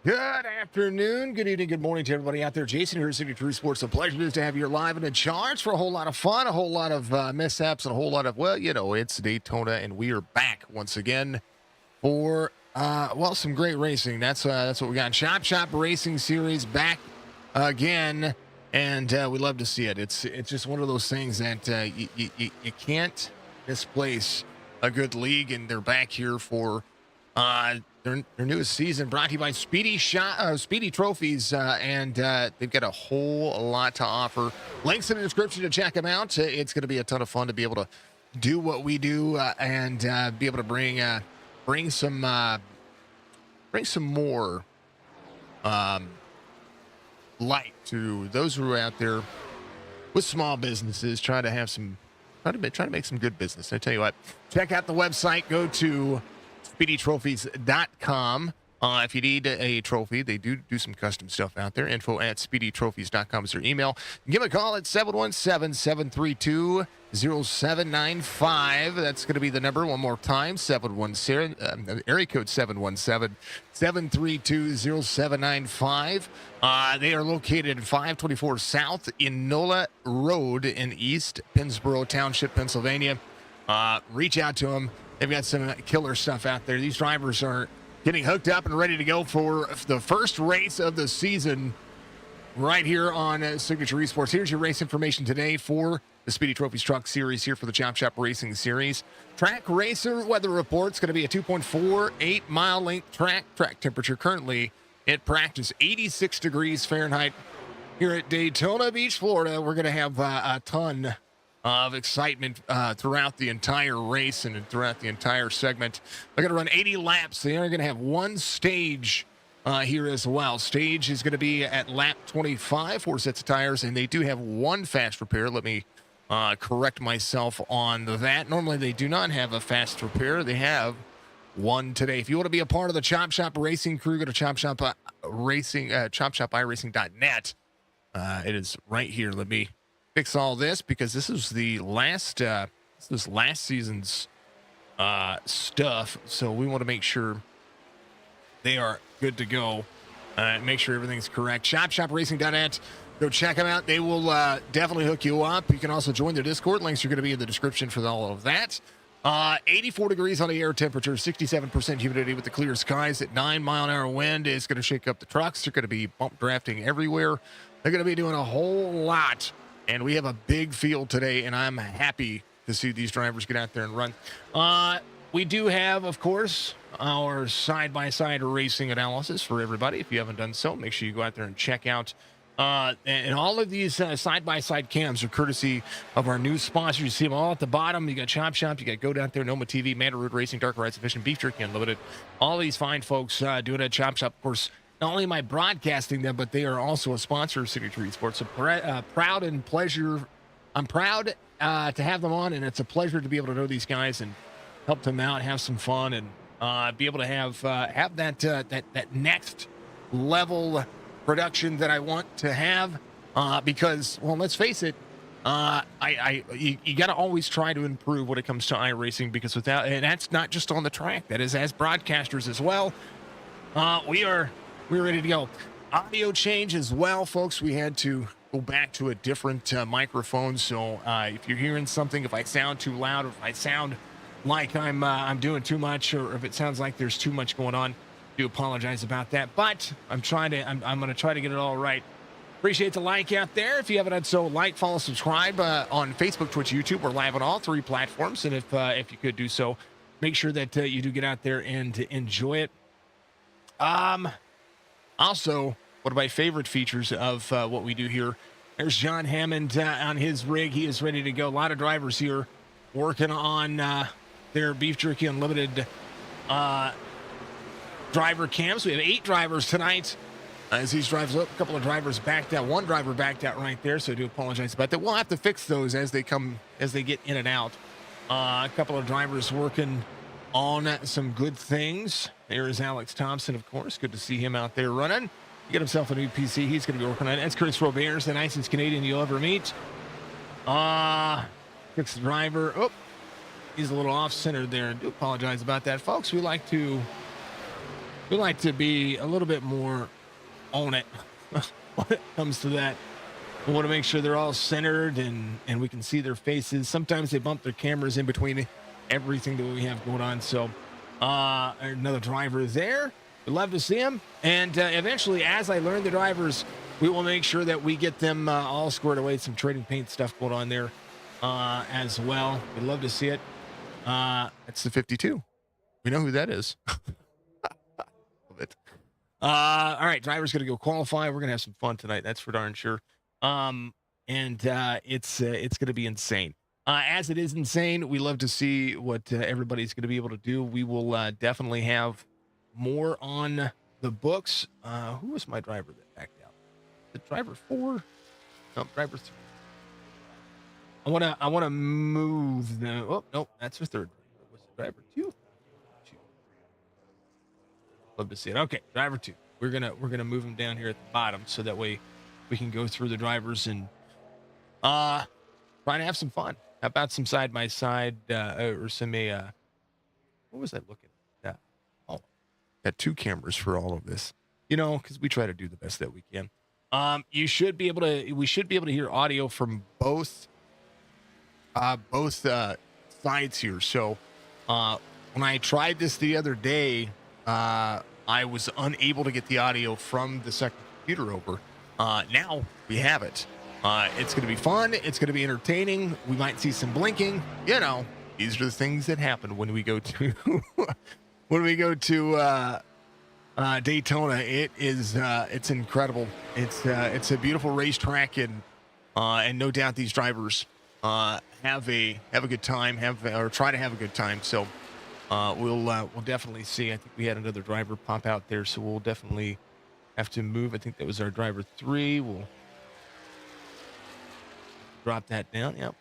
Good afternoon, good evening, good morning to everybody out there. Jason here at Signature Esports. A pleasure it is to have you live and in charge for a whole lot of fun, a whole lot of mishaps, and a whole lot of, well, it's Daytona, and we are back once again for, some great racing. That's what we got. Shop Racing Series back again, and we love to see it. It's just one of those things that you can't misplace a good league, and they're back here for their newest season, brought to you by Speedy Trophies, and they've got a whole lot to offer. Links in the description to check them out. It's going to be a ton of fun to be able to do what we do and be able to bring some more light to those who are out there with small businesses trying to make some good business. I tell you what, check out the website. Go to SpeedyTrophies.com. If you need a trophy, they do some custom stuff out there. Info at SpeedyTrophies.com is their email. Give a call at 717-732-0795. That's going to be the number one more time. 717, area code 717-732-0795. They are located at 524 South Enola Road in East Pennsboro Township, Pennsylvania. Reach out to them. They've got some killer stuff out there. These drivers are getting hooked up and ready to go for the first race of the season right here on Signature Esports. Here's your race information today for the Speedy Trophies Truck Series here for the Chop Shop Racing Series. Track Racer weather report's going to be a 2.48 mile length track. Track temperature currently at practice 86 degrees Fahrenheit. Here at Daytona Beach, Florida, we're going to have a ton of excitement throughout the entire race and throughout the entire segment. They're going to run 80 laps. They are going to have one stage here as well. Stage is going to be at lap 25, 4 sets of tires, and they do have one fast repair. Let me correct myself on that. Normally, they do not have a fast repair. They have one today. If you want to be a part of the Chop Shop Racing crew, go to chopshopiracing.net. It is right here. Let me fix all this because this is the last season's stuff, so we want to make sure they are good to go, make sure everything's correct. Shopshopracing.net. Go check them out. They will definitely hook you up. You can also join their Discord. Links are going to be in the description for all of that. 84 degrees on the air temperature, 67% humidity with the clear skies at 9-mile-an-hour wind is going to shake up the trucks. They're going to be bump drafting everywhere. They're going to be doing a whole lot. And we have a big field today, and I'm happy to see these drivers get out there and run. We do have, of course, our side-by-side racing analysis for everybody. If you haven't done so, make sure you go out there and check out. And all of these side-by-side cams are courtesy of our new sponsors. You see them all at the bottom. You got Chop Shop, you got Go Down There, Noma TV, Manta Road Racing, Dark Rides Division, Beef Jerky Unlimited. All these fine folks doing it at Chop Shop, of course. Not only am I broadcasting them, but they are also a sponsor of Signature Esports. So proud and pleasure. I'm proud to have them on, and it's a pleasure to be able to know these guys and help them out, have some fun, and be able to have that next level production that I want to have. Because, well, let's face it, you got to always try to improve when it comes to iRacing, because and that's not just on the track. That is as broadcasters as well. We're ready to go. Audio change as well, folks. We had to go back to a different microphone. So if you're hearing something, if I sound too loud, or if I sound like I'm doing too much, or if it sounds like there's too much going on, I do apologize about that. But I'm going to try to get it all right. Appreciate the like out there. If you haven't done so, like, follow, subscribe on Facebook, Twitch, YouTube. We're live on all three platforms. And if you could do so, make sure that you do get out there and enjoy it. Also, one of my favorite features of what we do here, there's John Hammond on his rig. He is ready to go. A lot of drivers here working on their Beef Jerky Unlimited driver cams. We have 8 drivers tonight. As these drives up, a couple of drivers backed out. One driver backed out right there, so I do apologize about that. We'll have to fix those as they get in and out. A couple of drivers working on some good things. There is Alex Thompson, of course. Good to see him out there running. Get himself a new PC. He's going to be working on it. That's Chris Roberts, the nicest Canadian you'll ever meet. Fix the driver. Oh, he's a little off-centered there. I do apologize about that, folks. We like to We like to be a little bit more on it when it comes to that. We want to make sure they're all centered and we can see their faces. Sometimes they bump their cameras in between everything that we have going on. So another driver there. We'd love to see him. And eventually, as I learn the drivers, we will make sure that we get them all squared away. Some trading paint stuff going on there as well. We'd love to see it. That's the 52. We know who that is. Love it. All right, driver's going to go qualify. We're going to have some fun tonight. That's for darn sure. It's going to be insane. As it is insane, we love to see what everybody's going to be able to do. We will definitely have more on the books. Who was my driver that backed out? The driver 4? No, driver 3. I want to move the. Oh no, that's the third. Was it driver 2? Love to see it. Okay, driver 2. We're gonna move him down here at the bottom so that way we can go through the drivers and try to have some fun. How about some side by side or some what was I looking at? Oh, got 2 cameras for all of this. Because we try to do the best that we can. We should be able to hear audio from both sides here. So when I tried this the other day, I was unable to get the audio from the second computer over. Now we have it. It's going to be fun. It's going to be entertaining. We might see some blinking. These are the things that happen when we go to Daytona. It's incredible. It's a beautiful racetrack, and no doubt these drivers have a good time, or try to have a good time. So we'll definitely see. I think we had another driver pop out there, so we'll definitely have to move. I think that was our driver 3. We'll drop that down. Yep.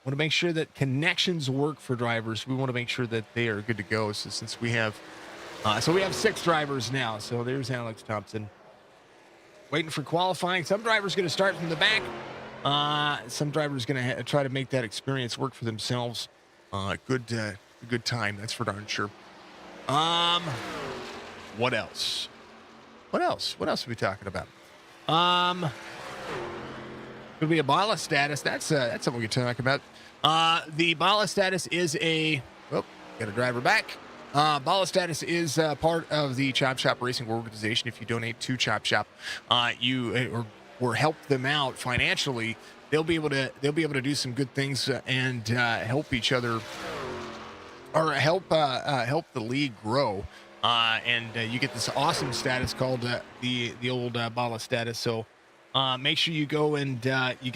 Want to make sure that connections work for drivers. We want to make sure that they are good to go. So since we have 6 drivers now. So there's Alex Thompson waiting for qualifying. Some drivers going to start from the back. Some drivers going to try to make that experience work for themselves. Good time. That's for darn sure. What else? What else are we talking about? Could be a ballast status. That's something we can talk about. The ballast status is got a driver back. Ballast status is part of the Chop Shop Racing organization. If you donate to Chop Shop, or help them out financially, they'll be able to do some good things and help each other, or help the league grow. And you get this awesome status called the old ballast status. So make sure you go and you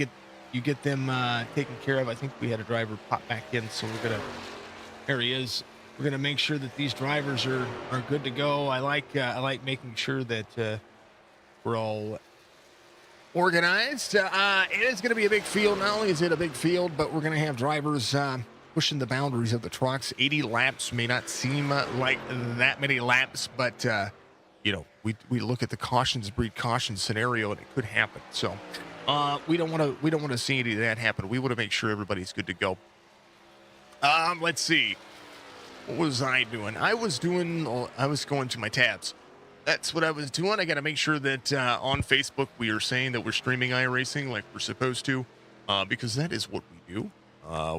get them taken care of. I think we had a driver pop back in, so there he is. We're gonna make sure that these drivers are good to go. I like making sure that we're all organized. It is gonna be a big field. Not only is it a big field, but we're gonna have drivers pushing the boundaries of the trucks. 80 laps may not seem like that many laps, but we look at the cautions breed caution scenario, and it could happen. So we don't want to see any of that happen. We want to make sure everybody's good to go. Let's see. What was I doing? I was going to my tabs. That's what I was doing. I got to make sure that on Facebook we are saying that we're streaming iRacing like we're supposed to, because that is what we do.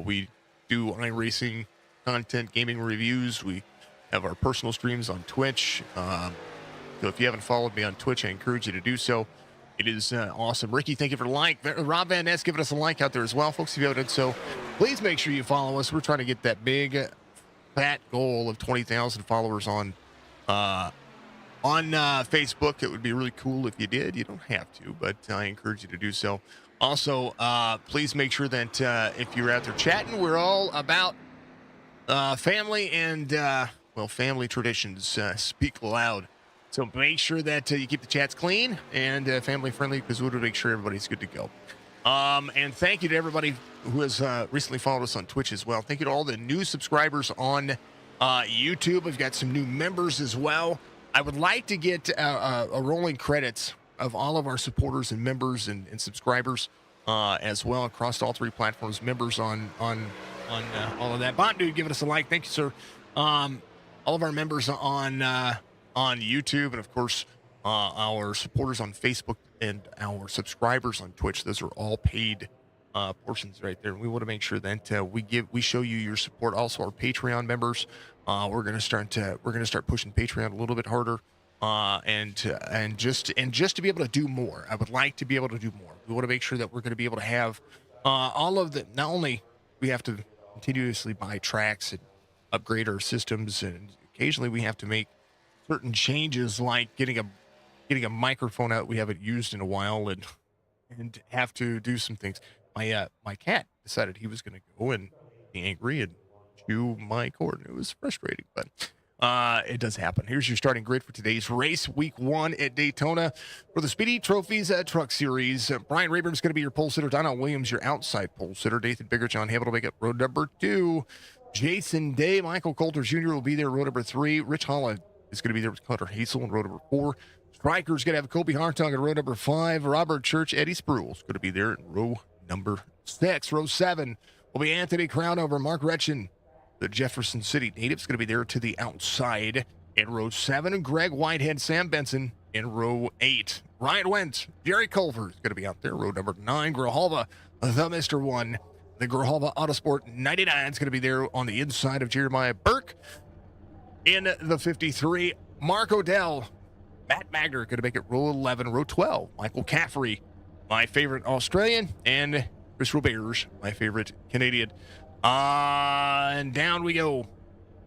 We do iRacing content, gaming reviews. We have our personal streams on Twitch. So if you haven't followed me on Twitch, I encourage you to do so. It is awesome. Ricky, thank you for the like. Rob Van Ness giving us a like out there as well. Folks, if you haven't done so, please make sure you follow us. We're trying to get that big, fat goal of 20,000 followers on Facebook. It would be really cool if you did. You don't have to, but I encourage you to do so. Also, please make sure that if you're out there chatting, we're all about family and, family traditions. Speak loud. So make sure that you keep the chats clean and family friendly, because we want to make sure everybody's good to go. And thank you to everybody who has recently followed us on Twitch as well. Thank you to all the new subscribers on YouTube. We've got some new members as well. I would like to get a rolling credits of all of our supporters and members and subscribers as well across all 3 platforms. Members on all of that. Bot Dude giving us a like. Thank you, sir. All of our members on on YouTube, and of course, our supporters on Facebook and our subscribers on Twitch. Those are all paid portions right there. We want to make sure that we show you your support. Also, our Patreon members. We're gonna start pushing Patreon a little bit harder. And just to be able to do more. I would like to be able to do more. We want to make sure that we're going to be able to have all of the. Not only we have to continuously buy tracks and upgrade our systems, and occasionally we have to make certain changes, like getting a microphone out we haven't used in a while, and have to do some things. My cat decided he was going to go and be angry and chew my cord. It was frustrating, but it does happen. Here's your starting grid for today's race, week 1 at Daytona for the Speedy Trophies Truck Series. Brian Rayburn's going to be your pole sitter. Donnell Williams, your outside pole sitter. Nathan Bigger, John Hamilton will make it road number 2. Jason Day, Michael Coulter Jr. will be there, road number 3. Rich Holland is going to be there with Cutter Hazel in road number 4. Striker's going to have Colby Hartung in row number 5. Robert Church, Eddie Spruill's going to be there in row number 6. Row 7 will be Anthony Crownover, Mark Retchen. The Jefferson City native's going to be there to the outside in row 7. Greg Whitehead, Sam Benson in row 8. Ryan Wentz, Jerry Culver is going to be out there. Row number 9. Grijalva, the Mr. 1. The Grijalva Autosport 99 is going to be there on the inside of Jeremiah Burke. In the 53, Mark Odell, Matt Magner going to make it row 11. Row 12, Michael Caffrey, my favorite Australian, and Chris Roberge, my favorite Canadian. And down we go.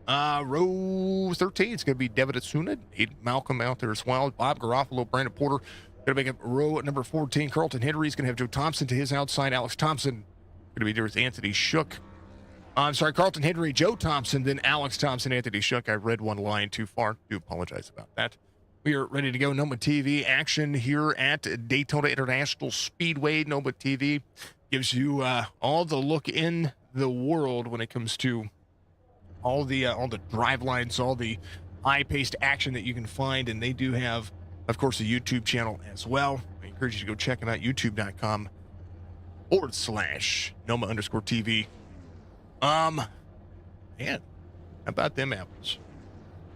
Row 13, it's going to be David Atsuna, Malcolm out there as well. Bob Garofalo, Brandon Porter, going to make it row number 14. Carlton Henry is going to have Joe Thompson to his outside. Alex Thompson going to be there with Anthony Shook. I'm sorry, Carlton Henry, Joe Thompson, then Alex Thompson, Anthony Shook. I read one line too far. Do apologize about that. We are ready to go. Noma TV action here at Daytona International Speedway. Noma TV gives you all the look in the world when it comes to all the drive lines, all the high-paced action that you can find, and they do have, of course, a YouTube channel as well. I encourage you to go check them out, youtube.com/Noma_TV. Man, how about them apples?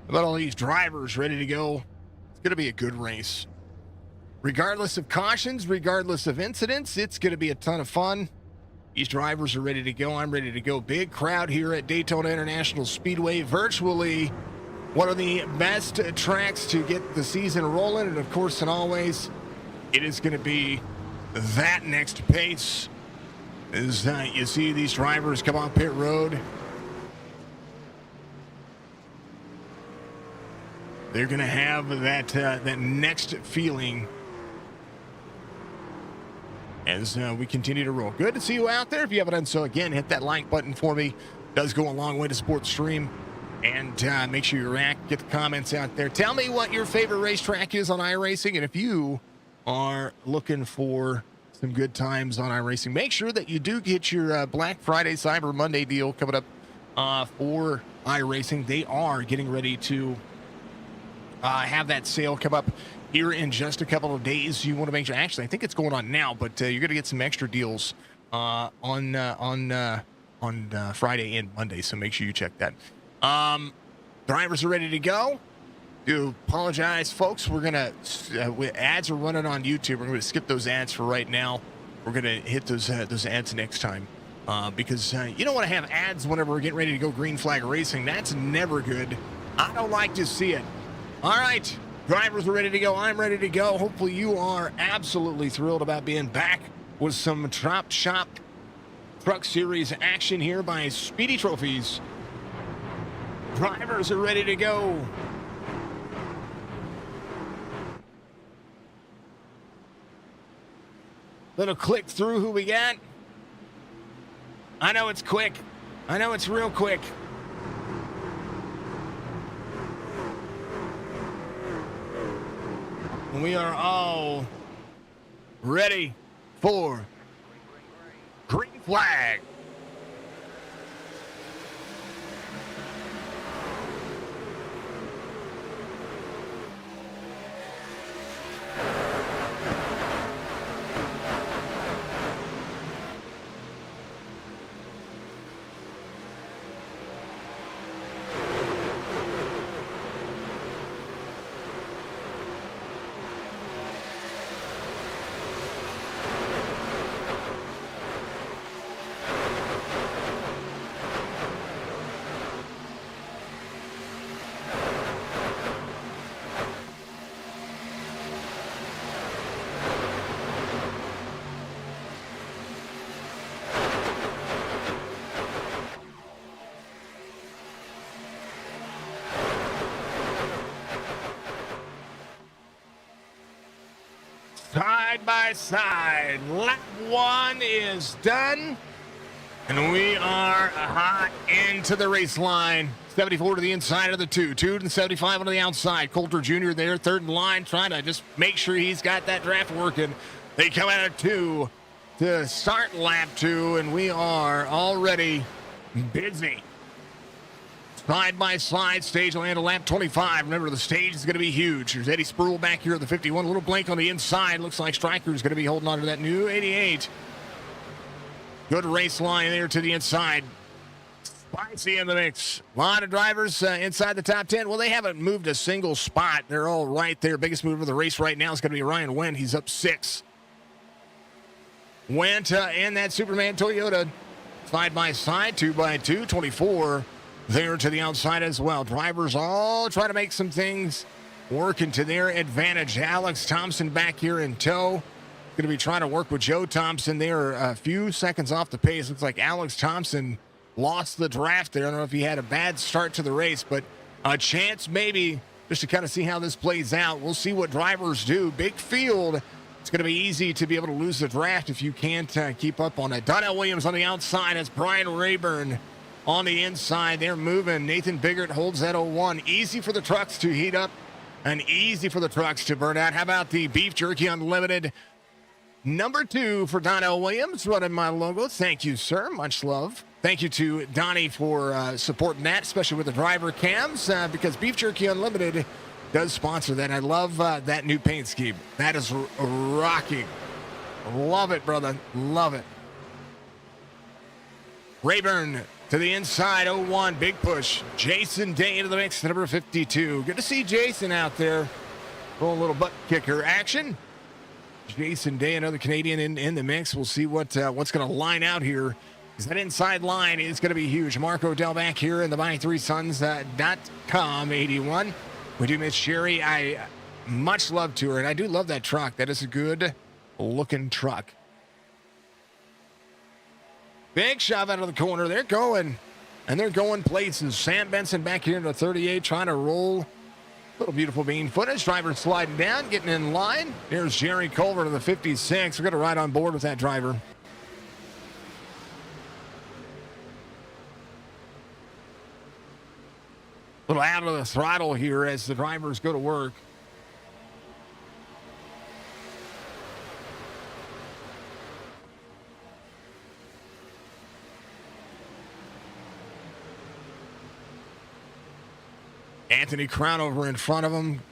How about all these drivers ready to go? It's going to be a good race. Regardless of cautions, regardless of incidents, it's going to be a ton of fun. These drivers are ready to go. I'm ready to go. Big crowd here at Daytona International Speedway. Virtually one of the best tracks to get the season rolling. And of course, and always, it is going to be that next pace. As you see these drivers come on pit road. They're going to have that next feeling as we continue to roll. Good to see you out there. If you haven't done so, again, hit that like button for me. It does go a long way to support the stream. And make sure you react, get the comments out there. Tell me what your favorite racetrack is on iRacing. And if you are looking for some good times on iRacing, make sure that you do get your Black Friday, Cyber Monday deal coming up for iRacing. They are getting ready to have that sale come up here in just a couple of days. You want to make sure, actually, I think it's going on now, but you're going to get some extra deals on Friday and Monday, so make sure you check that. Drivers are ready to go. Do apologize, folks. We're gonna ads are running on YouTube. We're going to skip those ads for right now. We're going to hit those ads next time because you don't want to have ads whenever we're getting ready to go green flag racing. That's never good. I don't like to see it. All right. Drivers are ready to go. I'm ready to go. Hopefully you are absolutely thrilled about being back with some Top Shop Truck Series action here by Speedy Trophies. Drivers are ready to go. Little click through who we got. I know it's quick. I know it's real quick. We are all ready for green flag. by side. Lap 1 is done. And we are hot into the race line. 74 to the inside of the 2. 2 and 75 on the outside. Coulter Jr. there, third in line, trying to just make sure he's got that draft working. They come out of 2 to start lap 2, and we are already busy. Side by side, stage will end at lap 25. Remember, the stage is going to be huge. There's Eddie Spruill back here at the 51. A little blank on the inside. Looks like Stryker is going to be holding on to that new 88. Good race line there to the inside. Spicy in the mix. A lot of drivers inside the top 10. Well, they haven't moved a single spot. They're all right there. Biggest mover of the race right now is going to be Ryan Wendt. He's up 6. Wendt and that Superman Toyota. Side by side, 2x2, 24 there to the outside as well. Drivers all trying to make some things work into their advantage. Alex Thompson back here in tow. Going to be trying to work with Joe Thompson. They're a few seconds off the pace. Looks like Alex Thompson lost the draft there. I don't know if he had a bad start to the race, but a chance maybe just to kind of see how this plays out. We'll see what drivers do. Big field. It's going to be easy to be able to lose the draft if you can't keep up on it. Donnell Williams on the outside as Brian Rayburn on the inside. They're moving. Nathan Biggert holds that 01. Easy for the trucks to heat up and easy for the trucks to burn out. How about the Beef Jerky Unlimited? Number 2 for Donnell Williams, running my logo. Thank you, sir. Much love. Thank you to Donnie for supporting that, especially with the driver cams, because Beef Jerky Unlimited does sponsor that. I love that new paint scheme. That is rocking. Love it, brother. Love it. Rayburn to the inside, 01, big push. Jason Day into the mix, number 52. Good to see Jason out there. Roll a little butt kicker action. Jason Day, another Canadian in the mix. We'll see what's going to line out here. That inside line is going to be huge. Marco Del back here in the My3Sons.com 81. We do miss Sherry. I much love to her, and I do love that truck. That is a good looking truck. Big shove out of the corner. They're going, and they're going places. Sam Benson back here in the 38 trying to roll. Little beautiful bean footage. Driver sliding down, getting in line. There's Jerry Culver to the 56. We're going to ride on board with that driver. Little out of the throttle here as the drivers go to work. Anthony Crown over in front of him.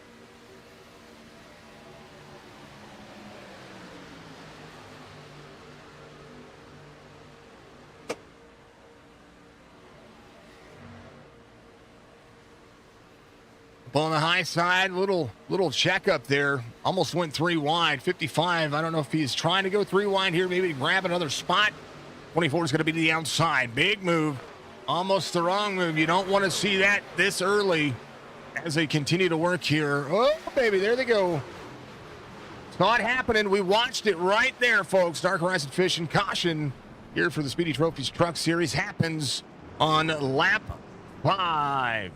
On the high side, little check up there. Almost went 3 wide. 55. I don't know if he's trying to go 3 wide here. Maybe grab another spot. 24 is going to be to the outside. Big move. Almost the wrong move. You don't want to see that this early as they continue to work here. Oh, baby, there they go. It's not happening. We watched it right there, folks. Dark Horizon Fishing caution here for the Speedy Trophies Truck Series happens on lap 5.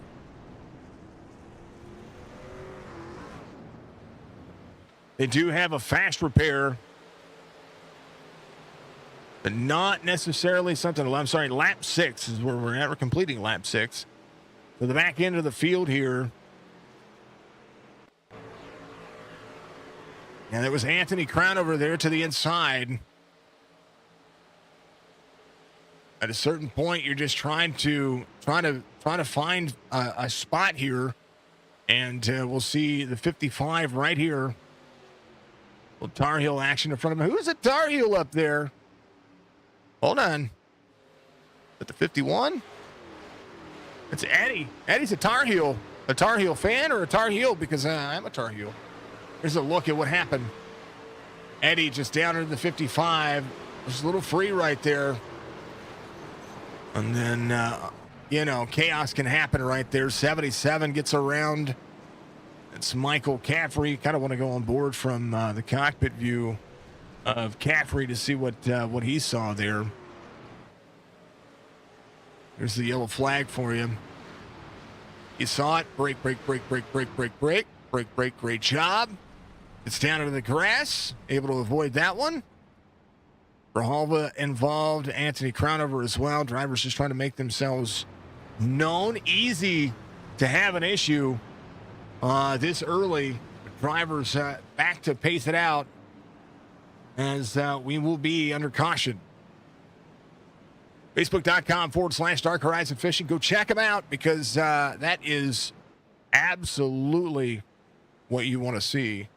They do have a fast repair, but not necessarily something. I'm sorry, lap 6 is where we're at. We're completing lap 6. So the back end of the field here. And there was Anthony Crown over there to the inside. At a certain point, you're just trying to find a spot here, and we'll see the 55 right here. Little Tar Heel action in front of him. Who's a Tar Heel up there? Hold on. At the 51? It's Eddie. Eddie's a Tar Heel. A Tar Heel fan or a Tar Heel? Because I'm a Tar Heel. Here's a look at what happened. Eddie just down into the 55. There's a little free right there. And then, chaos can happen right there. 77 gets around. It's Michael Caffrey. Kind of want to go on board from the cockpit view of Caffrey to see what he saw there. There's the yellow flag for you. You saw it. Break. Great job. It's down into the grass, able to avoid that one. Grijalva involved, Anthony Crownover as well. Drivers just trying to make themselves known. Easy to have an issue this early. Drivers back to pace it out as we will be under caution. Facebook.com/Dark Horizon Fishing. Go check them out because that is absolutely what you want to see.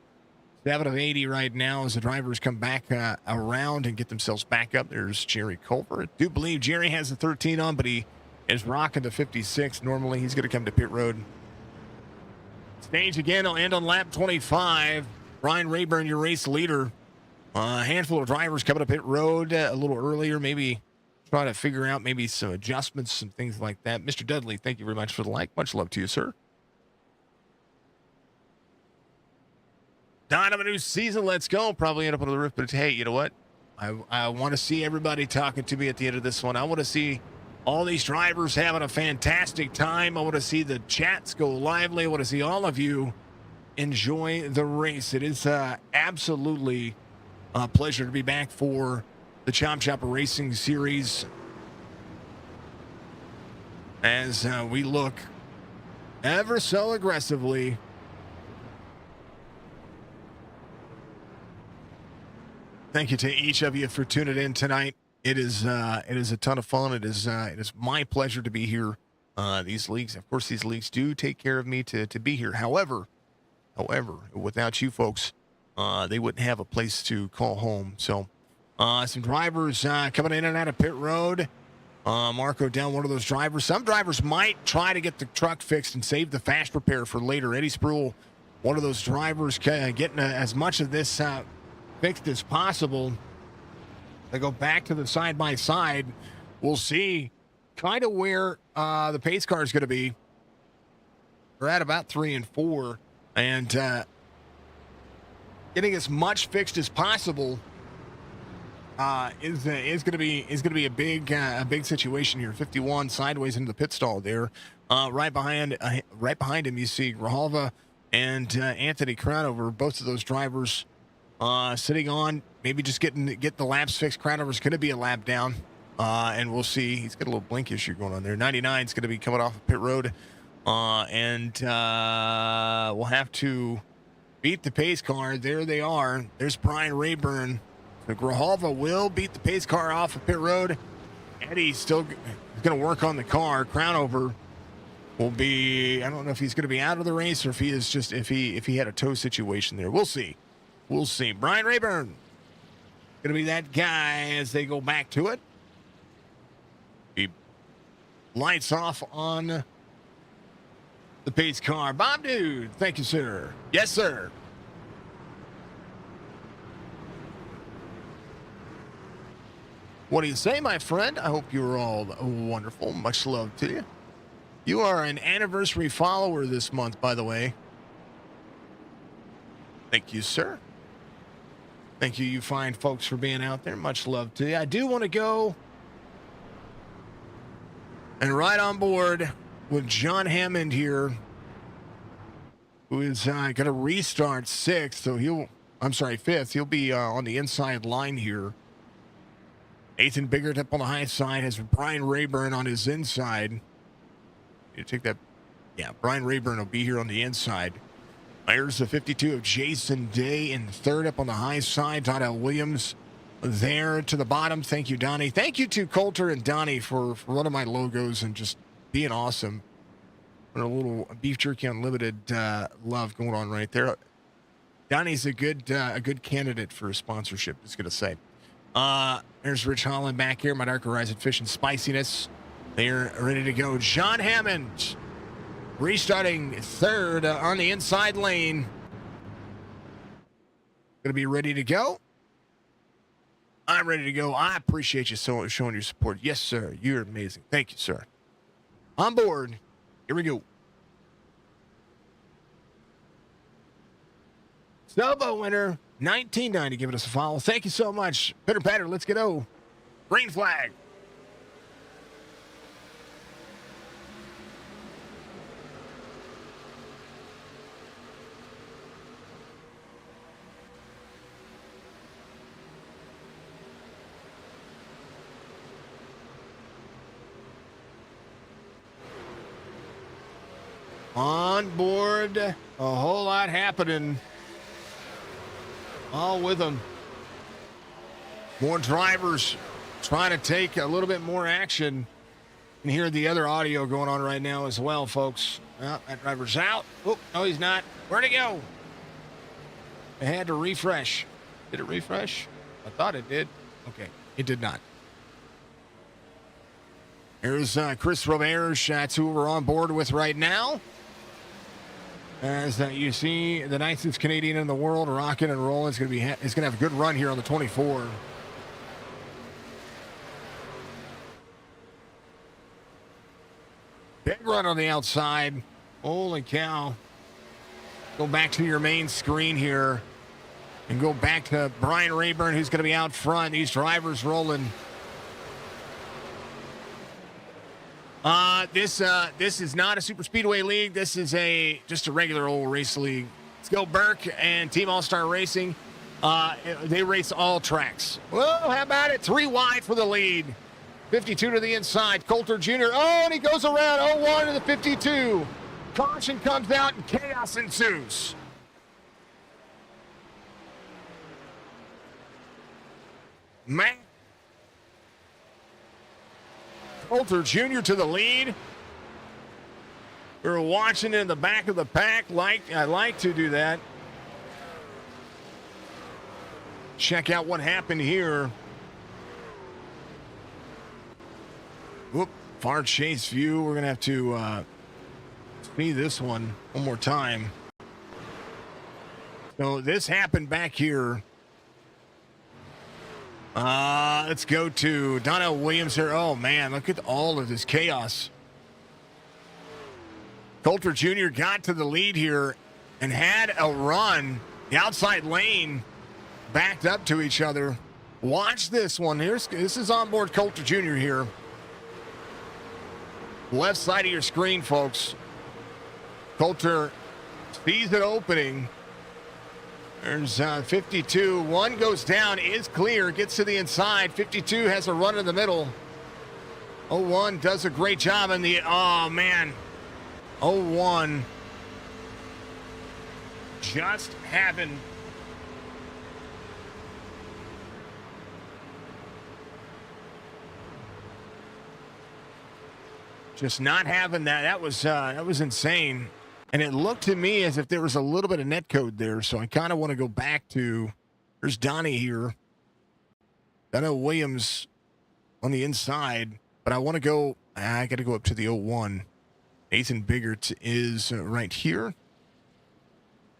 7 of 80 right now as the drivers come back around and get themselves back up. There's Jerry Culver. I do believe Jerry has the 13 on, but he is rocking the 56. Normally, he's going to come to pit road. Stage again will end on lap 25. Brian Rayburn, your race leader. A handful of drivers coming to pit road a little earlier, maybe trying to figure out maybe some adjustments, some things like that. Mr. Dudley, thank you very much for the like. Much love to you, sir. Dawn of a new season. Let's go. Probably end up on the roof, but hey, you know what? I want to see everybody talking to me at the end of this one. I want to see all these drivers having a fantastic time. I want to see the chats go lively. I want to see all of you enjoy the race. It is absolutely a pleasure to be back for the Chop Chopper Racing Series as we look ever so aggressively thank you to each of you for tuning in tonight. It is a ton of fun. It is my pleasure to be here. These leagues, of course, do take care of me to be here. However, without you folks, they wouldn't have a place to call home. So, some drivers coming in and out of pit road. Marco down, one of those drivers. Some drivers might try to get the truck fixed and save the fast repair for later. Eddie Spruill, one of those drivers, getting as much of this fixed as possible. They go back to the side-by-side. We'll see kind of where the pace car is going to be. We're at about 3 and 4, and getting as much fixed as possible is going to be a big situation here. 51 sideways into the pit stall there. Right behind him, you see Grijalva and Anthony Crownover. Both of those drivers sitting on, maybe just get the laps fixed. Crownover's going to be a lap down, and we'll see. He's got a little blink issue going on there. 99 is going to be coming off of pit road, and we'll have to beat the pace car. There they are. There's Brian Rayburn. The Grijalva will beat the pace car off of pit road. Eddie's still going to work on the car. Crownover will be, I don't know if he's going to be out of the race or if he is just, if he had a tow situation there. We'll see. We'll see. Brian Rayburn going to be that guy as they go back to it. He lights off on the pace car. Bob Dude, thank you, sir. Yes, sir. What do you say, my friend? I hope you're all wonderful. Much love to you. You are an anniversary follower this month, by the way. Thank you, sir. Thank you, you fine folks, for being out there. Much love to you. I do want to go and ride on board with John Hammond here, who is going to restart fifth. He'll be on the inside line here. Nathan Biggert up on the high side has Brian Rayburn on his inside. You take that. Yeah, Brian Rayburn will be here on the inside. There's the 52 of Jason Day in third up on the high side. Donnell Williams there to the bottom. Thank you, Donnie. Thank you to Coulter and Donnie for one of my logos and just being awesome. And a little Beef Jerky Unlimited love going on right there. Donnie's a good candidate for a sponsorship, just going to say. There's Rich Holland back here. My Dark Horizon Fish and Spiciness. They're ready to go. John Hammond restarting third on the inside lane. Going to be ready to go. I'm ready to go. I appreciate you showing your support. Yes, sir. You're amazing. Thank you, sir. On board. Here we go. Snowboat winner, 1990, giving us a follow. Thank you so much. Pitter patter, let's get go. Green flag. On board, a whole lot happening. All with them. More drivers trying to take a little bit more action. And hear the other audio going on right now as well, folks. Well, that driver's out. Oh, no, he's not. Where'd he go? I had to refresh. Did it refresh? I thought it did. Okay, it did not. Here's Chris Roberge. That's who we're on board with right now. As you see, the nicest Canadian in the world, rocking and rolling. It's gonna have a good run here on the 24. Big run on the outside. Holy cow! Go back to your main screen here, and go back to Brian Rayburn, who's gonna be out front. These drivers rolling. This is not a super speedway league. This is just a regular old race league. Let's go Burke and Team All-Star Racing. They race all tracks. Well, how about it? 3 wide for the lead. 52 to the inside. Coulter Jr. Oh, and he goes around 0-1 to the 52. Caution comes out and chaos ensues. Man. Coulter Jr. to the lead. We're watching in the back of the pack. I like to do that. Check out what happened here. Whoop, far chase view. We're going to have to see this one more time. So this happened back here. Let's go to Donnell Williams here. Oh, man, look at all of this chaos. Coulter Jr. got to the lead here and had a run. The outside lane backed up to each other. Watch this one. This is onboard Coulter Jr. here. Left side of your screen, folks. Coulter sees it opening. There's 52. One goes down, is clear, gets to the inside. 52 has a run in the middle. 01 does a great job in the, oh man. 01 just having just not having that. That was insane. And it looked to me as if there was a little bit of net code there. So I kind of want to go back to, there's Donnie here. I know Williams on the inside, but I want to go, I got to go up to the 01. Nathan Biggert is right here.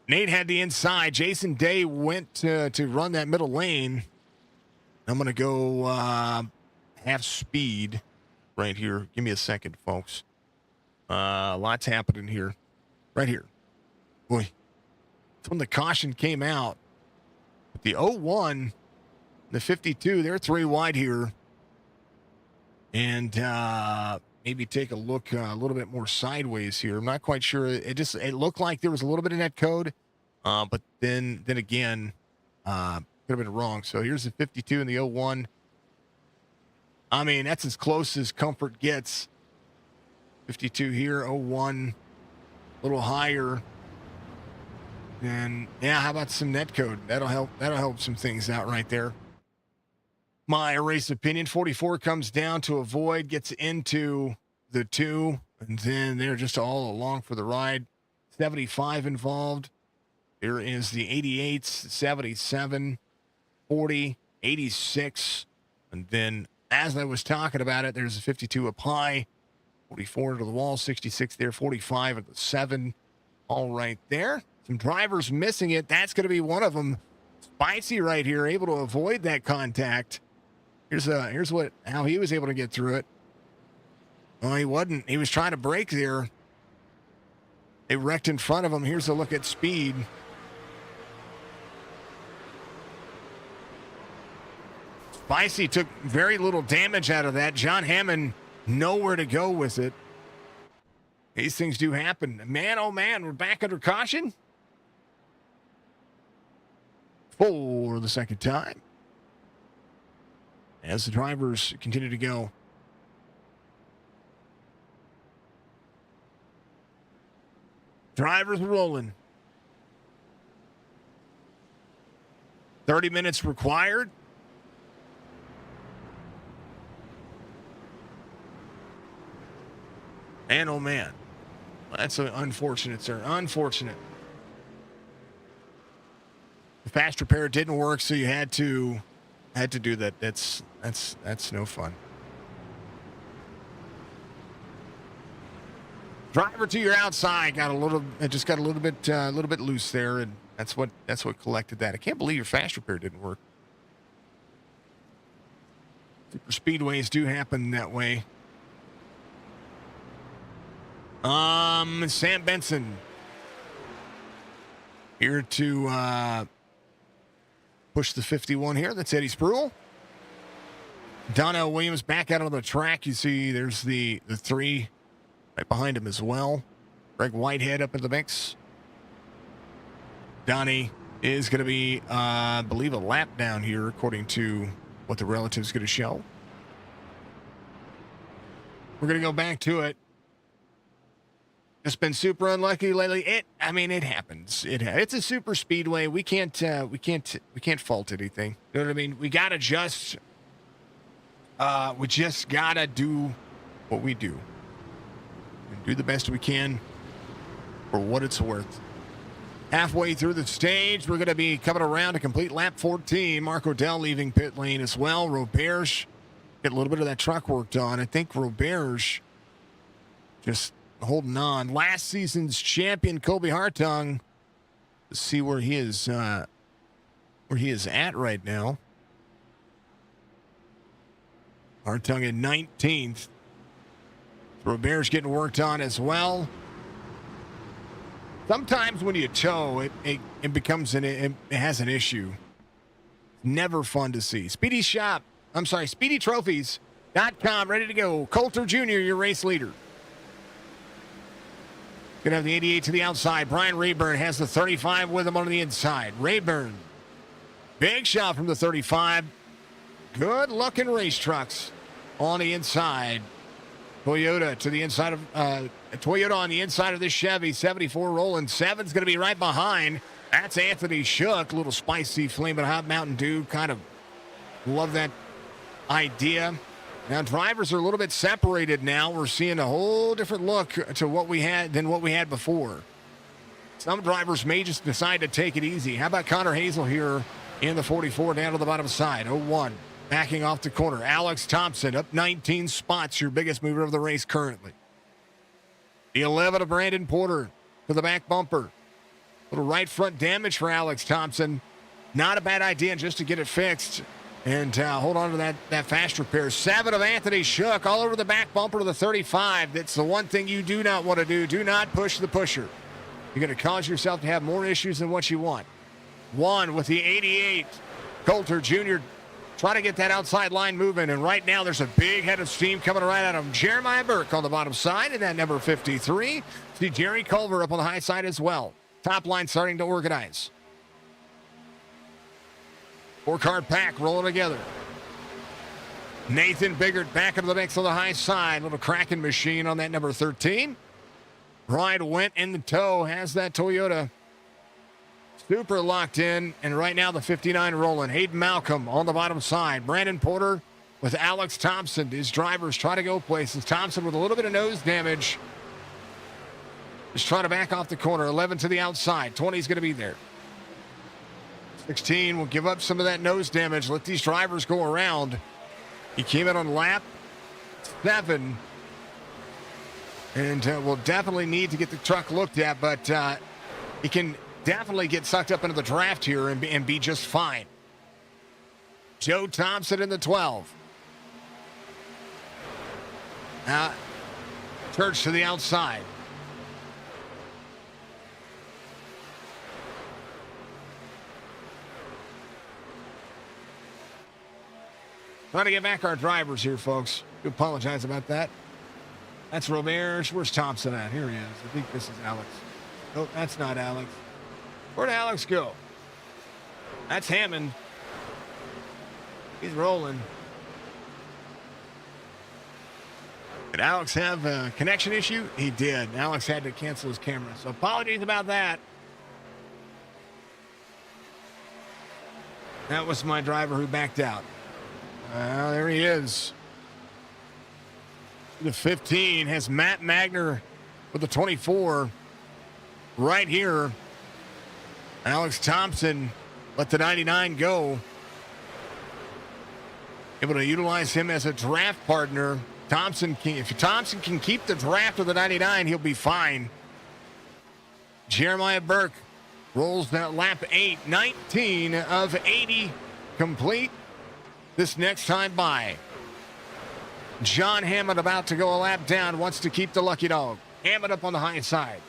Nate had the inside. Jason Day went to run that middle lane. I'm going to go half speed right here. Give me a second, folks. Lots happening here. Right here. Boy, it's when the caution came out. But the 01, the 52, they're 3 wide here. And maybe take a look a little bit more sideways here. I'm not quite sure. It looked like there was a little bit of net code. But then again, could have been wrong. So here's the 52 and the 01. I mean, that's as close as comfort gets. 52 here, 01. A little higher. And yeah, how about some net code? That'll help some things out right there. My race opinion, 44 comes down to avoid, gets into the 2, and then they're just all along for the ride. 75 involved. There is the 88s, 77, 40, 86, and then as I was talking about it, there's a 52 up high. 44 to the wall, 66 there, 45 at the 7. All right there. Some drivers missing it. That's going to be one of them. Spicy right here, able to avoid that contact. Here's how he was able to get through it. Well, he wasn't. He was trying to brake there. They wrecked in front of him. Here's a look at speed. Spicy took very little damage out of that. John Hammond nowhere to go with it. These things do happen. Man, oh man, we're back under caution. For the second time. As the drivers continue to go. Drivers rolling. 30 minutes required. And oh man, that's unfortunate, sir. Unfortunate. The fast repair didn't work, so you had to do that. That's no fun. Driver to your outside got a little bit loose there, and that's what collected that. I can't believe your fast repair didn't work. Super speedways do happen that way. Sam Benson here to push the 51 here. That's Eddie Spruill. Donnell Williams back out on the track. You see there's the 3 right behind him as well. Greg Whitehead up in the mix. Donnie is going to be, I believe, a lap down here, according to what the relative's going to show. We're going to go back to it. It's been super unlucky lately. It happens. It's a super speedway. We can't fault anything. You know what I mean? We gotta just gotta do what we do and do the best we can for what it's worth. Halfway through the stage, we're gonna be coming around to complete lap 14. Mark Odell leaving pit lane as well. Roberge get a little bit of that truck worked on. I think Roberge just holding on. Last season's champion Colby Hartung. Let's see where he is at right now. Hartung in 19th. Robert's getting worked on as well. Sometimes when you tow, it becomes it has an issue. Never fun to see. SpeedyTrophies.com ready to go. Coulter Jr., your race leader. Gonna have the 88 to the outside. Brian Rayburn has the 35 with him on the inside. Rayburn, big shot from the 35. Good looking race trucks on the inside. Toyota to the inside of Toyota on the inside of this Chevy. 74 rolling. 7's gonna be right behind. That's Anthony Shook. A little spicy flaming hot Mountain Dew. Kind of love that idea. Now drivers are a little bit separated now. We're seeing a whole different look to what we had before. Some drivers may just decide to take it easy. How about Connor Hazel here in the 44 down to the bottom side? 01 backing off the corner. Alex Thompson up 19 spots, your biggest mover of the race currently. The 11 of Brandon Porter to the back bumper. Little right front damage for Alex Thompson. Not a bad idea just to get it fixed. And hold on to that fast repair. 7 of Anthony Shook all over the back bumper to the 35. That's the one thing you do not want to do. Do not push the pusher. You're going to cause yourself to have more issues than what you want. 1 with the 88. Coulter Jr. trying to get that outside line moving. And right now there's a big head of steam coming right out of him. Jeremiah Burke on the bottom side. And that number 53. See Jerry Culver up on the high side as well. Top line starting to organize. 4-card pack rolling together. Nathan Biggert back into the mix on the high side. Little cracking machine on that number 13. Ride went in the tow. Has that Toyota super locked in. And right now the 59 rolling. Hayden Malcolm on the bottom side. Brandon Porter with Alex Thompson. His drivers try to go places. Thompson with a little bit of nose damage. Just trying to back off the corner. 11 to the outside. 20 is going to be there. 16 will give up some of that nose damage. Let these drivers go around. He came in on lap 7. And will definitely need to get the truck looked at, but he can definitely get sucked up into the draft here and be just fine. Joe Thompson in the 12. Church to the outside. Trying to get back our drivers here, folks. We apologize about that. That's Roberge. Where's Thompson at? Here he is. I think this is Alex. Nope, that's not Alex. Where'd Alex go? That's Hammond. He's rolling. Did Alex have a connection issue? He did. Alex had to cancel his camera. So apologies about that. That was my driver who backed out. There he is. The 15 has Matt Magner with the 24 right here. Alex Thompson let the 99 go. Able to utilize him as a draft partner. If Thompson can keep the draft of the 99, he'll be fine. Jeremiah Burke rolls that lap 8, 19 of 80 complete this next time by. John Hammond about to go a lap down, wants to keep the lucky dog. Hammond up on the high side.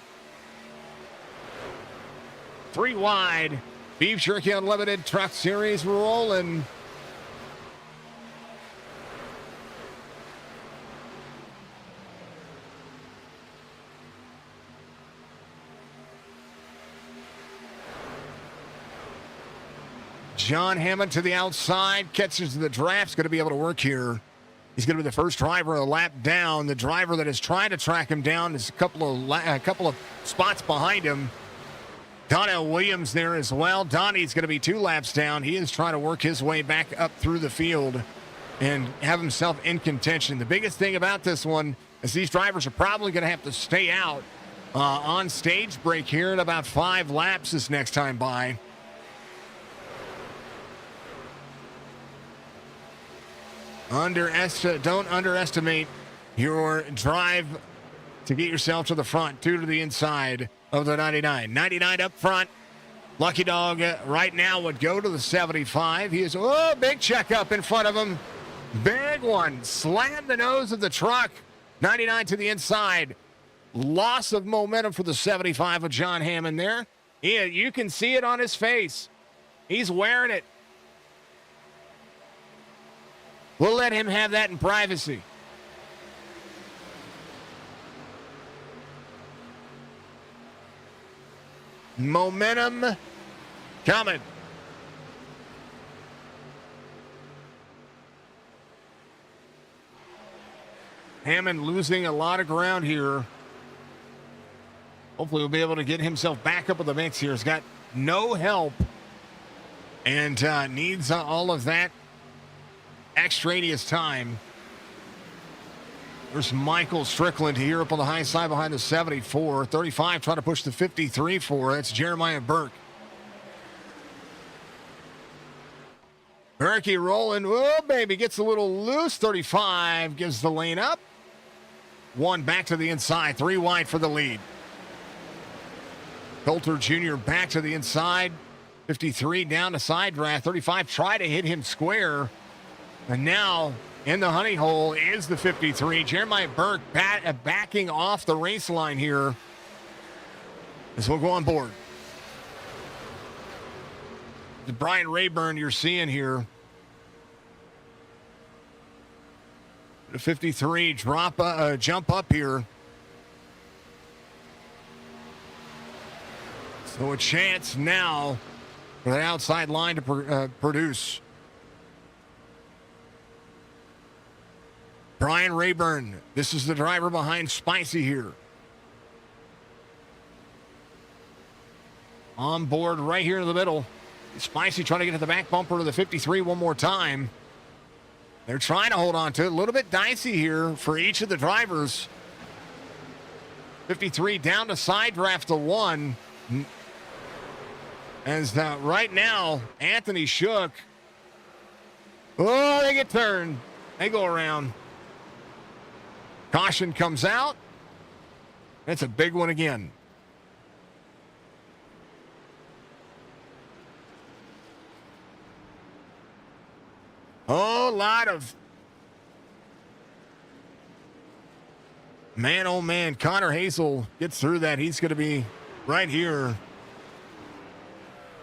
3 wide. Beef Jerky Unlimited Truck Series rolling. John Hammond to the outside, catches the draft's going to be able to work here. He's going to be the first driver a lap down. The driver that is trying to track him down is a couple of spots behind him. Donnell Williams there as well. Donnie's going to be 2 laps down. He is trying to work his way back up through the field and have himself in contention. The biggest thing about this one is these drivers are probably going to have to stay out on stage break here in about 5 laps this next time by. Don't underestimate your drive to get yourself to the front, 2 to the inside of the 99. 99 up front. Lucky Dog right now would go to the 75. He is, big checkup in front of him. Big one. Slammed the nose of the truck. 99 to the inside. Loss of momentum for the 75 of John Hammond there. You can see it on his face. He's wearing it. We'll let him have that in privacy. Momentum coming. Hammond losing a lot of ground here. Hopefully he'll be able to get himself back up in the mix here. He's got no help and needs all of that extraneous time. There's Michael Strickland here up on the high side behind the 74. 35 trying to push the 53 for. That's Jeremiah Burke. Berkey rolling. Oh, baby. Gets a little loose. 35 gives the lane up. 1 back to the inside. 3 wide for the lead. Coulter Jr. back to the inside. 53 down to side draft. 35 try to hit him square. And now in the honey hole is the 53. Jeremiah Burke backing off the race line here as we'll go on board. The Brian Rayburn you're seeing here. The 53 jump up here. So a chance now for the outside line to produce. Brian Rayburn, this is the driver behind Spicy here. On board right here in the middle. Spicy trying to get to the back bumper of the 53 one more time. They're trying to hold on to it. A little bit dicey here for each of the drivers. 53 down to side draft to 1. As right now, Anthony Shook. Oh, they get turned. They go around. Caution comes out. That's a big one again. Oh, a lot of man, oh man. Connor Hazel gets through that. He's going to be right here.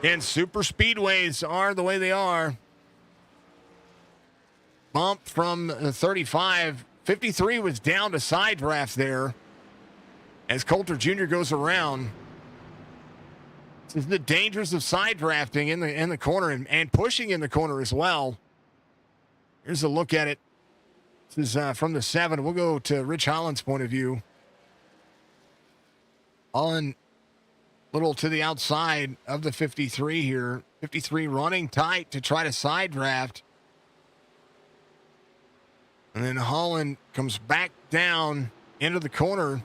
And super speedways are the way they are. Bump from 35. 53 was down to side draft there as Coulter Jr. goes around. This is the dangers of side drafting in the corner and pushing in the corner as well. Here's a look at it. This is from the 7. We'll go to Rich Holland's point of view. Holland a little to the outside of the 53 here. 53 running tight to try to side draft. And then Holland comes back down into the corner.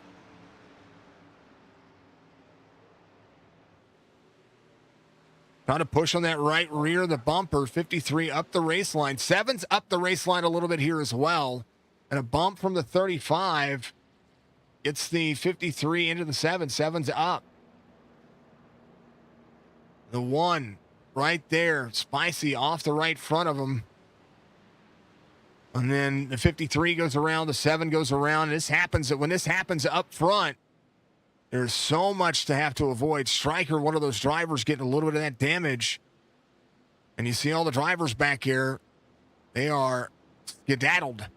Trying to push on that right rear of the bumper. 53 up the race line. 7's up the race line a little bit here as well. And a bump from the 35 gets the 53 into the 7. 7's up. The 1 right there. Spicy off the right front of him. And then the 53 goes around. The 7 goes around. This happens when this happens up front. There's so much to have to avoid. Stryker, one of those drivers, getting a little bit of that damage. And you see all the drivers back here. They are skedaddled.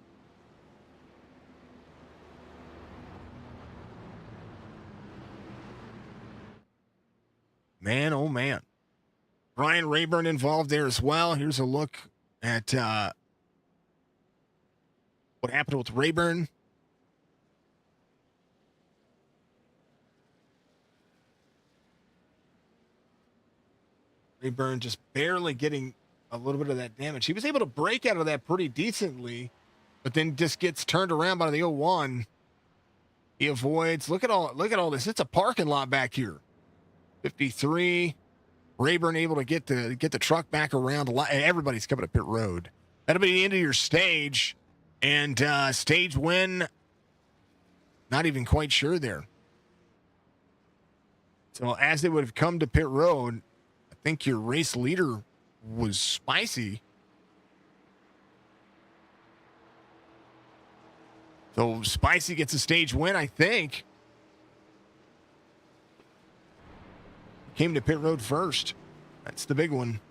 Man, oh man. Brian Rayburn involved there as well. Here's a look at what happened with Rayburn. Rayburn just barely getting a little bit of that damage. He was able to break out of that pretty decently, but then just gets turned around by the 01. He avoids. Look at all this. It's a parking lot back here. 53. Rayburn able to get the truck back around. Everybody's coming to pit road. That'll be the end of your stage. And stage win, not even quite sure there. So as they would have come to pit road, I think your race leader was Spicy. So Spicy gets a stage win, I think. Came to pit road first. That's the big one.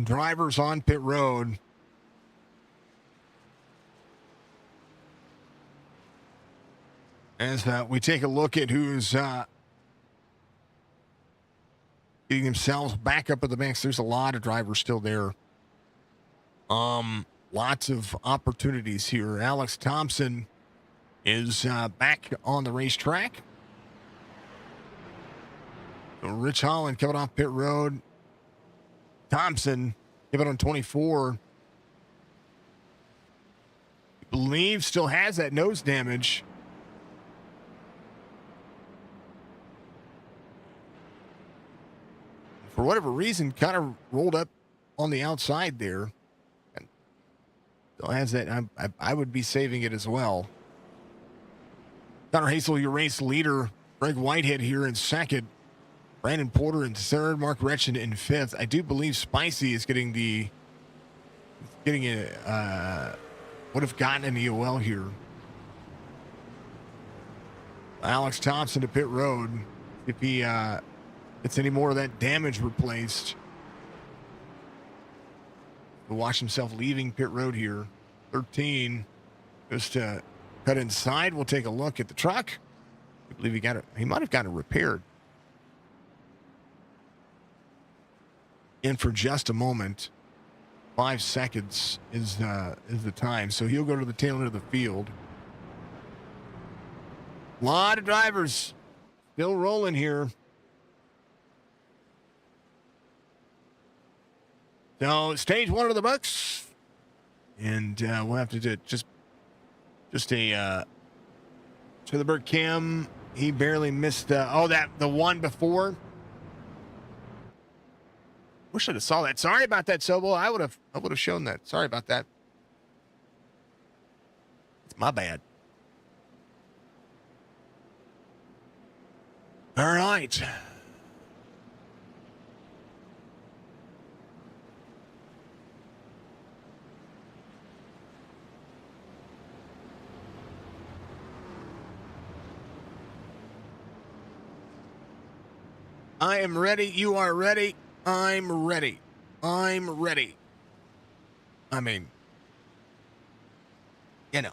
Drivers on pit road. As we take a look at who's getting themselves back up at the mix. There's a lot of drivers still there. Lots of opportunities here. Alex Thompson is back on the racetrack. So Rich Holland coming off pit road. Thompson, give it on 24. I believe still has that nose damage. For whatever reason, kind of rolled up on the outside there. And still has that. I would be saving it as well. Connor Hazel, your race leader. Greg Whitehead here in second. Brandon Porter in third. Mark Retchen in fifth. I do believe Spicy is would have gotten an EOL here. Alex Thompson to pit road. If he gets any more of that damage replaced. He'll watch himself leaving pit road here. 13 goes to cut inside. We'll take a look at the truck. I believe he might have gotten it repaired. In for just a moment. 5 seconds is the time. So he'll go to the tail end of the field. A lot of drivers still rolling here. So stage 1 of the books. And we'll have to do just a to the Burt Kim. He barely missed the one before. Wish I'd have saw that. Sorry about that, Sobel. I would have shown that. Sorry about that. It's my bad. All right. I am ready. You are ready. I'm ready. I'm ready. I mean, you know.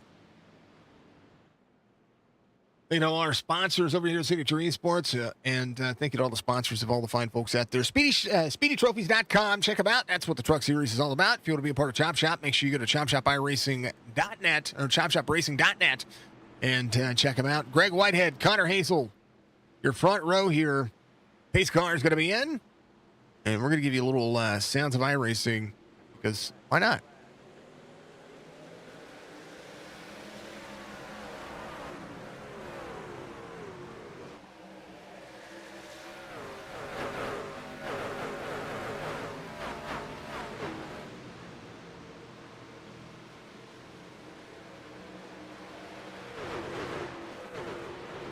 Our sponsors over here at Signature Esports, and thank you to all the sponsors of all the fine folks out there. SpeedyTrophies.com. Check them out. That's what the Truck Series is all about. If you want to be a part of Chop Shop, make sure you go to ChopShopIRacing.net or ChopShopRacing.net and check them out. Greg Whitehead, Connor Hazel, your front row here. Pace car is going to be in, and we're going to give you a little sounds of iRacing because why not?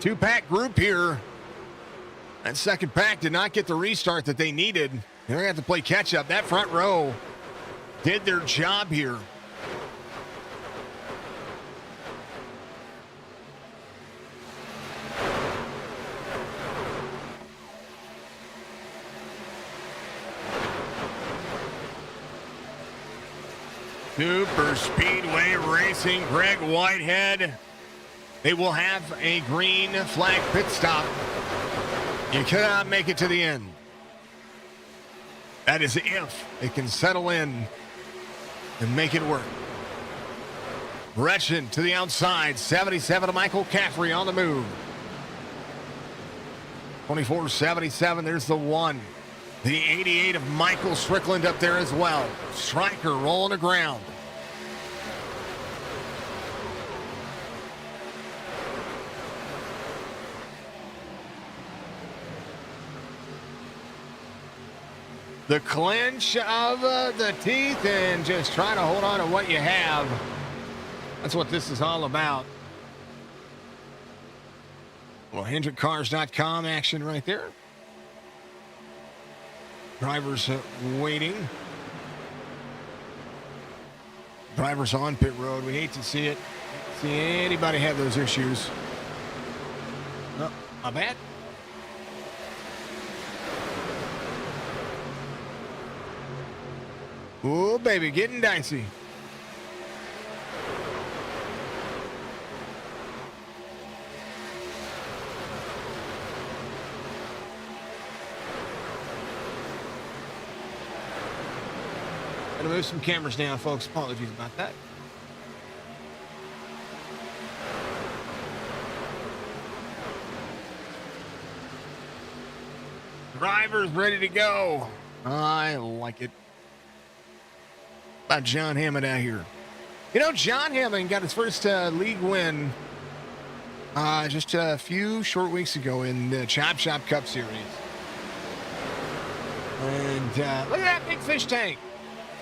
Two-pack group here. That second pack did not get the restart that they needed. They're going to have to play catch-up. That front row did their job here. Super Speedway Racing, Greg Whitehead. They will have a green flag pit stop. You cannot make it to the end. That is if it can settle in and make it work. Gretchen to the outside. 77 of Michael Caffrey on the move. 24-77, there's the 1. The 88 of Michael Strickland up there as well. Stryker rolling the ground. The clinch of the teeth and just trying to hold on to what you have. That's what this is all about. Well, HendrickCars.com action right there. Drivers waiting. Drivers on pit road. We hate to see it. See anybody have those issues. Oh, my bad. Oh, baby, getting dicey. Gonna move some cameras now, folks. Apologies about that. Drivers ready to go. I like it. About John Hammond out here. John Hammond got his first league win just a few short weeks ago in the Chop Shop Cup Series. And look at that big fish tank.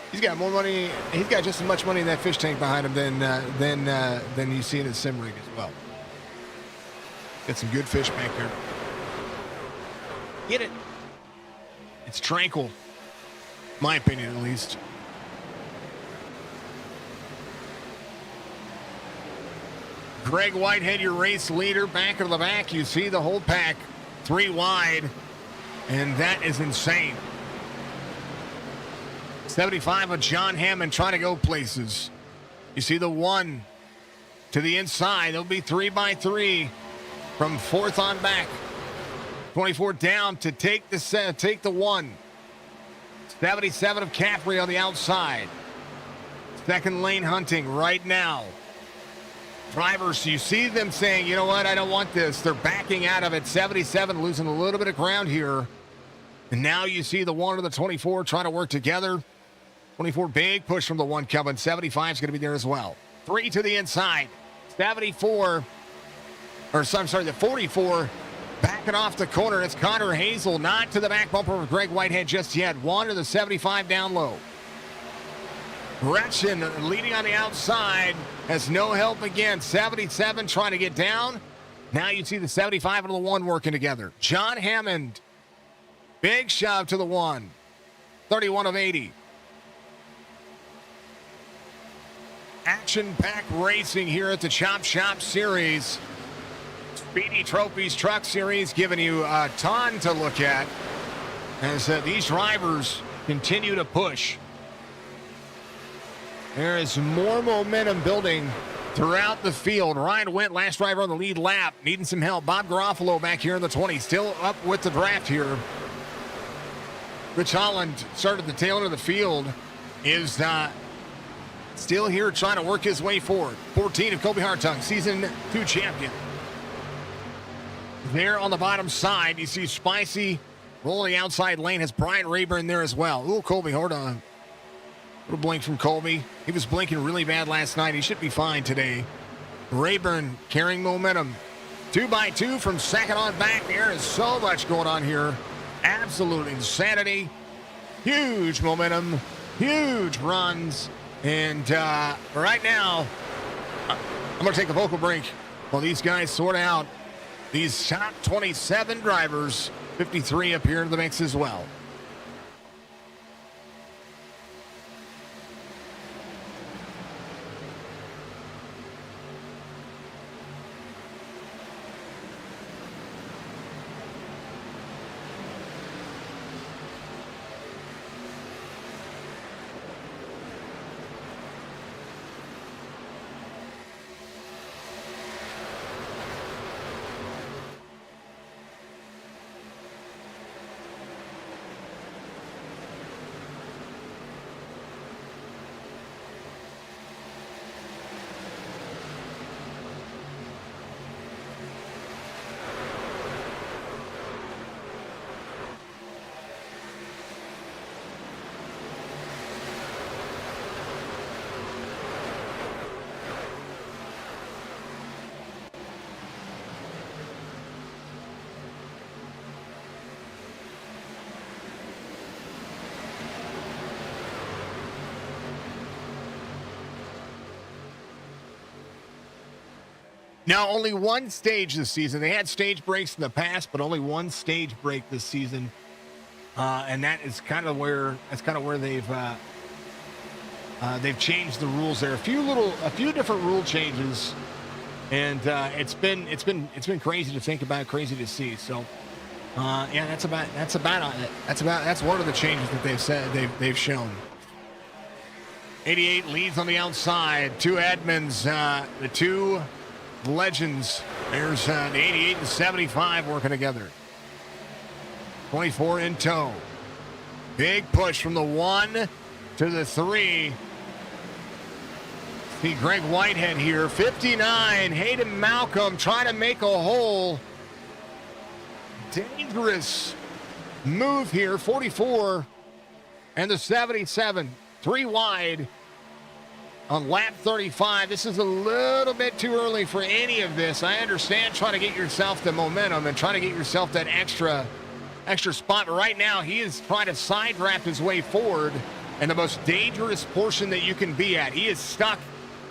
He's got more money. He's got just as much money in that fish tank behind him than you see in his sim rig as well. Got some good fish back there. Get it. It's tranquil. My opinion, at least. Greg Whitehead, your race leader, back of the back. You see the whole pack 3 wide, and that is insane. 75 of John Hammond trying to go places. You see the 1 to the inside. There'll be 3 by 3 from 4th on back. 24 down to take the 1. 77 of Caffrey on the outside. Second lane hunting right now. Drivers, you see them saying, you know what, I don't want this. They're backing out of it. 77 losing a little bit of ground here. And now you see the 1 and the 24 trying to work together. 24 big push from the 1 coming. 75 is going to be there as well. 3 to the inside. 74, I'm sorry, the 44 backing off the corner. It's Connor Hazel, not to the back bumper of Greg Whitehead just yet. 1 to the 75 down low. Gretchen leading on the outside has no help again. 77 trying to get down. Now you see the 75 and the 1 working together. John Hammond, big shove to the 1. 31 of 80. Action-packed racing here at the Chop Shop Series. Speedy Trophies Truck Series giving you a ton to look at as these drivers continue to push. There is more momentum building throughout the field. Ryan Went, last driver on the lead lap, needing some help. Bob Garofalo back here in the 20, still up with the draft here. Rich Holland started the tail end of the field, is still here trying to work his way forward. 14 of Colby Hartung, Season 2 champion. There on the bottom side, you see Spicy rolling outside lane. Has Brian Rayburn there as well. Ooh, Colby, hold on. Little blink from Colby. He was blinking really bad last night. He should be fine today. Rayburn carrying momentum. 2x2 from second on back. There is so much going on here. Absolute insanity. Huge momentum. Huge runs. And right now, I'm going to take a vocal break while these guys sort out these top 27 drivers. 53 up here in the mix as well. Now, only one stage this season. They had stage breaks in the past, but only one stage break this season, and that is kind of where they've changed the rules there. A few different rule changes, and it's been crazy to think about, crazy to see. So, yeah, that's one of the changes that they've shown. 88 leads on the outside. Two Edmonds, the two legends. There's the 88 and 75 working together. 24 in tow. Big push from the 1 to the 3. See Greg Whitehead here. 59. Hayden Malcolm trying to make a hole. Dangerous move here. 44 and the 77. 3 wide. On lap 35, this is a little bit too early for any of this. I understand trying to get yourself the momentum and trying to get yourself that extra spot. But right now, he is trying to side wrap his way forward in the most dangerous portion that you can be at. He is stuck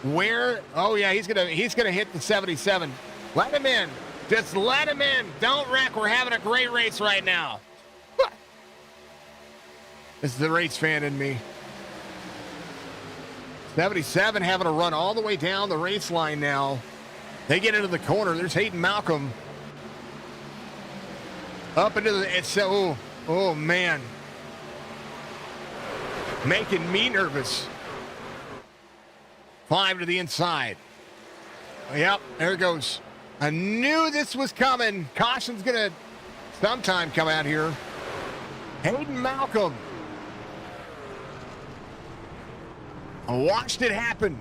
where? Oh yeah, he's gonna hit the 77. Let him in. Just let him in. Don't wreck. We're having a great race right now. This is the race fan in me. 77 having to run all the way down the race line now. They get into the corner. There's Hayden Malcolm. Up into the, it's, oh man. Making me nervous. 5 to the inside. Yep, there it goes. I knew this was coming. Caution's gonna sometime come out here. Hayden Malcolm. I watched it happen.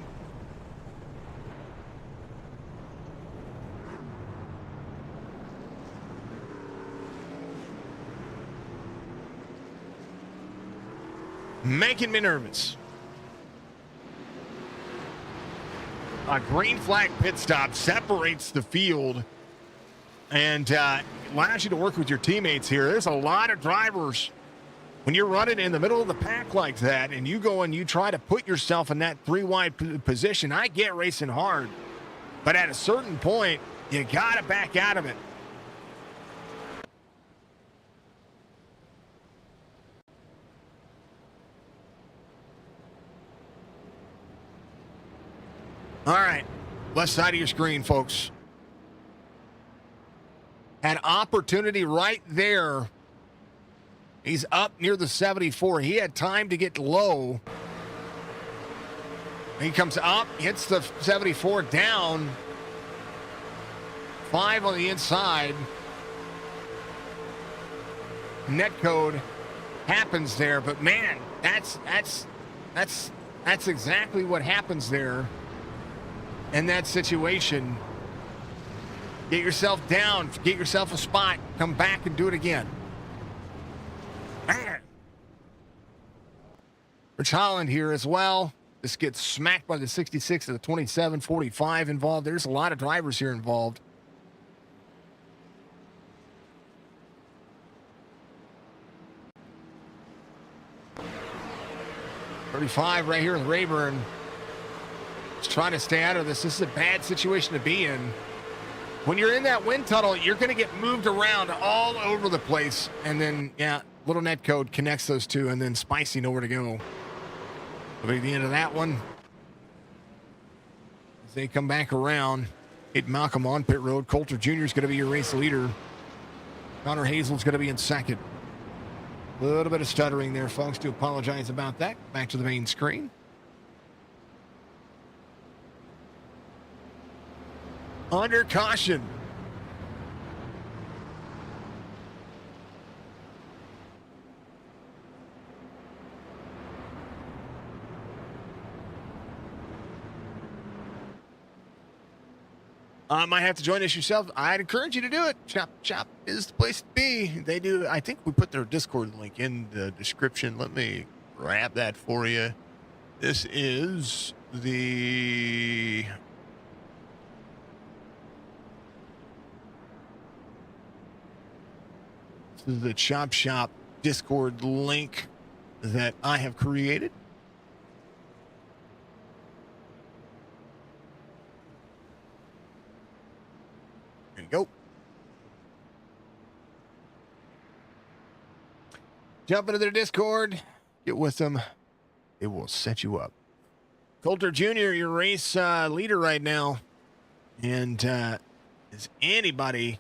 Making me nervous. A green flag pit stop separates the field and allows you to work with your teammates here. There's a lot of drivers. When you're running in the middle of the pack like that and you go and you try to put yourself in that 3 wide position, I get racing hard. But at a certain point, you got to back out of it. All right, left side of your screen, folks. An opportunity right there. He's up near the 74. He had time to get low. He comes up, hits the 74 down. 5 on the inside. Net code happens there, but man, that's exactly what happens there in that situation. Get yourself down, get yourself a spot, come back and do it again. Man. Rich Holland here as well. This gets smacked by the 66 to the 27, 45 involved. There's a lot of drivers here involved. .35 right here with Rayburn. Just trying to stay out of this. This is a bad situation to be in. When you're in that wind tunnel, you're going to get moved around all over the place. And then, yeah, little net code connects those two, and then Spicy nowhere to go. But at the end of that one, as they come back around, hit Malcolm on pit road. Coulter Jr. is going to be your race leader. Connor Hazel's going to be in second. A little bit of stuttering there, folks. Do apologize about that. Back to the main screen. Under caution. Might have to join us yourself. I'd encourage you to do it. Chop is the place to be. They do. I think we put their Discord link in the description. Let me grab that for you. This is the... This is the Chop Shop Discord link that I have created. There you go. Jump into their Discord. Get with them. It will set you up. Coulter Jr., your race leader right now. And is anybody...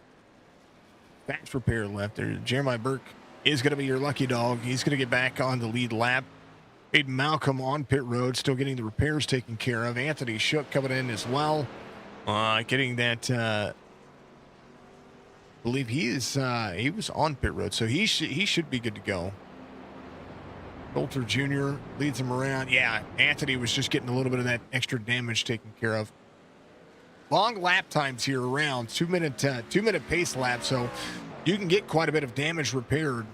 Fast repair left there. Jeremiah Burke is going to be your lucky dog. He's going to get back on the lead lap. Aiden Malcolm on pit road, still getting the repairs taken care of. Anthony Shook coming in as well. Getting that, I believe he was on pit road, so he should be good to go. Coulter Jr. leads him around. Yeah, Anthony was just getting a little bit of that extra damage taken care of. Long lap times here around 2 minute pace lap, so you can get quite a bit of damage repaired,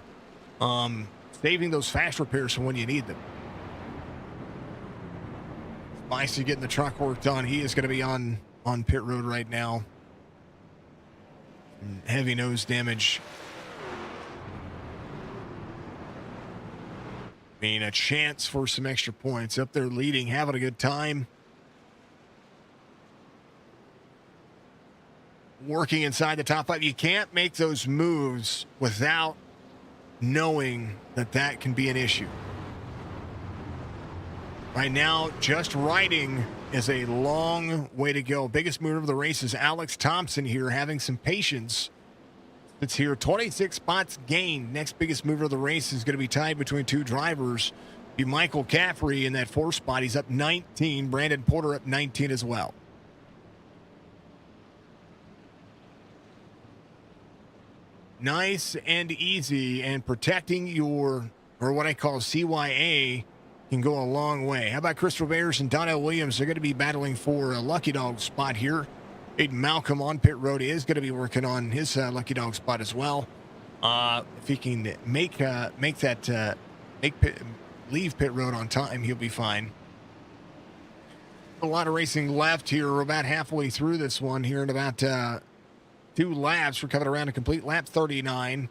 saving those fast repairs for when you need them. Spicy getting the truck worked on. He is going to be on pit road right now. Heavy nose damage. I mean, a chance for some extra points. Up there leading, having a good time. Working inside the top 5. You can't make those moves without knowing that that can be an issue. Right now, just riding is a long way to go. Biggest mover of the race is Alex Thompson here, having some patience. It's here, 26 spots gained. Next biggest mover of the race is going to be tied between two drivers. Be Michael Caffrey in that 4th spot. He's up 19. Brandon Porter up 19 as well. Nice and easy, and protecting your, or what I call CYA, can go a long way. How about Chris Roberts and Donnell Williams? They're going to be battling for a lucky dog spot here. Aiden Malcolm on pit road is going to be working on his lucky dog spot as well. If he can leave pit road on time, he'll be fine. A lot of racing left here. We're about halfway through this one here in about 2 laps. We're coming around to complete lap 39.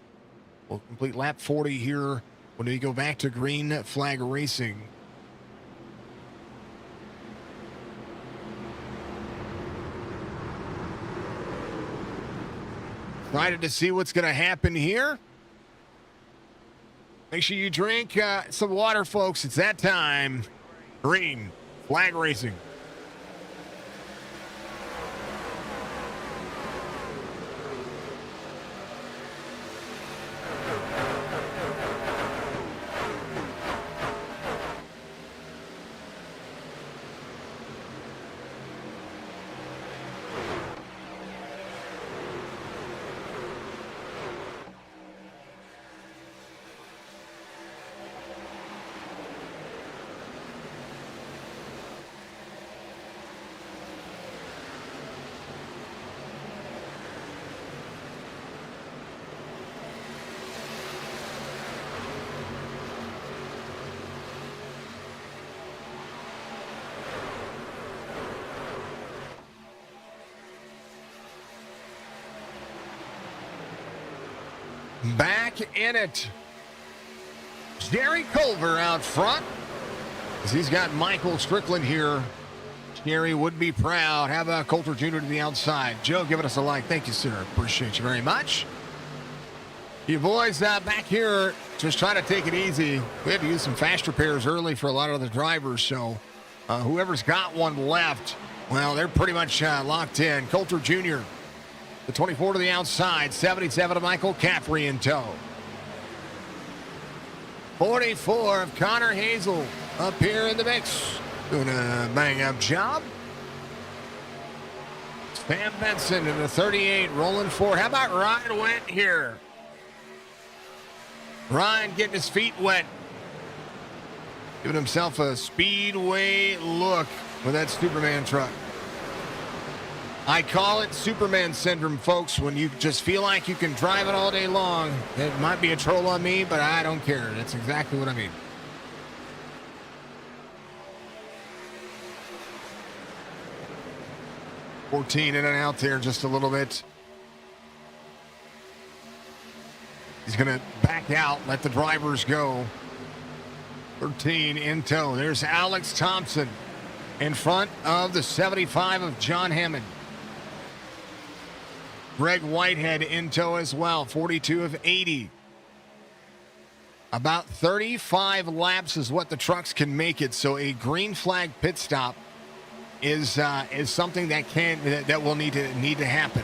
We'll complete lap 40 here when we go back to green flag racing. Excited to see what's going to happen here. Make sure you drink some water, folks. It's that time. Green flag racing. back in it. Jerry Culver out front. As he's got Michael Strickland here. Jerry would be proud. How about Coulter Jr. to the outside? Joe giving us a like. Thank you, sir. Appreciate you very much. You boys back here just trying to take it easy. We had to use some fast repairs early for a lot of the drivers, so whoever's got one left, well, they're pretty much locked in. Coulter Jr., the 24 to the outside, 77 to Michael Caffrey in tow. 44 of Connor Hazel up here in the mix. Doing a bang-up job. Sam Benson in the 38, rolling forward. How about Ryan Went here? Ryan getting his feet wet. Giving himself a speedway look with that Superman truck. I call it Superman syndrome, folks, when you just feel like you can drive it all day long. It might be a troll on me, but I don't care. That's exactly what I mean. $14 in and out there just a little bit. He's going to back out, let the drivers go. 13 in tow. There's Alex Thompson in front of the 75 of John Hammond. Greg Whitehead in tow as well, 42 of 80. About 35 laps is what the trucks can make it, so a green flag pit stop is something that will need to happen.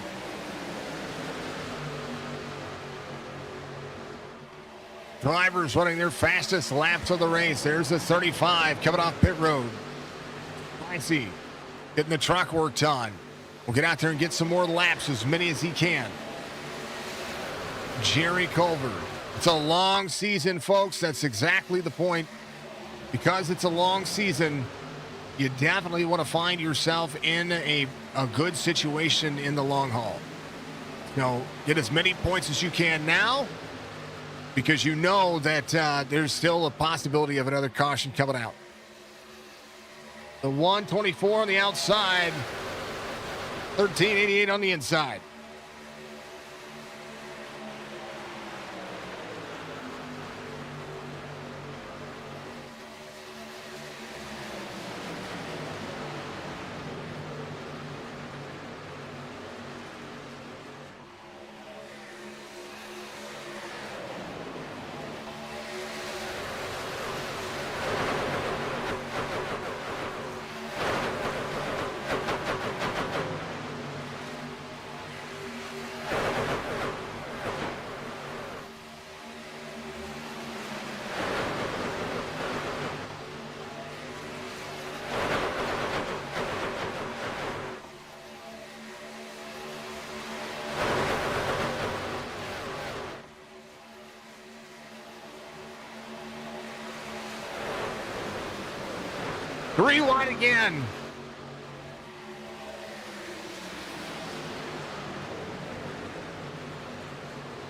Drivers running their fastest laps of the race. There's the 35 coming off pit road. Pricey getting the truck worked on. We'll get out there and get some more laps, as many as he can. Jerry Culver. It's a long season, folks. That's exactly the point. Because it's a long season, you definitely want to find yourself in a good situation in the long haul. You know, get as many points as you can now, because you know that there's still a possibility of another caution coming out. The 124 on the outside, 1388 on the inside. Three wide again.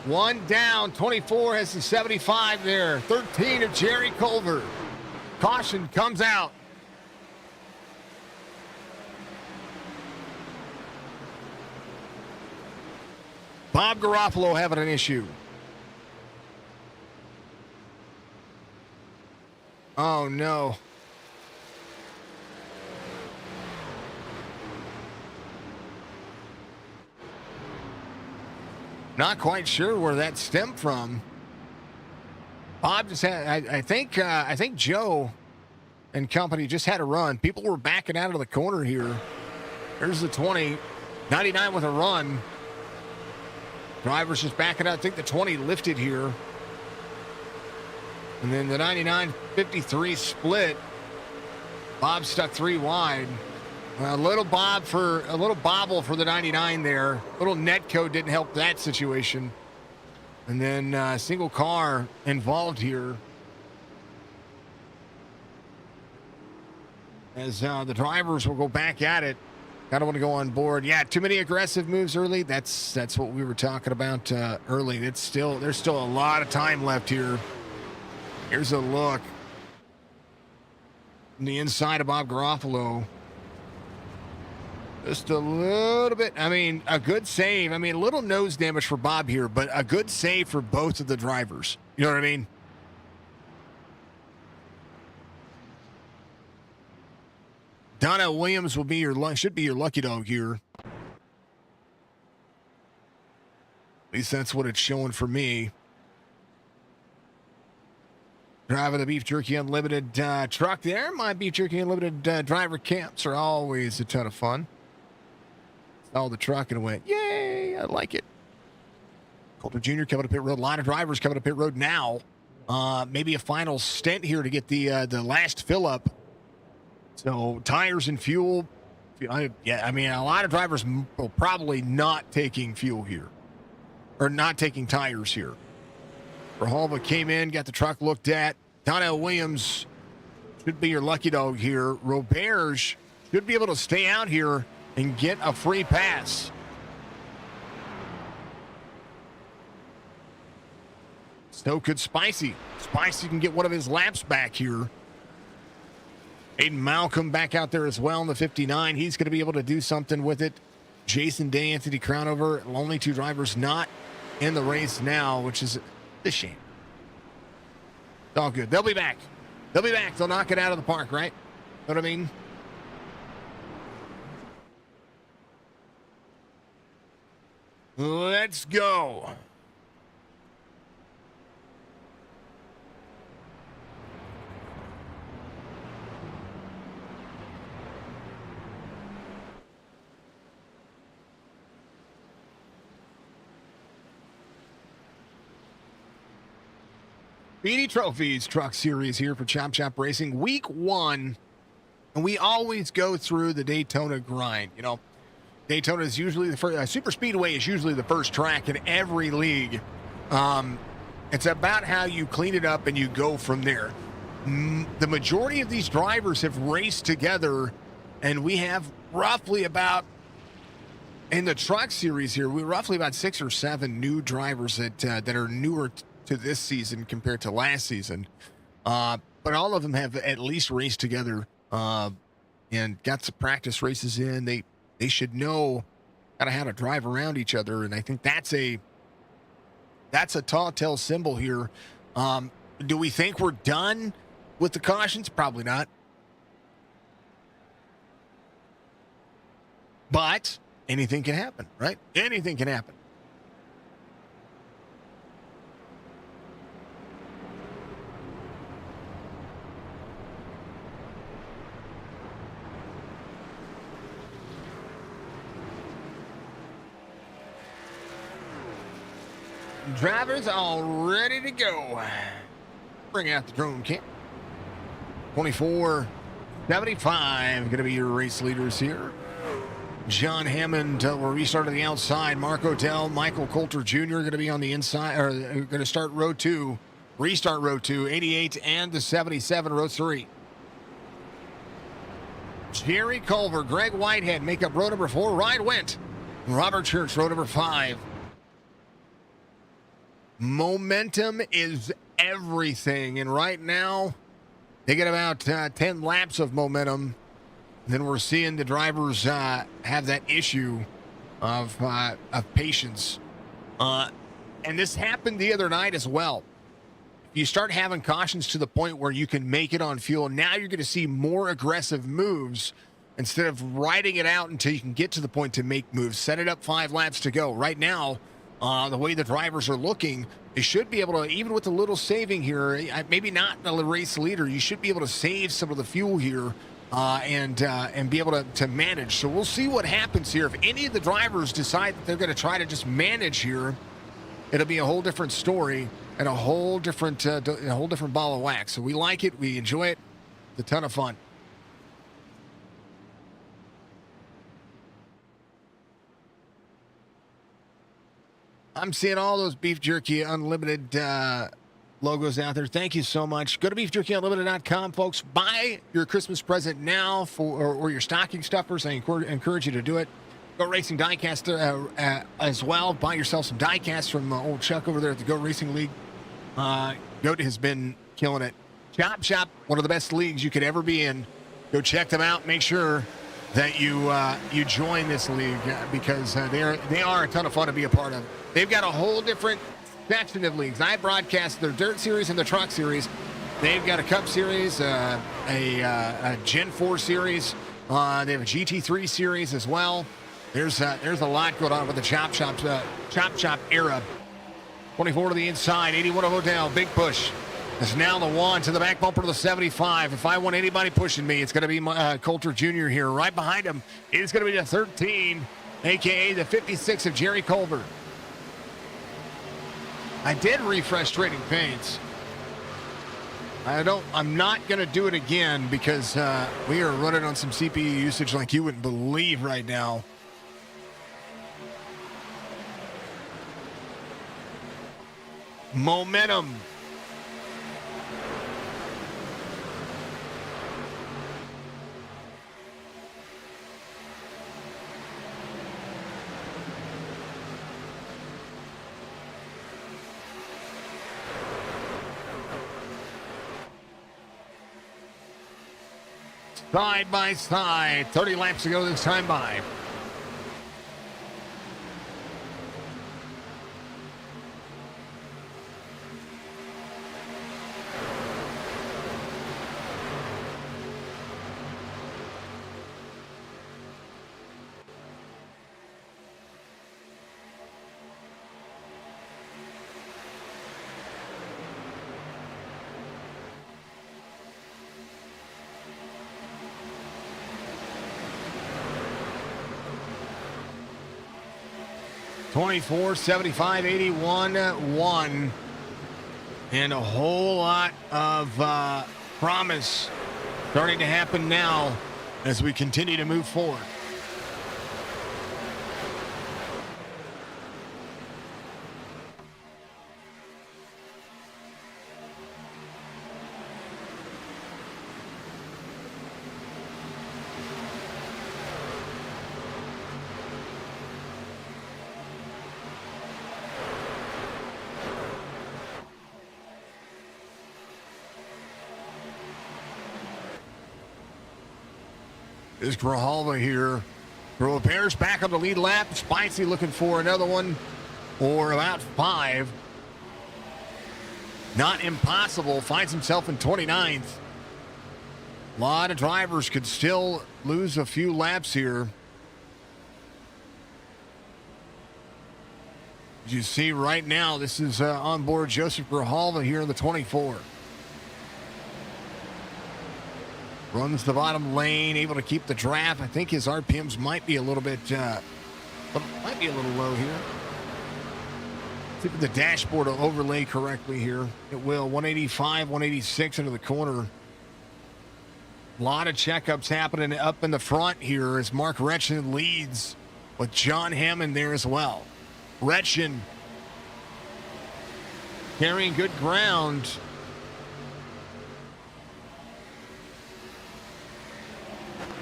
One down. 24 has the 75 there. 13 of Jerry Culver. Caution comes out. Bob Garofalo having an issue. Oh, no. Not quite sure where that stemmed from. Bob just had, I think Joe and company just had a run. People were backing out of the corner here. There's the 20, 99 with a run. Drivers just backing out. I think the 20 lifted here. And then the 99-53 split. Bob stuck three wide. A little bobble for the 99 there. A little net code didn't help that situation. And then single car involved here. As the drivers will go back at it. Kind of want to go on board. Yeah, too many aggressive moves early. That's what we were talking about early. There's still a lot of time left here. Here's a look from the inside of Bob Garofalo. Just a little bit. I mean, a good save. I mean, a little nose damage for Bob here, but a good save for both of the drivers. You know what I mean? Donna Williams will be should be your lucky dog here. At least that's what it's showing for me. Driving the Beef Jerky Unlimited truck there. My Beef Jerky Unlimited driver camps are always a ton of fun. Saw the truck and went, yay, I like it. Colby Jr. coming to pit road. A lot of drivers coming to pit road now. Maybe a final stint here to get the last fill up. So tires and fuel. I mean, a lot of drivers will probably not taking fuel here. Or not taking tires here. Rahalva came in, got the truck looked at. Donnell Williams should be your lucky dog here. Roberge should be able to stay out here and get a free pass. So could Spicy. Spicy can get one of his laps back here. Aiden Malcolm back out there as well in the 59. He's going to be able to do something with it. Jason Day, Anthony Crownover, only two drivers not in the race now, which is a shame. It's all good. They'll be back. They'll be back. They'll knock it out of the park, right? Know what I mean? Let's go. BD Trophies Truck Series here for Chop Chop Racing. Week 1, and we always go through the Daytona grind. You know, Daytona is usually the first, Super Speedway is usually the first track in every league. It's about how you clean it up and you go from there. The majority of these drivers have raced together, and we have roughly about, in the Truck Series here, we're roughly about 6 or 7 new drivers that are newer to this season compared to last season. But all of them have at least raced together and got some practice races in. They should know kind of how to drive around each other, and I think that's a tall tale symbol here. Do we think we're done with the cautions? Probably not. But anything can happen, right? Anything can happen. Drivers all ready to go. Bring out the drone cam. 24-75 going to be your race leaders here. John Hammond will restart on the outside. Mark Odell, Michael Coulter Jr. going to be on the inside, or going to start row 2, restart row 2, 88 and the 77, row 3. Jerry Culver, Greg Whitehead make up row number 4. Ryan Went, Robert Church, row number 5. Momentum is everything, and right now they get about 10 laps of momentum. Then we're seeing the drivers have that issue of patience, and this happened the other night as well. You start having cautions to the point where you can make it on fuel. Now you're going to see more aggressive moves instead of riding it out until you can get to the point to make moves. Set it up 5 laps to go. Right now, the way the drivers are looking, they should be able to, even with a little saving here, maybe not the race leader, you should be able to save some of the fuel here and be able to manage. So we'll see what happens here. If any of the drivers decide that they're going to try to just manage here, it'll be a whole different story and a whole different ball of wax. So we like it. We enjoy it. It's a ton of fun. I'm seeing all those Beef Jerky Unlimited logos out there. Thank you so much. Go to beefjerkyunlimited.com, folks. Buy your Christmas present now or your stocking stuffers. I encourage you to do it. Go Racing Diecast as well. Buy yourself some diecast from old Chuck over there at the Go Racing League. Goat has been killing it. Chop Shop, one of the best leagues you could ever be in. Go check them out. Make sure that you join this league because they are a ton of fun to be a part of. They've got a whole different section of leagues. I broadcast their Dirt Series and the Truck Series. They've got a Cup Series, a Gen 4 Series. They have a GT3 Series as well. There's a lot going on with the Chop Shop era. 24 to the inside, 81 of Odell, big push. It's now the 1 to the back bumper to the 75. If I want anybody pushing me, it's going to be Coulter Jr. here. Right behind him is going to be the 13, a.k.a. the 56 of Jerry Colbert. I did refresh Trading Paints. I'm not going to do it again because we are running on some CPU usage like you wouldn't believe right now. Momentum. Side by side, 30 laps to go this time by. $24, $75, $81, 1. And a whole lot of promise starting to happen now as we continue to move forward. Is Grijalva here. Robert's back on the lead lap. Spicy looking for another one or about 5. Not impossible. Finds himself in 29th. A lot of drivers could still lose a few laps here. As you see right now, this is on board Joseph Grijalva here in the 24. Runs the bottom lane, able to keep the draft. I think his RPMs might be a little bit, might be a little low here. See if the dashboard will overlay correctly here. It will. 185, 186 into the corner. A lot of checkups happening up in the front here as Mark Retchen leads with John Hammond there as well. Retchen carrying good ground.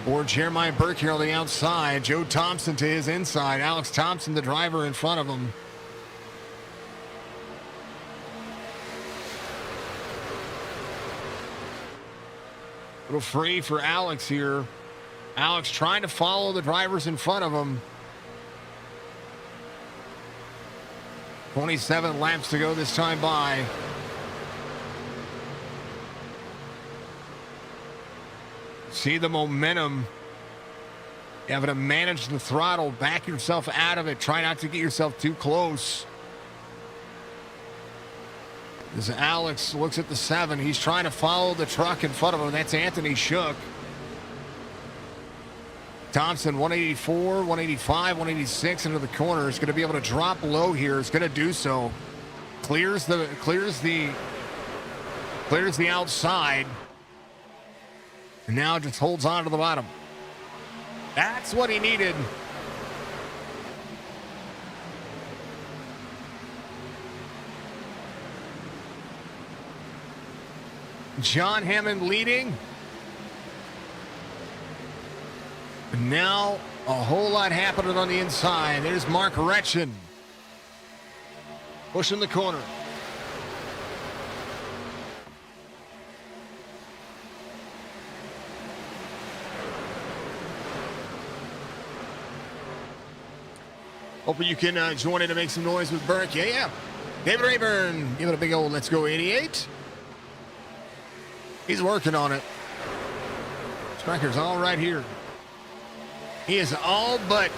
Or Jeremiah Burke here on the outside. Joe Thompson to his inside. Alex Thompson, the driver, in front of him. A little free for Alex here. Alex trying to follow the drivers in front of him. 27 laps to go this time by. See the momentum. You have to manage the throttle, back yourself out of it. Try not to get yourself too close. As Alex looks at the 7, he's trying to follow the truck in front of him. That's Anthony Shook. Thompson, 184, 185, 186 into the corner. Is going to be able to drop low here. Is going to do so. Clears the outside. And now just holds on to the bottom. That's what he needed. John Hammond leading. Now a whole lot happening on the inside. There's Mark Retchen pushing the corner. Hopefully you can join in and make some noise with Burke. Yeah. David Rayburn, give it a big old let's go 88. He's working on it. Striker's all right here. He is all but.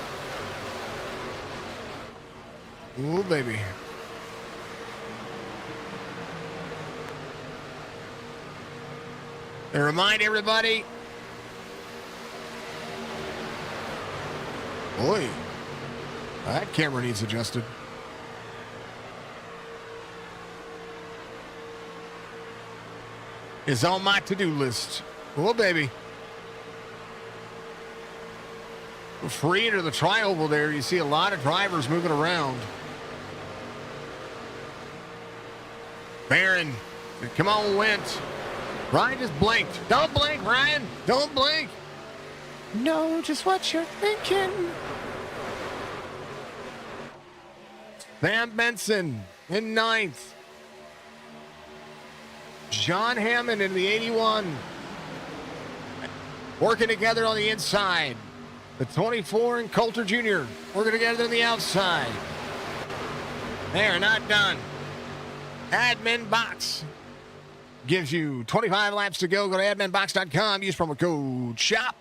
Ooh, baby. And remind everybody. Boy, that camera needs adjusted. Is on my to-do list. Oh, baby. Free into the tri-oval there. You see a lot of drivers moving around. Barron. Come on, Wentz. Ryan just blinked. Don't blink, Ryan. Don't blink. No, just what you're thinking. Sam Benson in 9th. John Hammond in the 81. Working together on the inside. The 24 and Coulter Jr. working together on the outside. They are not done. Admin Box gives you 25 laps to go. Go to adminbox.com. Use promo code SHOP.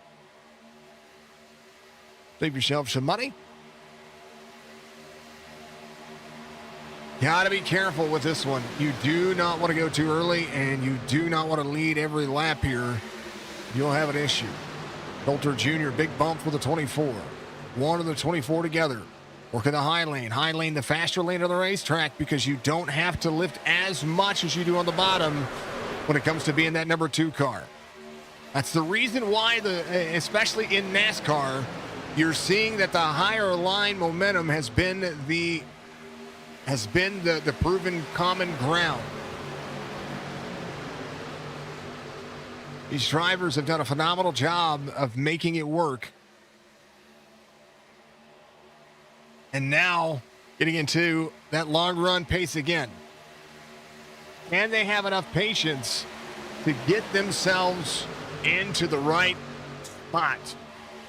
Save yourself some money. Got to be careful with this one. You do not want to go too early, and you do not want to lead every lap here. You'll have an issue. Coulter Jr., big bump for the 24. One of the 24 together. Working the high lane. High lane, the faster lane of the racetrack, because you don't have to lift as much as you do on the bottom when it comes to being that number 2 car. That's the reason why, especially in NASCAR, you're seeing that the higher line momentum has been the proven common ground. These drivers have done a phenomenal job of making it work. And now getting into that long run pace again. Can they have enough patience to get themselves into the right spot?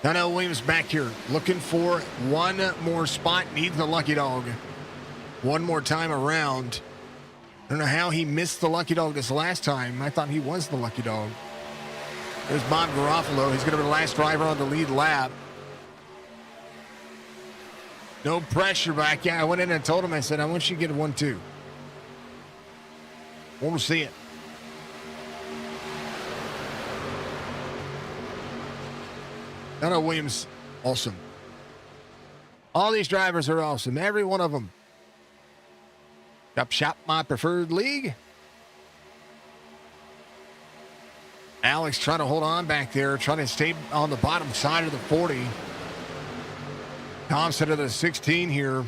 Donnell Williams back here looking for one more spot. Needs the lucky dog. One more time around. I don't know how he missed the lucky dog this last time. I thought he was the lucky dog. There's Bob Garofalo. He's going to be the last driver on the lead lap. No pressure back. Yeah, I went in and told him, I said, I want you to get a 1-2. Want to see it. Donnell Williams, awesome. All these drivers are awesome. Every one of them. Up shop my preferred league. Alex trying to hold on back there, trying to stay on the bottom side of the 40. Thompson to the 16 here.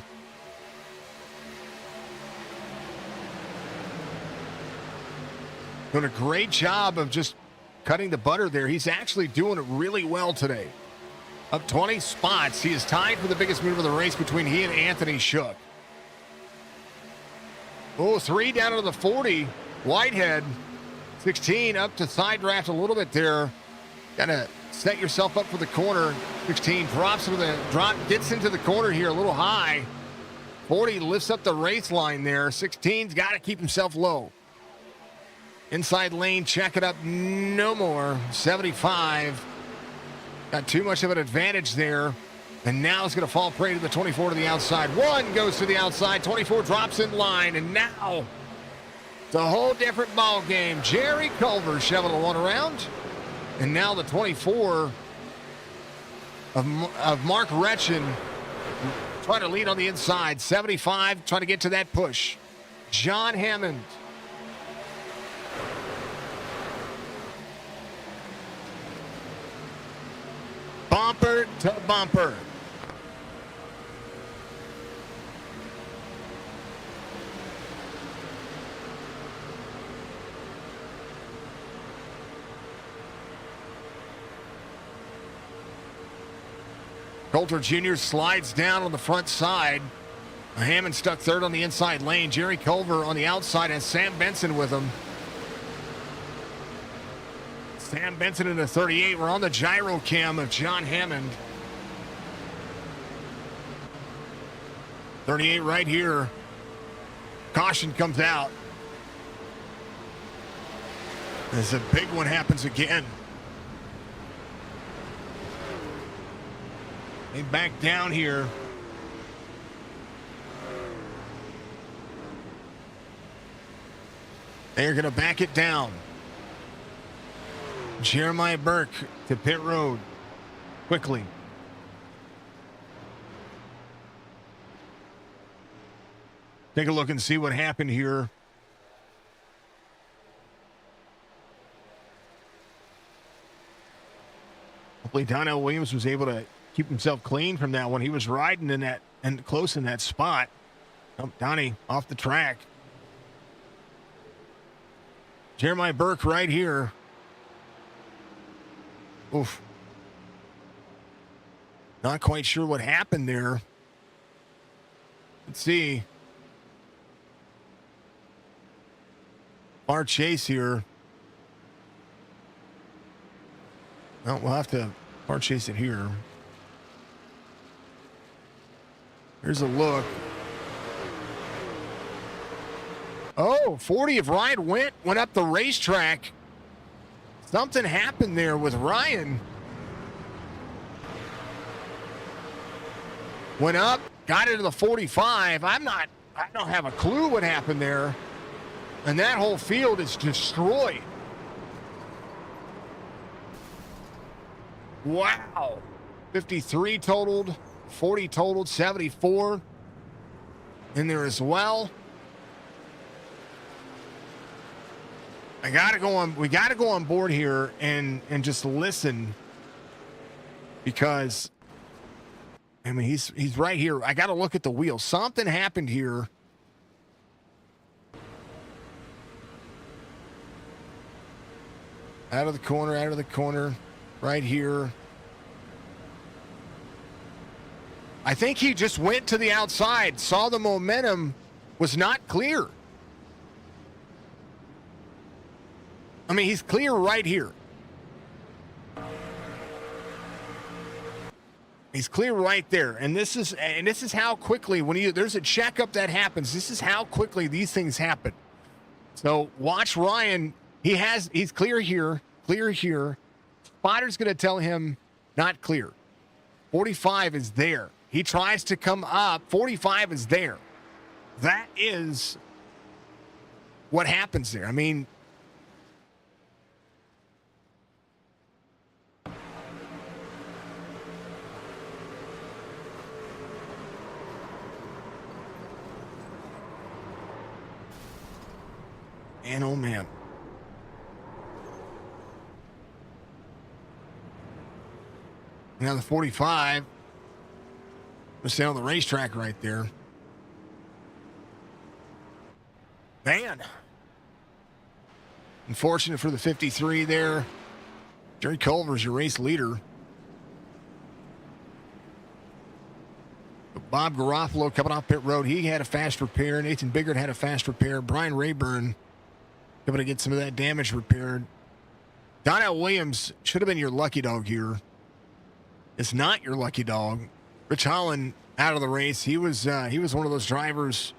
Doing a great job of just cutting the butter there. He's actually doing it really well today. Up 20 spots. He is tied for the biggest move of the race between he and Anthony Shook. Oh, 3 down to the 40. Whitehead, 16 up to side draft a little bit there. Got to set yourself up for the corner. 16 drops with a drop, gets into the corner here a little high. 40 lifts up the race line there. 16's got to keep himself low. Inside lane, check it up, no more. 75. Got too much of an advantage there. And now it's going to fall prey to the 24 to the outside. 1 goes to the outside. 24 drops in line. And now it's a whole different ball game. Jerry Culver shoveling one around. And now the 24 of Mark Retchen trying to lead on the inside. 75 trying to get to that push. John Hammond. Bumper to bumper. Coulter Jr. slides down on the front side. Hammond stuck third on the inside lane. Jerry Culver on the outside has Sam Benson with him. Sam Benson in the 38. We're on the gyro cam of John Hammond. 38 right here. Caution comes out. As a big one happens again. They back down here. They're going to back it down. Jeremiah Burke to pit road quickly. Take a look and see what happened here. Hopefully Donnell Williams was able to keep himself clean from that one. He was riding in that and close in that spot. Oh, Donnie off the track. Jeremiah Burke right here. Oof. Not quite sure what happened there. Let's see. Our chase here. Well, we'll have to far chase it here. Here's a look. Oh, 40 of Ryan went up the racetrack. Something happened there with Ryan. Went up, got into the 45. I don't have a clue what happened there. And that whole field is destroyed. Wow. 53 totaled, 40 totaled, 74 in there as well. We gotta go on board here and just listen, because I mean he's right here. I gotta look at the wheel. Something happened here. Out of the corner, right here. I think he just went to the outside, saw the momentum was not clear. I mean, he's clear right here. He's clear right there. And this is how quickly, when there's a checkup that happens, this is how quickly these things happen. So watch Ryan. He's clear here. Spotter's going to tell him not clear. 45 is there. He tries to come up. 45 is there. That is what happens there. I mean, man, oh man. Now the 45 was stay on the racetrack right there. Man. Unfortunate for the 53 there. Jerry Culver's your race leader. But Bob Garofalo coming off pit road. He had a fast repair. Nathan Biggert had a fast repair. Brian Rayburn able to get some of that damage repaired. Donnell Williams should have been your lucky dog here. It's not your lucky dog. Rich Holland out of the race. He was one of those drivers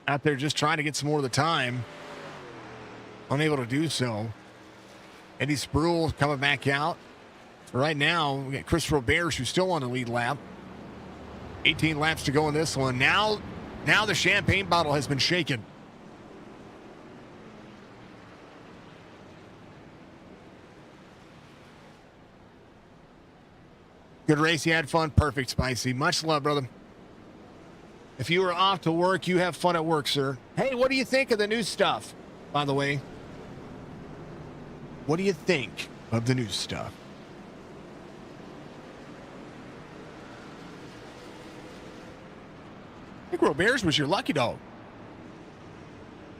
out there just trying to get some more of the time. Unable to do so. Eddie Spruill coming back out. Right now, we got Chris Roberge, who's still on the lead lap. 18 laps to go in this one. Now the champagne bottle has been shaken. Good race. You had fun. Perfect, Spicy. Much love, brother. If you were off to work, you have fun at work, sir. Hey, what do you think of the new stuff, by the way? What do you think of the new stuff? I think Roberge was your lucky dog.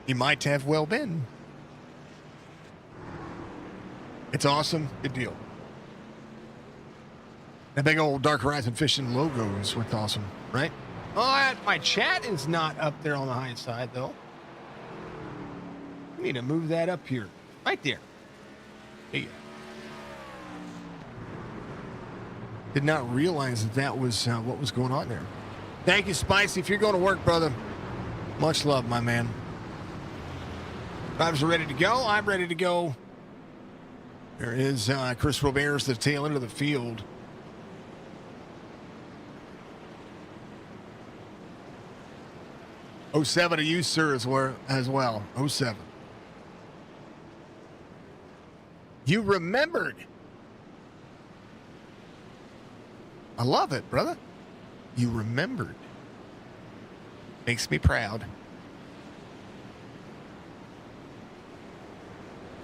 He might have well been. It's awesome. Good deal. That big old Dark Horizon Fishing logo is what's awesome, right? Oh, my chat is not up there on the high side, though. I need to move that up here. Right there. There you go. Did not realize that was what was going on there. Thank you, Spicy. If you're going to work, brother, much love, my man. Drivers are ready to go. I'm ready to go. There is Chris Robert's the tail end of the field. '07 to you, sir, as well. '07. You remembered. I love it, brother. You remembered. Makes me proud.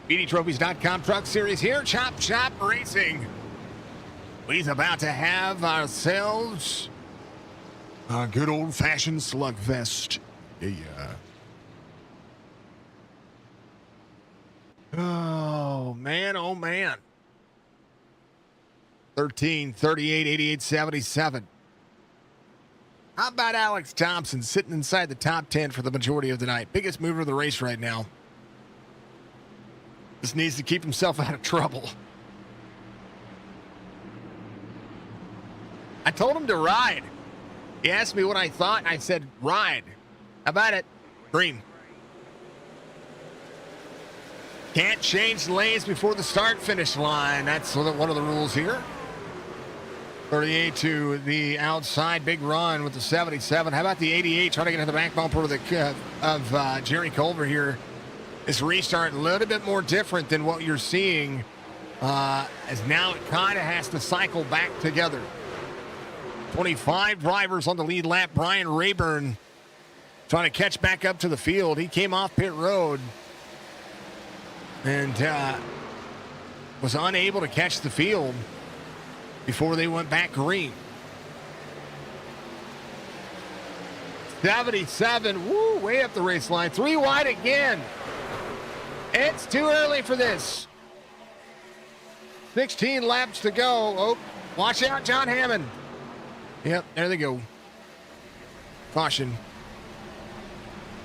BDTrophies.com Truck Series here. Chop Chop Racing. We's about to have ourselves a good old-fashioned slugfest. Yeah. Oh, man. Oh, man. 13, 38, 88, 77. How about Alex Thompson sitting inside the top 10 for the majority of the night? Biggest mover of the race right now. Just needs to keep himself out of trouble. I told him to ride. He asked me what I thought, and I said, ride. How about it? Green. Can't change lanes before the start-finish line. That's one of the rules here. 38 to the outside. Big run with the 77. How about the 88? Trying to get to the back bumper of Jerry Culver here. This restart a little bit more different than what you're seeing, as now it kind of has to cycle back together. 25 drivers on the lead lap. Brian Rayburn trying to catch back up to the field. He came off pit road and was unable to catch the field before they went back green. 77, woo, way up the race line. 3 wide again. It's too early for this. 16 laps to go. Oh, watch out, John Hammond. Yep, there they go. Caution.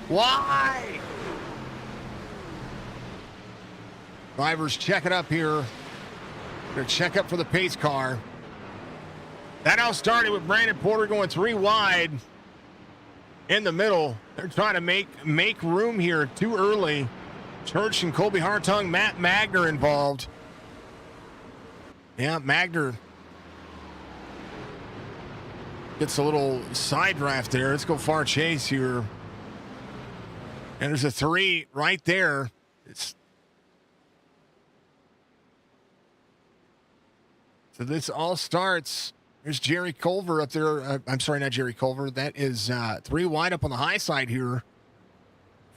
Why? Drivers check it up here. They're check up for the pace car. That all started with Brandon Porter going 3 wide in the middle. They're trying to make room here too early. Church and Colby Hartung, Matt Magner involved. Yeah, Magner gets a little side draft there. Let's go far chase here. And there's a 3 right there. So this all starts. There's Jerry Culver up there. I'm sorry, not Jerry Culver. That is 3 wide up on the high side here.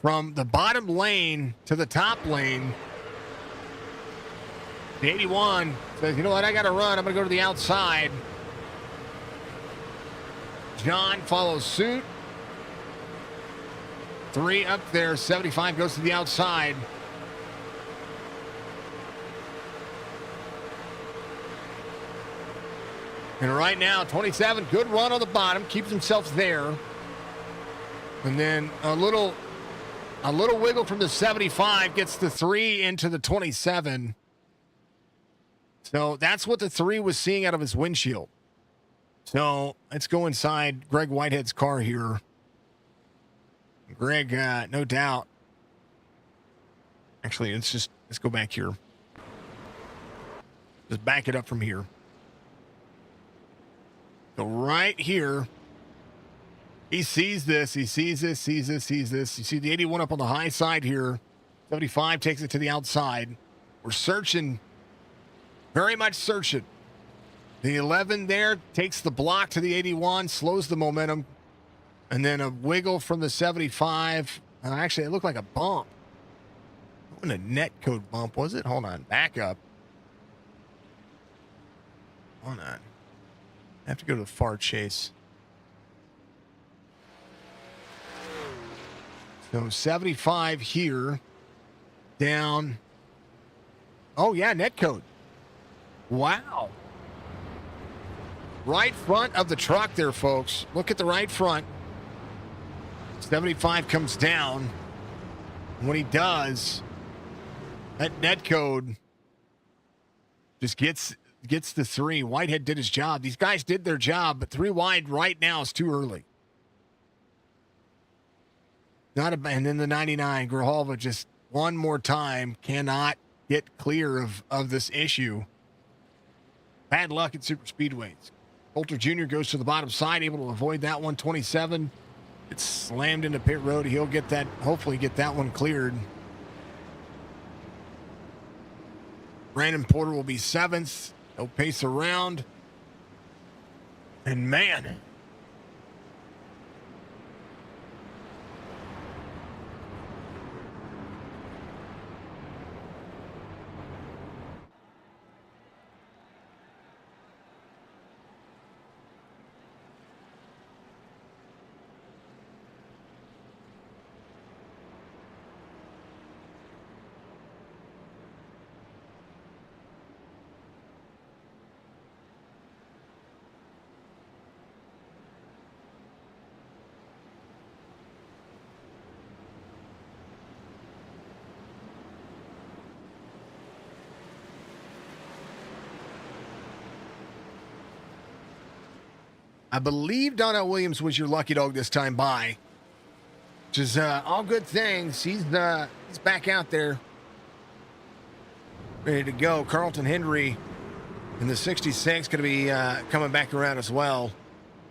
From the bottom lane to the top lane. The 81 says, you know what, I got to run. I'm going to go to the outside. John follows suit. 3 up there. 75 goes to the outside. And right now, 27, good run on the bottom, keeps himself there. And then a little wiggle from the 75 gets the 3 into the 27. So that's what the 3 was seeing out of his windshield. So let's go inside Greg Whitehead's car here. Greg, no doubt. Actually, let's go back here. Just back it up from here. So right here, he sees this. He sees this, sees this, sees this. You see the 81 up on the high side here. 75 takes it to the outside. We're searching, very much searching. The 11 there takes the block to the 81, slows the momentum. And then a wiggle from the 75. Actually, it looked like a bump. It wasn't a net code bump, was it? Hold on, back up. Hold on. I have to go to the far chase. So 75 here, down. Oh yeah, net code. Wow. Right front of the truck there, folks. Look at the right front. 75 comes down. And when he does, that net code just gets gets the 3. Whitehead did his job. These guys did their job, but 3 wide right now is too early. And then the 99, Grijalva just one more time cannot get clear of this issue. Bad luck at super speedways. Coulter Jr. goes to the bottom side, able to avoid that one. 27. It's slammed into pit road. He'll get that, hopefully get that one cleared. Brandon Porter will be 7th. He'll pace around. And man, I believe Donnell Williams was your lucky dog this time by, which is all good things. He's back out there, ready to go. Carlton Henry in the 66 going to be coming back around as well.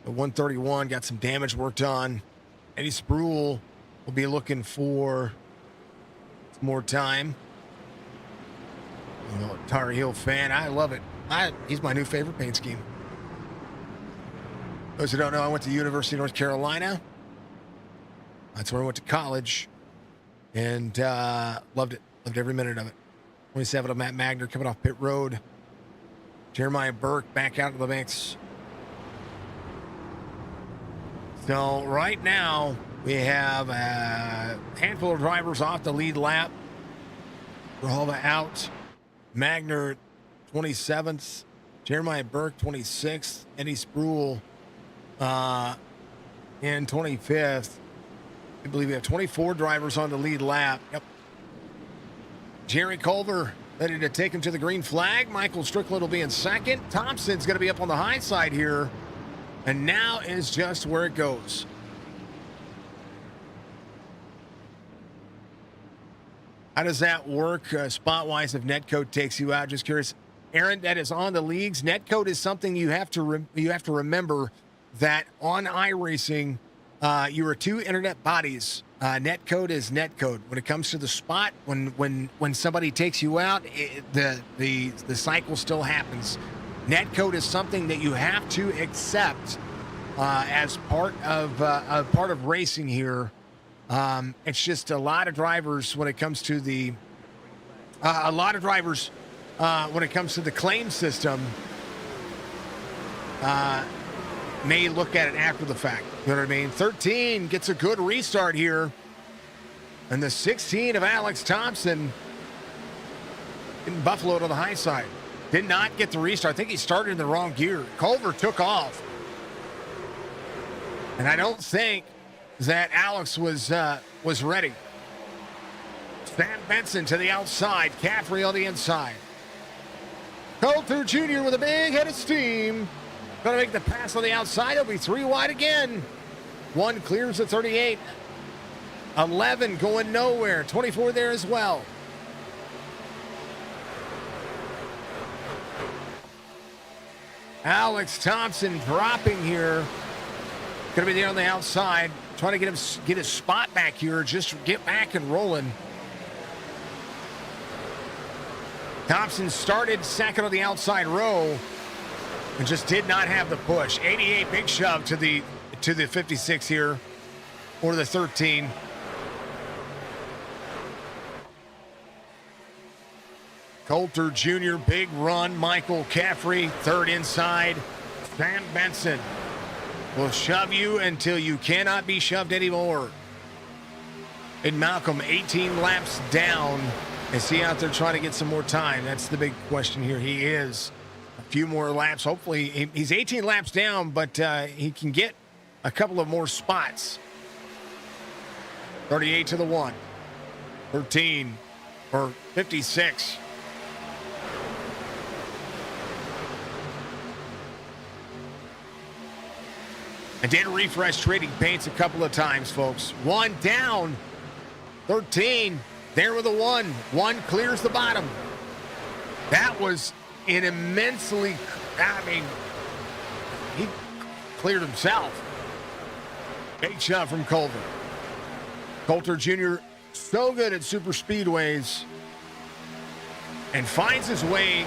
The 131 got some damage worked on. Eddie Spruill will be looking for some more time. You know, Tar Heel fan, I love it. He's my new favorite paint scheme. Those who don't know, I went to the University of North Carolina. That's where I went to college. And loved it. Loved every minute of it. 27 of Matt Magner coming off pit road. Jeremiah Burke back out of the mix. So right now, we have a handful of drivers off the lead lap. Grijalva out. Magner, 27th. Jeremiah Burke, 26th. Eddie Spruill in 25th. I believe we have 24 drivers on the lead lap. Yep. Jerry Culver ready to take him to the green flag. Michael Strickland will be in second. Thompson's going to be up on the high side here. And now is just where it goes. How does that work spot-wise if netcode takes you out? Just curious. Aaron, that is on the leagues. Netcode is something you have to remember that on iRacing, you are 2 internet bodies. Netcode is netcode. When it comes to the spot, when somebody takes you out, the cycle still happens. Netcode is something that you have to accept as part of racing here. It's just a lot of drivers when it comes to the when it comes to the claim system. May look at it after the fact. You know what I mean? 13 gets a good restart here. And the 16 of Alex Thompson in Buffalo to the high side. Did not get the restart. I think he started in the wrong gear. Culver took off. And I don't think that Alex was ready. Sam Benson to the outside. Caffrey on the inside. Coulter Jr. with a big head of steam. Going to make the pass on the outside. It'll be 3 wide again. 1 clears at 38. 11 going nowhere. 24 there as well. Alex Thompson dropping here. Going to be there on the outside. Trying to get his spot back here. Just get back and rolling. Thompson started second on the outside row and just did not have the push. 88 big shove to the 56 here, or the 13. Coulter Jr., big run. Michael Caffrey, third inside. Sam Benson will shove you until you cannot be shoved anymore. And Malcolm, 18 laps down. Is he out there trying to get some more time? That's the big question here. He is. A few more laps. Hopefully, he's 18 laps down, but he can get a couple of more spots. 38 to the 1. 13 or 56. I did refresh trading paints a couple of times, folks. 1 down, 13. There with a 1. 1 clears the bottom. That was an immensely, he cleared himself. Big shot from Culver. Coulter Jr. so good at super speedways and finds his way,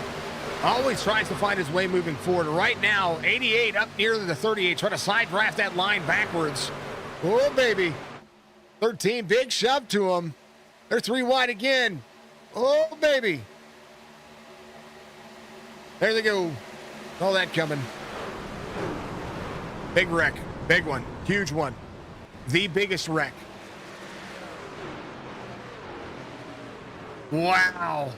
always tries to find his way moving forward. Right now, 88 up near the 38, trying to side draft that line backwards. Oh, baby. 13, big shove to him. They're 3 wide again. Oh, baby. There they go. All that coming. Big wreck. Big one. Huge one. The biggest wreck. Wow.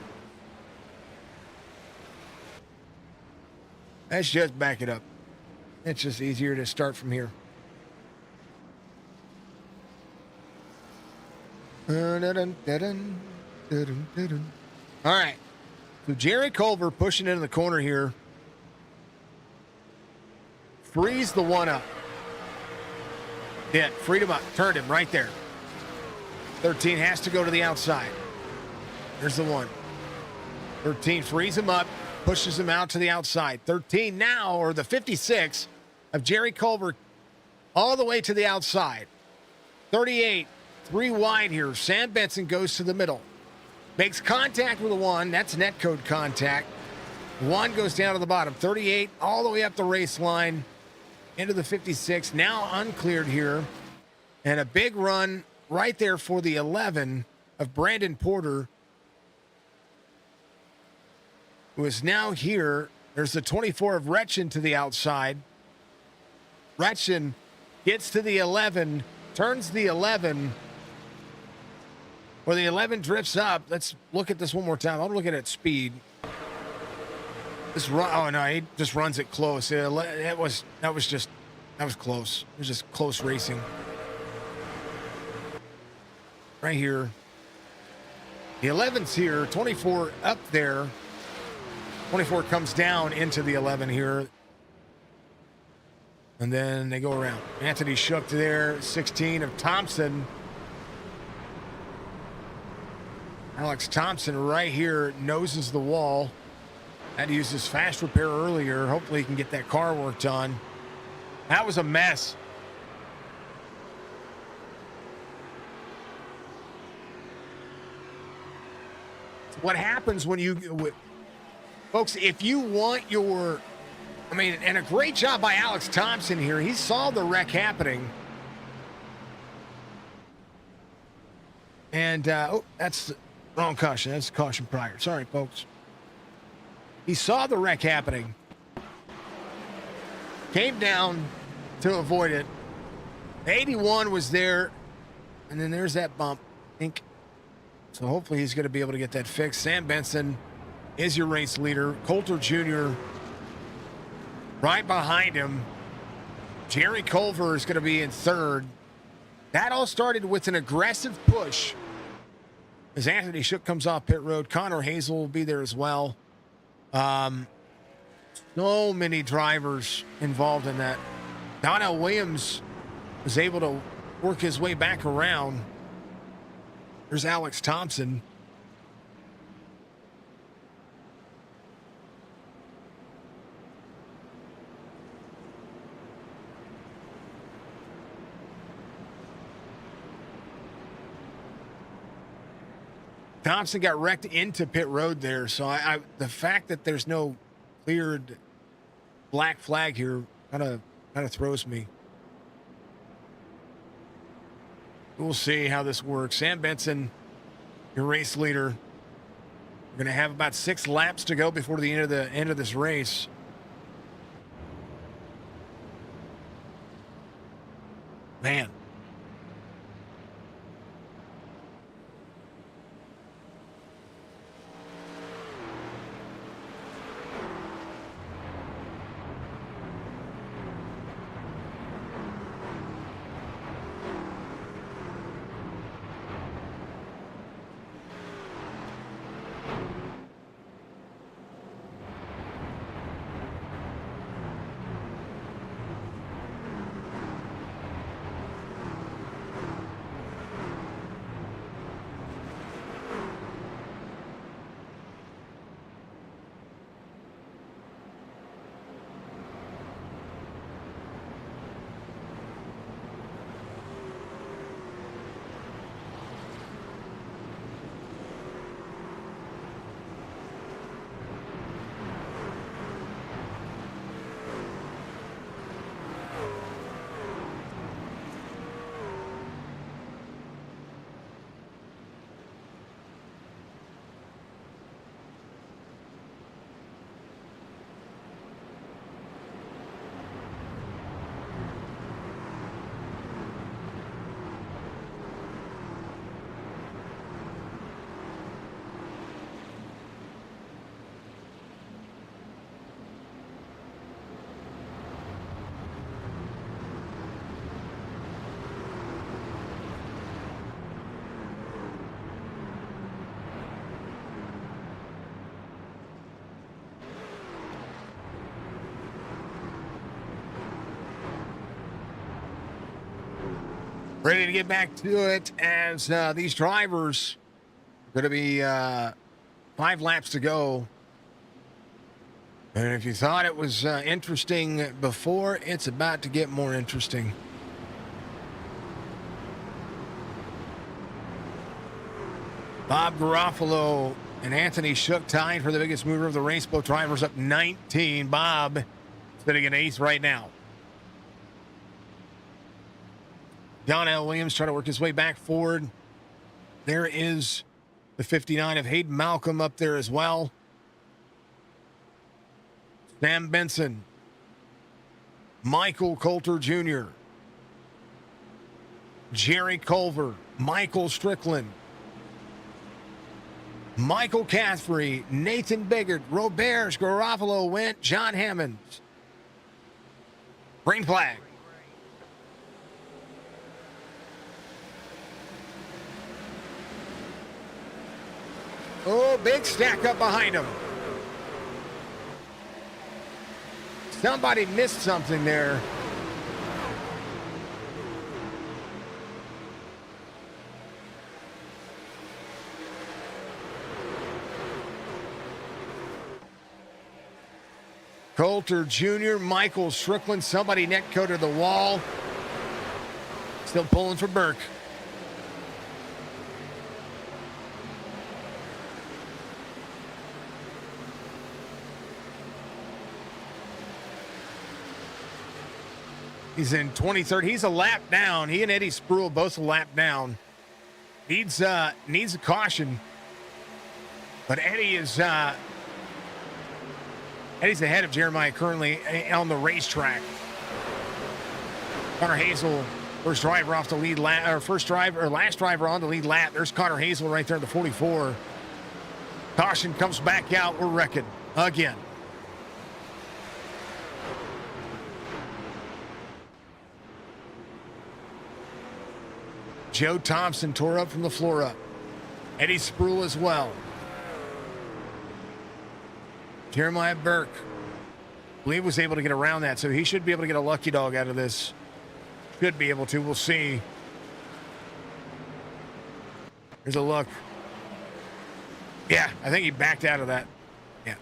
Let's just back it up. It's just easier to start from here. All right. So Jerry Culver pushing into the corner here. Frees the 1 up. Yeah, freed him up. Turned him right there. 13 has to go to the outside. There's the 1. 13 frees him up, pushes him out to the outside. 13 now, or the 56 of Jerry Culver, all the way to the outside. 38, 3 wide here. Sam Benson goes to the middle. Makes contact with a 1. That's net code contact. 1 goes down to the bottom. 38 all the way up the race line into the 56. Now uncleared here. And a big run right there for the 11 of Brandon Porter, who is now here. There's the 24 of Retchen to the outside. Retchen gets to the 11, turns the 11, or the 11 drifts up. Let's look at this one more time. I'm looking at speed. This run, oh no, he just runs it close. That was close. It was just close racing. Right here. The 11's here, 24 up there. 24 comes down into the 11 here. And then they go around. Anthony Shook there, 16 of Thompson. Alex Thompson right here noses the wall. Had to use his fast repair earlier. Hopefully he can get that car worked on. That was a mess. What happens when you... Folks, if you want your... and a great job by Alex Thompson here. He saw the wreck happening. And, that's the wrong caution. That's caution prior. Sorry, folks. He saw the wreck happening. Came down to avoid it. 81 was there. And then there's that bump. So hopefully he's going to be able to get that fixed. Sam Benson is your race leader. Coulter Jr. right behind him. Jerry Culver is going to be in third. That all started with an aggressive push as Anthony Shook comes off pit road. Connor Hazel will be there as well. So many drivers involved in that. Donnell Williams was able to work his way back around. There's Alex Thompson. Thompson got wrecked into pit road there. So the fact that there's no cleared black flag here kind of throws me. We'll see how this works. Sam Benson, your race leader. We're going to have about 6 laps to go before the end of this race. Man. Ready to get back to it as these drivers are going to be 5 laps to go. And if you thought it was interesting before, it's about to get more interesting. Bob Garofalo and Anthony Shook tied for the biggest mover of the race. Both drivers up 19. Bob sitting in 8th right now. Donnell Williams trying to work his way back forward. There is the 59 of Hayden Malcolm up there as well. Sam Benson. Michael Coulter Jr. Jerry Culver. Michael Strickland. Michael Caffrey. Nathan Biggert. Robert Garofalo went. John Hammonds. Green flag. Oh, big stack up behind him. Somebody missed something there. Coulter Jr., Michael Strickland, somebody net-coded the wall. Still pulling for Burke. He's in 23rd. He's a lap down. He and Eddie Spruill both a lap down. Needs a caution. But Eddie is Eddie's ahead of Jeremiah currently on the racetrack. Connor Hazel, first driver off the lead lap, or last driver on the lead lap. There's Connor Hazel right there in the 44. Caution comes back out. We're wrecking again. Joe Thompson tore up from the floor up. Eddie Spruill as well. Jeremiah Burke, I believe, was able to get around that, so he should be able to get a lucky dog out of this. Should be able to. We'll see. Here's a look. Yeah, I think he backed out of that. Yeah.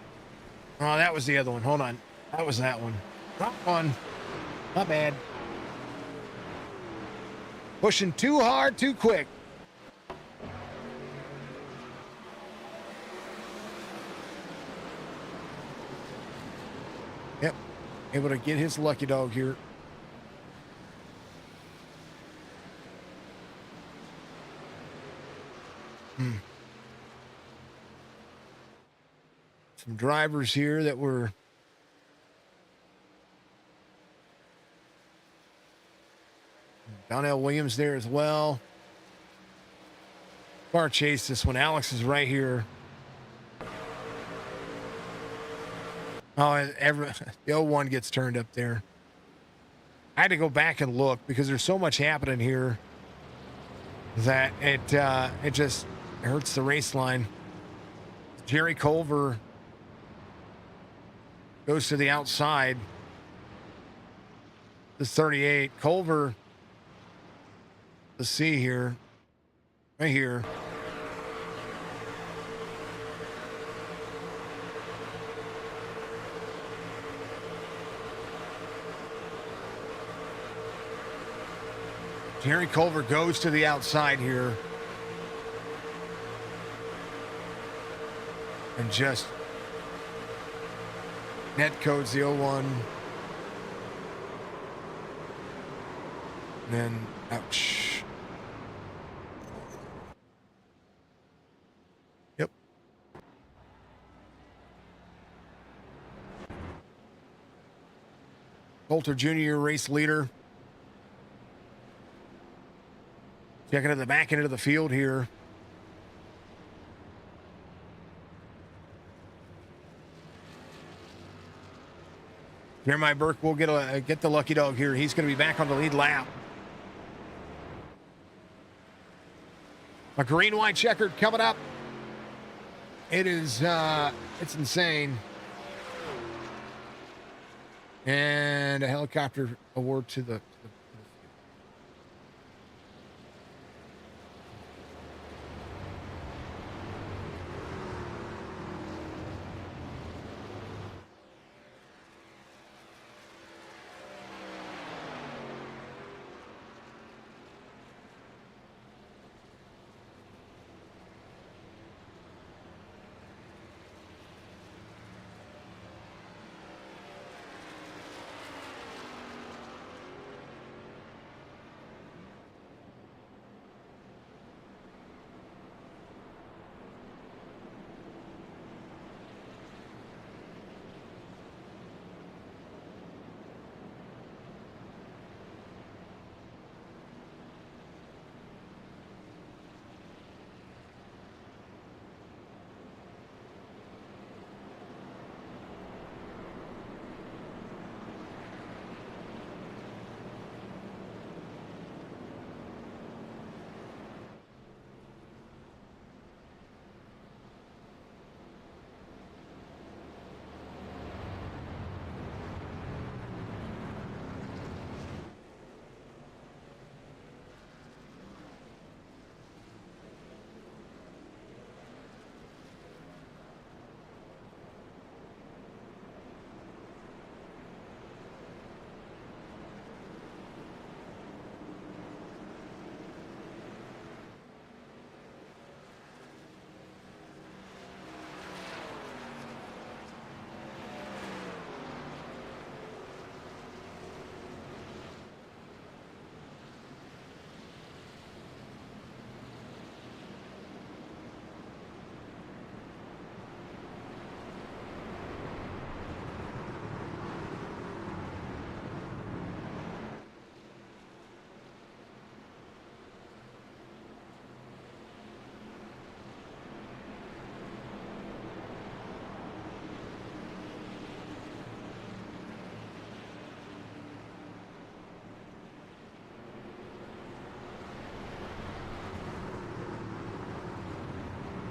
Oh, that was the other one. Hold on. That was that one. Wrong one. Not bad. Pushing too hard, too quick. Yep. Able to get his lucky dog here. Some drivers here that were Donnell Williams there as well. Car chase this one. Alex is right here. Oh, the 01 gets turned up there. I had to go back and look because there's so much happening here that it just hurts the race line. Jerry Culver goes to the outside. The 38. Culver, let's see here. Right here. Jerry Culver goes to the outside here. And just net codes the 01. And then, ouch. Yep. Coulter Jr., race leader. Checking at the back end of the field here. Jeremiah Burke will get the lucky dog here. He's going to be back on the lead lap. A green white checkered coming up. It is it's insane. And a helicopter award to the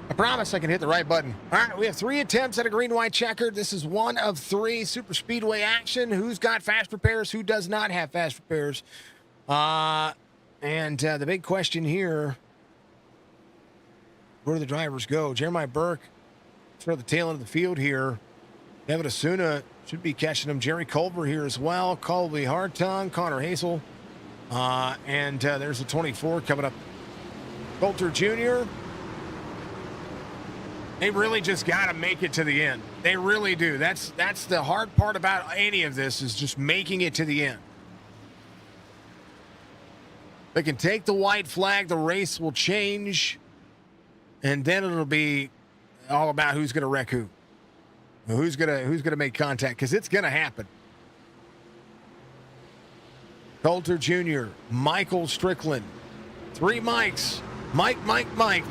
I promise I can hit the right button. All right, we have 3 attempts at a green-white checkered. This is 1 of 3 super speedway action. Who's got fast repairs? Who does not have fast repairs? The big question here, where do the drivers go? Jeremiah Burke for the tail end of the field here. Evan Asuna should be catching him. Jerry Culver here as well. Colby Hartung, Connor Hazel. There's the 24 coming up. Coulter Jr. They really just got to make it to the end. They really do. That's the hard part about any of this, is just making it to the end. They can take the white flag. The race will change. And then it'll be all about who's going to wreck who. Who's gonna make contact, because it's going to happen. Coulter Jr., Michael Strickland. 3 Mikes. Mike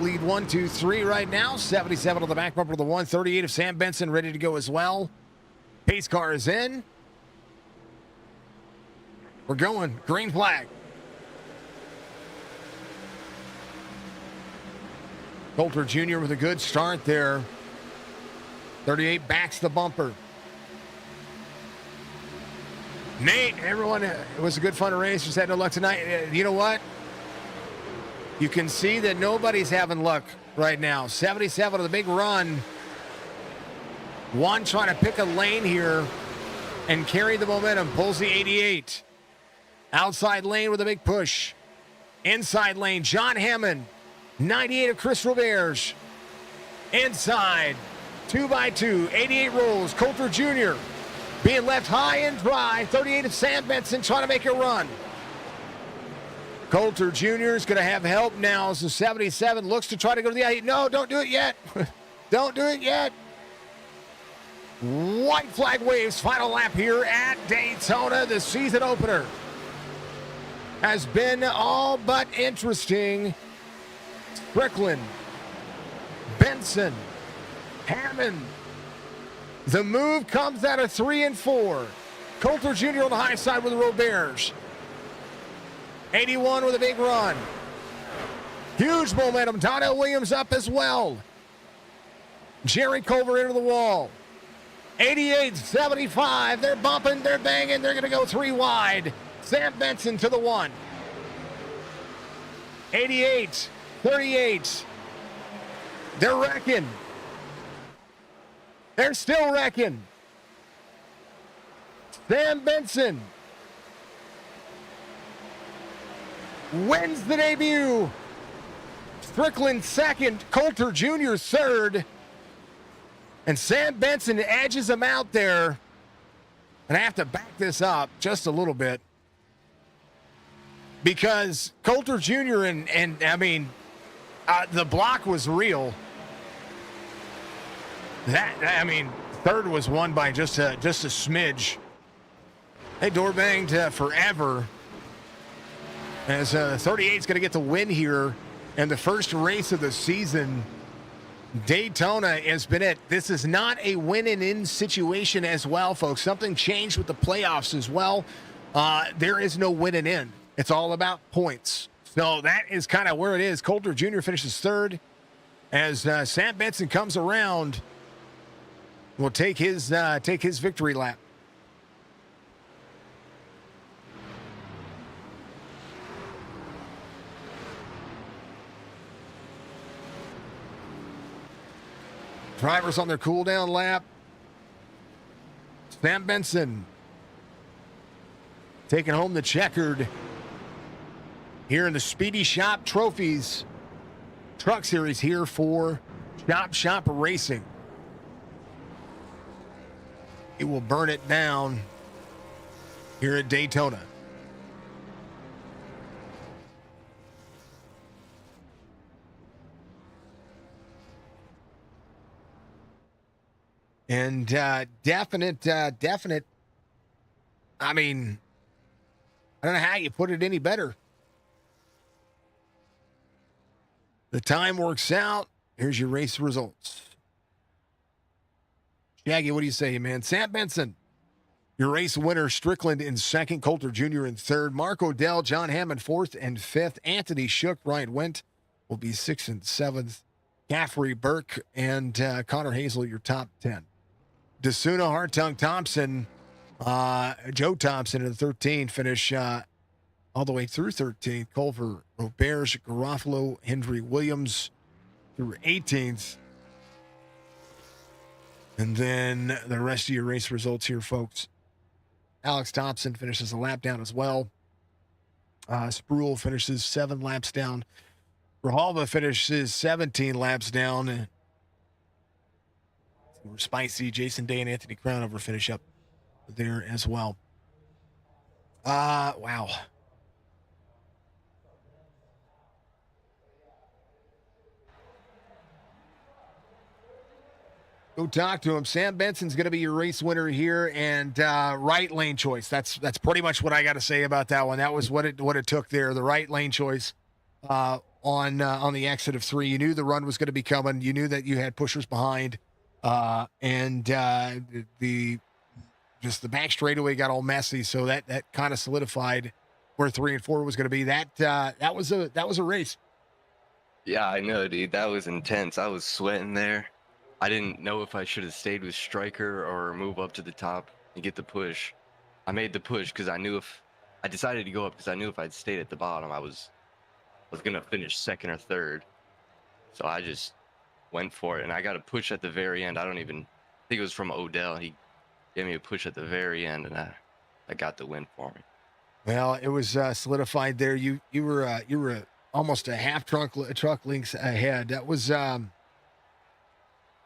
lead 1, 2, 3 right now. 77 on the back bumper of the 138 of Sam Benson ready to go as well. Pace car is in. We're going. Green flag. Coulter Jr. with a good start there. 38 backs the bumper. Nate, everyone, it was a good fun race. Just had no luck tonight. You know what? You can see that nobody's having luck right now. 77 of the big run. One trying to pick a lane here and carry the momentum. Pulls the 88. Outside lane with a big push. Inside lane, John Hammond. 98 of Chris Roberge. Inside, 2x2. 88 rolls. Coulter Jr. being left high and dry. 38 of Sam Benson trying to make a run. Coulter Jr. is going to have help now as the 77 looks to try to go to the 8. No, don't do it yet. Don't do it yet. White flag waves. Final lap here at Daytona. The season opener has been all but interesting. Strickland, Benson, Hammond. The move comes out of 3 and 4. Coulter Jr. on the high side with the Roberge. 81 with a big run. Huge momentum. Donnell Williams up as well. Jerry Culver into the wall. 88, 75. They're bumping, they're banging. They're going to go 3 wide. Sam Benson to the 1. 88, 38. They're wrecking. They're still wrecking. Sam Benson wins the debut. Strickland second, Coulter Jr. third. And Sam Benson edges him out there. And I have to back this up just a little bit, because Coulter Jr. and I mean, the block was real. Third was won by just a smidge. They door banged forever. As 38 is going to get the win here in the first race of the season. Daytona has been it. This is not a win and in situation as well, folks. Something changed with the playoffs as well. There is no win and in. It's all about points. So that is kind of where it is. Coulter Jr. finishes third as Sam Benson comes around. Will take his victory lap. Drivers on their cool down lap. Sam Benson taking home the checkered here in the Speedy Shop Trophies Truck Series here for Chop Shop Racing. It will burn it down here at Daytona. And definite. I mean, I don't know how you put it any better. The time works out. Here's your race results. Shaggy, what do you say, man? Sam Benson, your race winner. Strickland in second. Coulter Jr. in third. Mark Odell, John Hammond, fourth and fifth. Anthony Shook, Ryan Wendt will be sixth and seventh. Caffrey, Burke, and Connor Hazel, your top 10. Desuna, Hartung, Thompson, Joe Thompson in the 13 finish all the way through 13th. Culver, Roberge, Garofalo, Hendry Williams through 18th. And then the rest of your race results here, folks. Alex Thompson finishes a lap down as well. Spruill finishes 7 laps down. Rahalva finishes 17 laps down. Spicy, Jason Day, and Anthony Crownover finish up there as well. Wow. Go talk to him. Sam Benson's going to be your race winner here, and right lane choice. That's pretty much what I got to say about that one. That was what it took there. The right lane choice on the exit of 3. You knew the run was going to be coming. You knew that you had pushers behind, and the back straightaway got all messy. So that kind of solidified where 3 and 4 was going to be. That was a race. Yeah, I know, dude. That was intense. I was sweating there. I didn't know if I should have stayed with Striker or move up to the top and get the push. I made the push because I knew I decided to go up because I knew if I'd stayed at the bottom, I was gonna finish 2nd or 3rd. So I just went for it, and I got a push at the very end. I think it was from Odell. He gave me a push at the very end, and I got the win for me. Well, it was solidified there. You were almost a half truck lengths ahead. That was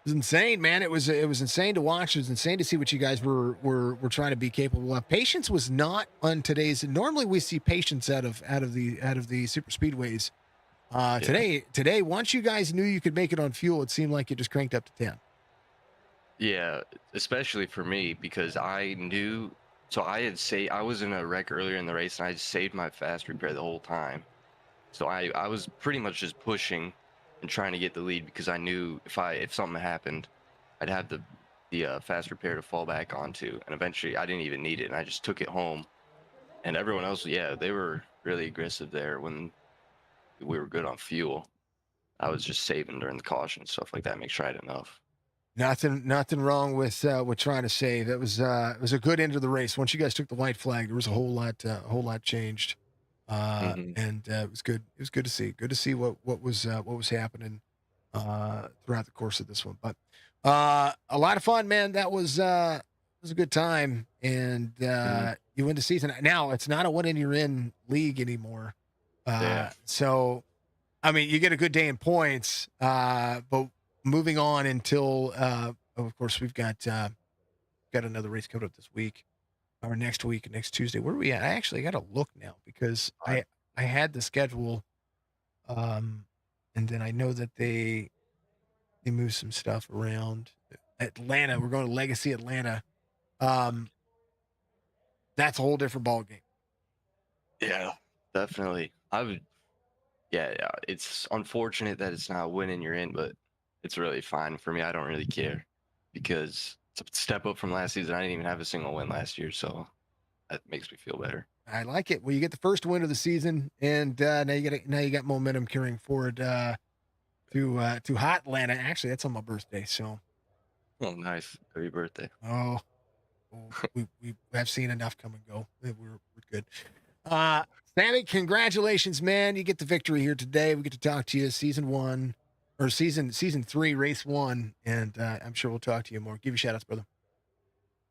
insane, man. It was insane to watch. It was insane to see what you guys were trying to be capable of. Patience was not on today's. Normally we see patience out of the super speedways. Today, once you guys knew you could make it on fuel, it seemed like it just cranked up to 10. Yeah, especially for me because I knew. So I was in a wreck earlier in the race, and I saved my fast repair the whole time. So I was pretty much just pushing and trying to get the lead because I knew if something happened, I'd have the fast repair to fall back onto, and eventually I didn't even need it, and I just took it home. And everyone else, yeah, they were really aggressive there when we were good on fuel. I was just saving during the caution, stuff like that, make sure I had enough. Nothing wrong with trying to save. It was a good end of the race. Once you guys took the white flag, there was a whole lot changed. And it was good. It was good to see. Good to see what was happening throughout the course of this one. But a lot of fun, man. That was a good time, and you win the season. Now it's not a win and you're in league anymore. So, I mean, you get a good day in points, but moving on until of course we've got another race coming up this week. Or next week, next Tuesday. Where are we at? I actually got to look now because I had the schedule, and then I know that they moved some stuff around. Atlanta, we're going to Legacy Atlanta. That's a whole different ball game. Yeah, definitely. Yeah. It's unfortunate that it's not winning you're in, but it's really fine for me. I don't really care because it's a step up from last season. I didn't even have a single win last year, so that makes me feel better. I like it. Well, you get the first win of the season, and now you got momentum carrying forward to hot Atlanta. Actually, that's on my birthday, so. Oh, nice! Happy birthday! Oh, we have seen enough come and go. We're good. Sammy, congratulations, man! You get the victory here today. We get to talk to you season 3, race 1, and I'm sure we'll talk to you more. Give you shout outs, brother.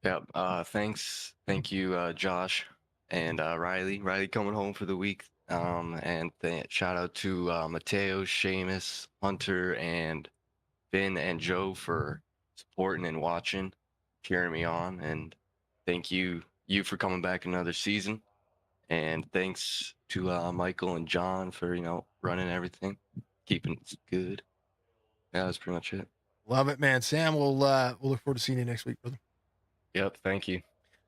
Yeah. Thanks. Thank you, Josh and Riley. Riley coming home for the week. And shout out to Mateo, Seamus, Hunter, and Finn and Joe for supporting and watching, cheering me on. And thank you for coming back another season. And thanks to Michael and John for running everything, keeping it good. Yeah, that's pretty much it. Love it, man. Sam, we'll look forward to seeing you next week, brother. Yep. Thank you.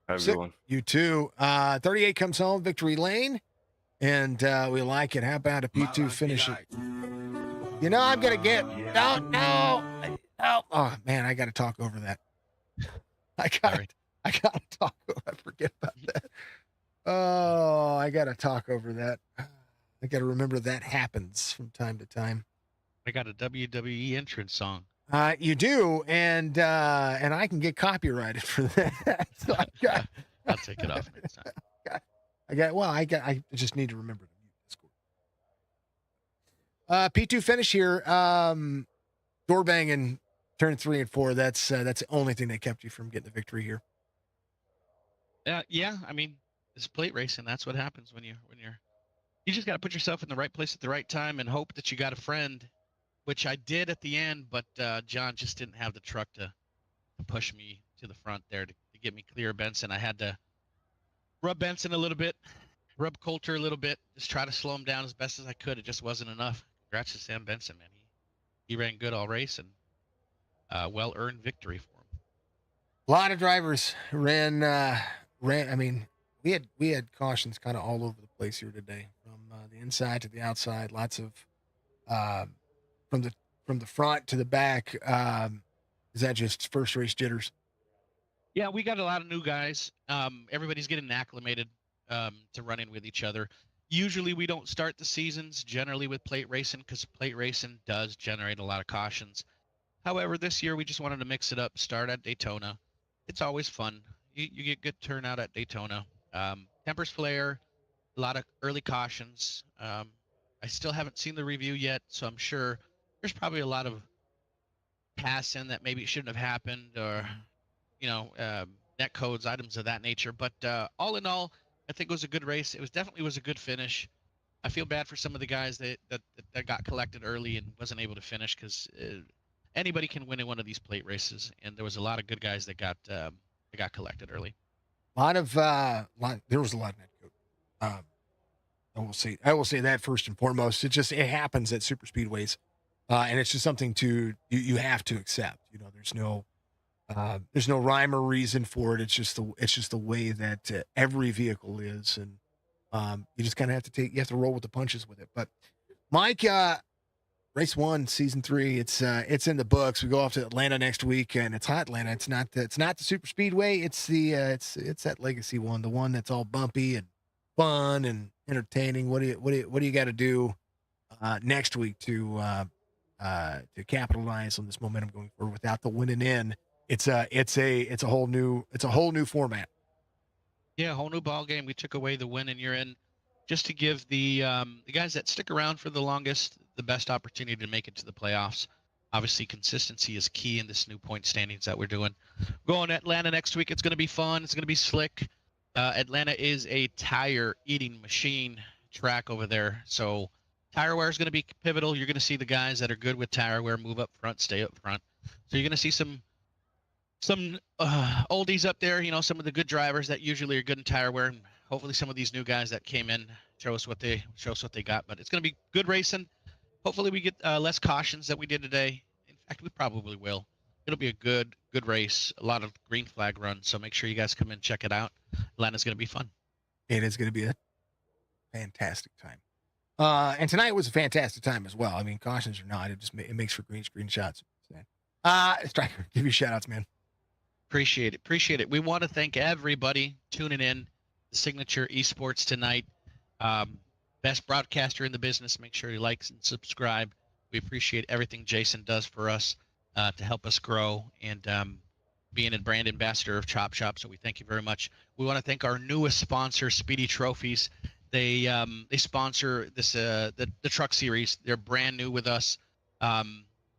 Have a good one. You too. 38 comes home, victory lane, and we like it. How about if you two finish it? I'm gonna get no. Oh man, I got to talk over that. I gotta talk. I forget about that. Oh, I gotta talk over that. I gotta remember that happens from time to time. I got a WWE entrance song. You do, and I can get copyrighted for that. So I'll take it off next time. I just need to remember to mute Discord. P2 finish here. Door banging, turn 3 and 4. That's the only thing that kept you from getting the victory here. Yeah, I mean, it's plate racing. That's what happens when you just got to put yourself in the right place at the right time and hope that you got a friend, which I did at the end, but John just didn't have the truck to push me to the front there to get me clear of Benson. I had to rub Benson a little bit, rub Coulter a little bit, just try to slow him down as best as I could. It just wasn't enough. Congrats to Sam Benson, man. He ran good all race and well-earned victory for him. A lot of drivers ran. I mean, we had cautions kind of all over the place here today, from the inside to the outside. Lots of from the front to the back. Is that just first race jitters? Yeah, we got a lot of new guys. Everybody's getting acclimated to running with each other. Usually we don't start the seasons generally with plate racing because plate racing does generate a lot of cautions. However, this year we just wanted to mix it up, start at Daytona. It's always fun. You get good turnout at Daytona. Tempers flare, a lot of early cautions. I still haven't seen the review yet, so I'm sure there's probably a lot of passing that maybe shouldn't have happened, or net codes, items of that nature. But all in all, I think it was a good race. It definitely was a good finish. I feel bad for some of the guys that got collected early and wasn't able to finish, because anybody can win in one of these plate races, and there was a lot of good guys that got collected early. There was a lot of net code. I will say that first and foremost. It happens at super speedways, and it's just something you have to accept. There's no rhyme or reason for it. It's just the way that every vehicle is, and you just kind of you have to roll with the punches with it. But Mike, race 1, season 3, it's in the books. We go off to Atlanta next week, and it's hot Atlanta. It's not the super speedway. It's that legacy one, the one that's all bumpy and fun and entertaining. What do you got to do next week to capitalize on this momentum going forward without the winning in? It's a whole new format. Yeah, a whole new ball game. We took away the win and you're in, just to give the guys that stick around for the longest the best opportunity to make it to the playoffs. Obviously, consistency is key in this new point standings that we're doing. Going to Atlanta next week. It's going to be fun. It's going to be slick. Atlanta is a tire eating machine track over there, so tire wear is going to be pivotal. You're going to see the guys that are good with tire wear move up front, stay up front. So you're going to see some oldies up there, some of the good drivers that usually are good in tire wear, and hopefully some of these new guys that came in show us what they got. But it's going to be good racing. Hopefully we get less cautions than we did today. In fact, we probably will. It'll be a good race, a lot of green flag runs, so make sure you guys come in and check it out. Atlanta's going to be fun. It is going to be a fantastic time. And tonight was a fantastic time as well. I mean, cautions or not, it makes for green screen shots. Striker, give you shout outs, man. Appreciate it. We want to thank everybody tuning in. The Signature Esports tonight. Best broadcaster in the business. Make sure you like and subscribe. We appreciate everything Jason does for us to help us grow, and being a brand ambassador of Chop Shop. So we thank you very much. We want to thank our newest sponsor, Speedy Trophies. They sponsor this the truck series. They're brand new with us.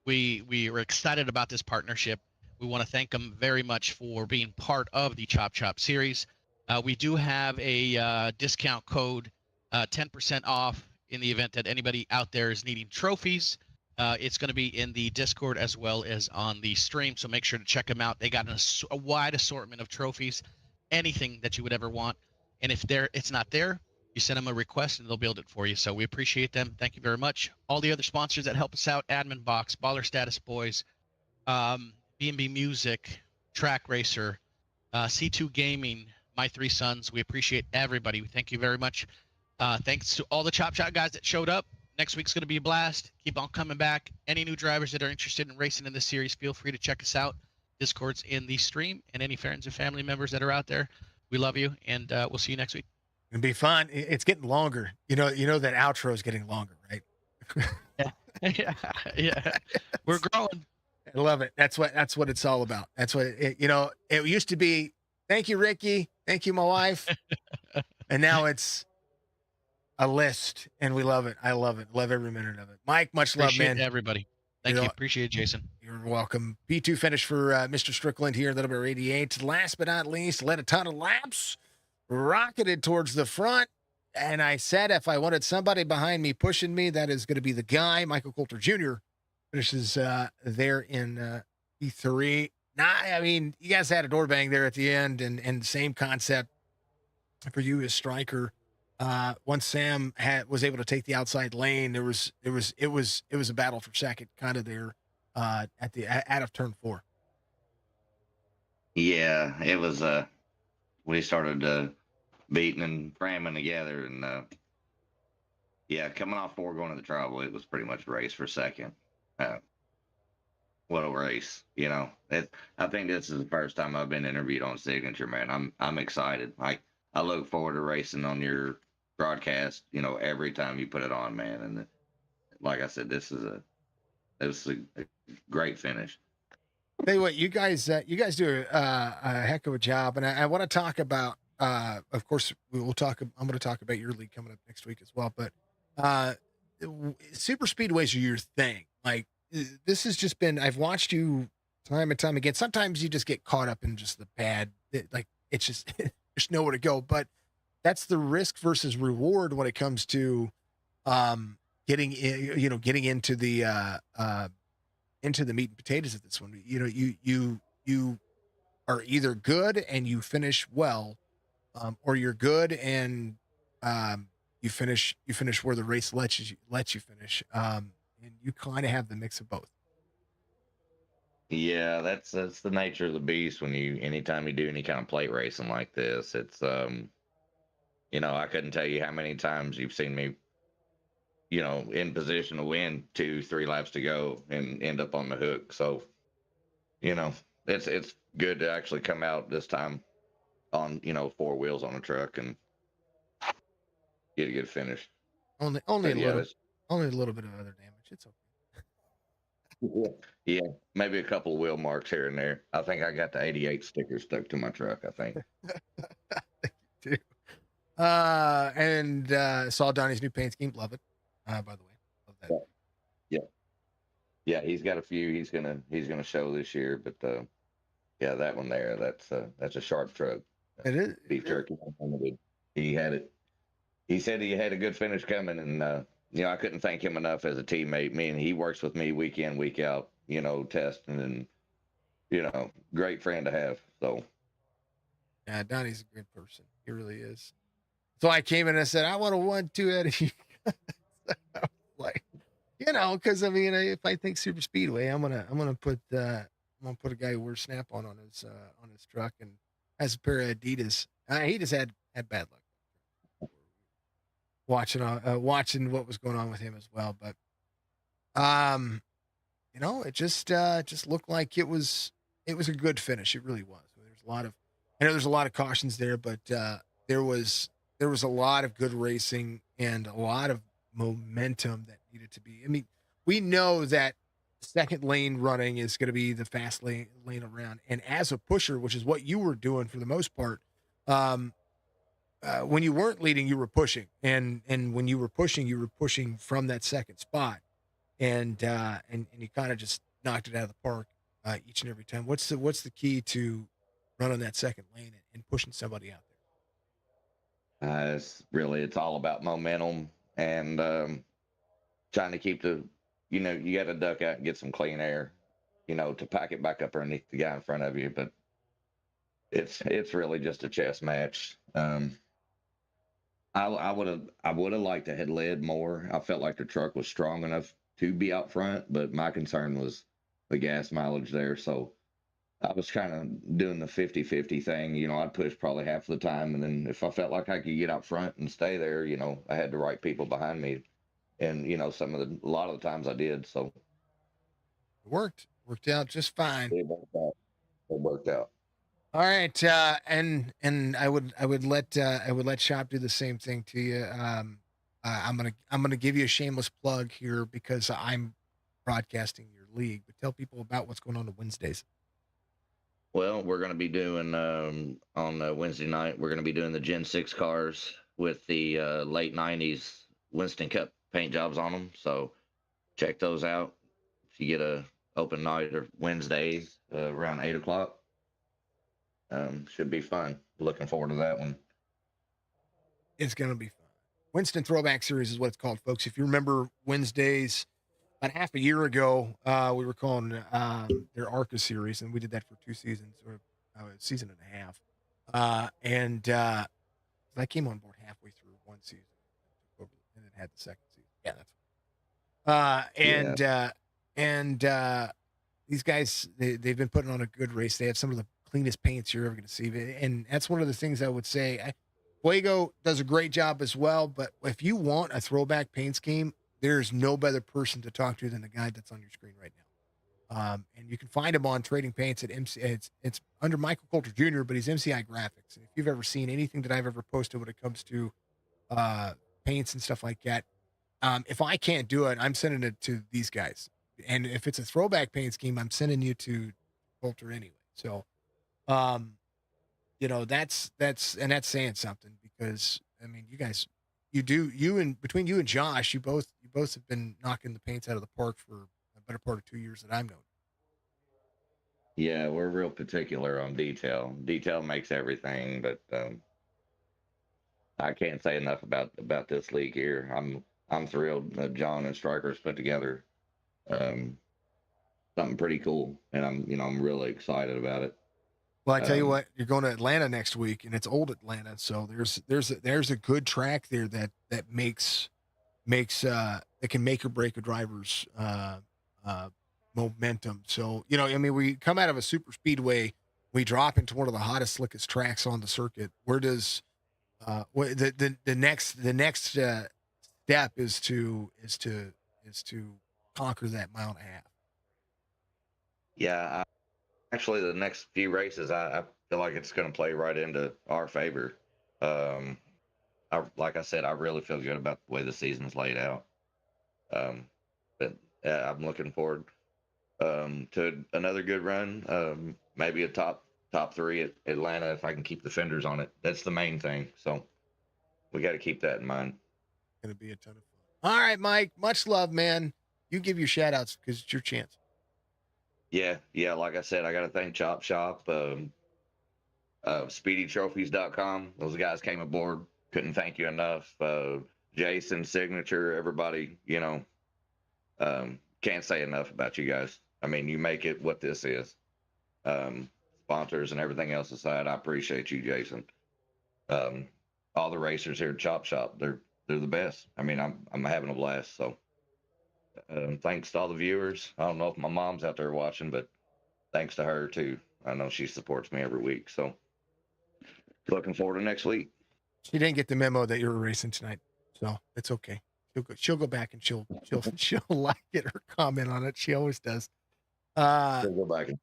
We were excited about this partnership. We want to thank them very much for being part of the Chop Chop series. We do have a discount code, 10% off in the event that anybody out there is needing trophies. It's going to be in the Discord as well as on the stream, so make sure to check them out. They got a wide assortment of trophies, anything that you would ever want. And if it's not there, you send them a request and they'll build it for you. So we appreciate them. Thank you very much. All the other sponsors that help us out: Admin Box, Baller Status Boys, B&B Music, Track Racer, C2 Gaming, My Three Sons. We appreciate everybody. We thank you very much. Thanks to all the Chop Shop guys that showed up. Next week's going to be a blast. Keep on coming back. Any new drivers that are interested in racing in this series, feel free to check us out. Discord's in the stream, and any friends and family members that are out there, we love you, and we'll see you next week. It'll be fun. It's getting longer. You know that outro is getting longer, right? Yeah. Yeah, yeah. We're growing. I love it. That's what it's all about. That's what it used to be. Thank you, Ricky. Thank you, my wife. And now it's a list, and we love it. I love it. Love every minute of it. Mike, much love, Appreciate man. everybody. Thank you. Appreciate it, Jason. You're welcome. P2 finish for Mr. Strickland here, number 88. Last but not least, led a ton of laps, rocketed towards the front. And I said if I wanted somebody behind me pushing me, that is going to be the guy. Michael Coulter Jr. finishes there in P3. I mean, you guys had a door bang there at the end, and same concept for you as striker. Once Sam was able to take the outside lane, it was a battle for second, kind of there out of turn 4. Yeah, it was. We started beating and cramming together, and yeah, coming off 4 going to the trouble, it was pretty much a race for second. What a race, you know. I think this is the first time I've been interviewed on Signature, man. I'm excited. I look forward to racing on your broadcast, you know, every time you put it on, man. And like I said, this is a great finish. Tell you what, you guys do a heck of a job, and I want to talk about. Of course, I'm going to talk about your league coming up next week as well. But super speedways are your thing. Like this has just been. I've watched you time and time again. Sometimes you just get caught up in just the bad. It's just there's nowhere to go. But that's the risk versus reward when it comes to getting into the meat and potatoes of this one. You know, you are either good and you finish well, or you're good and you finish where the race lets you finish. And you kind of have the mix of both. Yeah, that's the nature of the beast when anytime you do any kind of plate racing like this. It's you know, I couldn't tell you how many times you've seen me, you know, in position to win 2-3 laps to go and end up on the hook. So, you know, it's good to actually come out this time on, you know, 4 wheels on a truck and get a good finish. Only But a yeah, little bit of other damage. It's okay. yeah, maybe a couple of wheel marks here and there. I think I got the 88 sticker stuck to my truck, I think. Too. And saw Donnie's new paint scheme. Love it. By the way, love that. Yeah, he's got a few he's gonna show this year, but yeah, that one there, that's a sharp truck. It is Beef jerky unlimited. He had it. He said he had a good finish coming, and you know, I couldn't thank him enough as a teammate. He works with me week in, week out, you know, testing, and you know, great friend to have. So yeah, Donnie's a good person. He really is. So I came in and I said, I want a 1-2 out of you. Like, you know, because I mean, if I think super speedway, I'm gonna put a guy who wears Snap-on his truck and has a pair of Adidas. He just had bad luck watching what was going on with him as well. But you know, it just looked like it was a good finish. It really was. I know there's a lot of cautions there, but there was a lot of good racing and a lot of momentum that needed to be. I mean, we know that second lane running is going to be the fast lane around. And as a pusher, which is what you were doing for the most part, when you weren't leading, you were pushing, and when you were pushing from that second spot, and you kind of just knocked it out of the park each and every time. What's the key to running that second lane and pushing somebody out there? it's all about momentum and trying to keep you know, you got to duck out and get some clean air, you know, to pack it back up underneath the guy in front of you. But it's really just a chess match. I would have liked to have led more. I felt like the truck was strong enough to be out front, but my concern was the gas mileage there. So I was kind of doing the 50-50 thing. You know, I'd push probably half of the time, and then if I felt like I could get out front and stay there, you know, I had the right people behind me. And, you know, a lot of the times I did. So It worked out just fine. it worked out. All right, and I would let Shop do the same thing to you. I'm gonna give you a shameless plug here because I'm broadcasting your league. But tell people about what's going on Wednesdays. Well, we're going to be doing on Wednesday night. We're going to be doing the Gen 6 cars with the late 90s Winston Cup paint jobs on them. So check those out. If you get a open night or Wednesdays around 8 o'clock, should be fun. Looking forward to that one. It's gonna be fun. Winston Throwback Series is what it's called, folks. If you remember Wednesdays, about half a year ago, we were calling their ARCA series, and we did that for 2 seasons, or a season and a half. And I came on board halfway through one season, and then had the second season. Yeah, that's and these guys they've been putting on a good race. They have some of the cleanest paints you're ever going to see, and that's one of the things I would say. Fuego does a great job as well, but if you want a throwback paint scheme, there's no better person to talk to than the guy that's on your screen right now. And you can find him on Trading Paints at MC. It's under Michael Coulter Jr., but he's MCI Graphics. And if you've ever seen anything that I've ever posted when it comes to paints and stuff like that, if I can't do it, I'm sending it to these guys. And if it's a throwback paint scheme, I'm sending you to Coulter anyway. So, that's saying something, because I mean, you guys, between you and Josh, you both have been knocking the paints out of the park for a better part of 2 years that I've known. Yeah, we're real particular on detail. Detail makes everything, but I can't say enough about this league here. I'm thrilled that John and Strikers put together something pretty cool, and I'm really excited about it. Well, I tell you what, you're going to Atlanta next week, and it's old Atlanta, so there's a good track there that makes that can make or break a driver's momentum. So I mean, we come out of a super speedway, we drop into one of the hottest, slickest tracks on the circuit. Where does the next step is to conquer that mile and a half? Yeah, actually, the next few races, I feel like it's going to play right into our favor. Like I said, I really feel good about the way the season's laid out. But I'm looking forward to another good run. Maybe a top 3 at Atlanta if I can keep the fenders on it. That's the main thing. So we got to keep that in mind. It's going to be a ton of fun. All right, Mike. Much love, man. You give your shout outs because it's your chance. Yeah. Like I said, I got to thank Chop Shop, SpeedyTrophies.com. Those guys came aboard. Couldn't thank you enough. Jason, Signature, everybody, can't say enough about you guys. I mean, you make it what this is. Sponsors and everything else aside, I appreciate you, Jason. All the racers here at Chop Shop, they're the best. I mean, I'm having a blast. So thanks to all the viewers. I don't know if my mom's out there watching, but thanks to her too. I know she supports me every week. So looking forward to next week. She didn't get the memo that you were racing tonight, so it's okay. She'll go back and she'll like it or comment on it. She always does. She'll go back and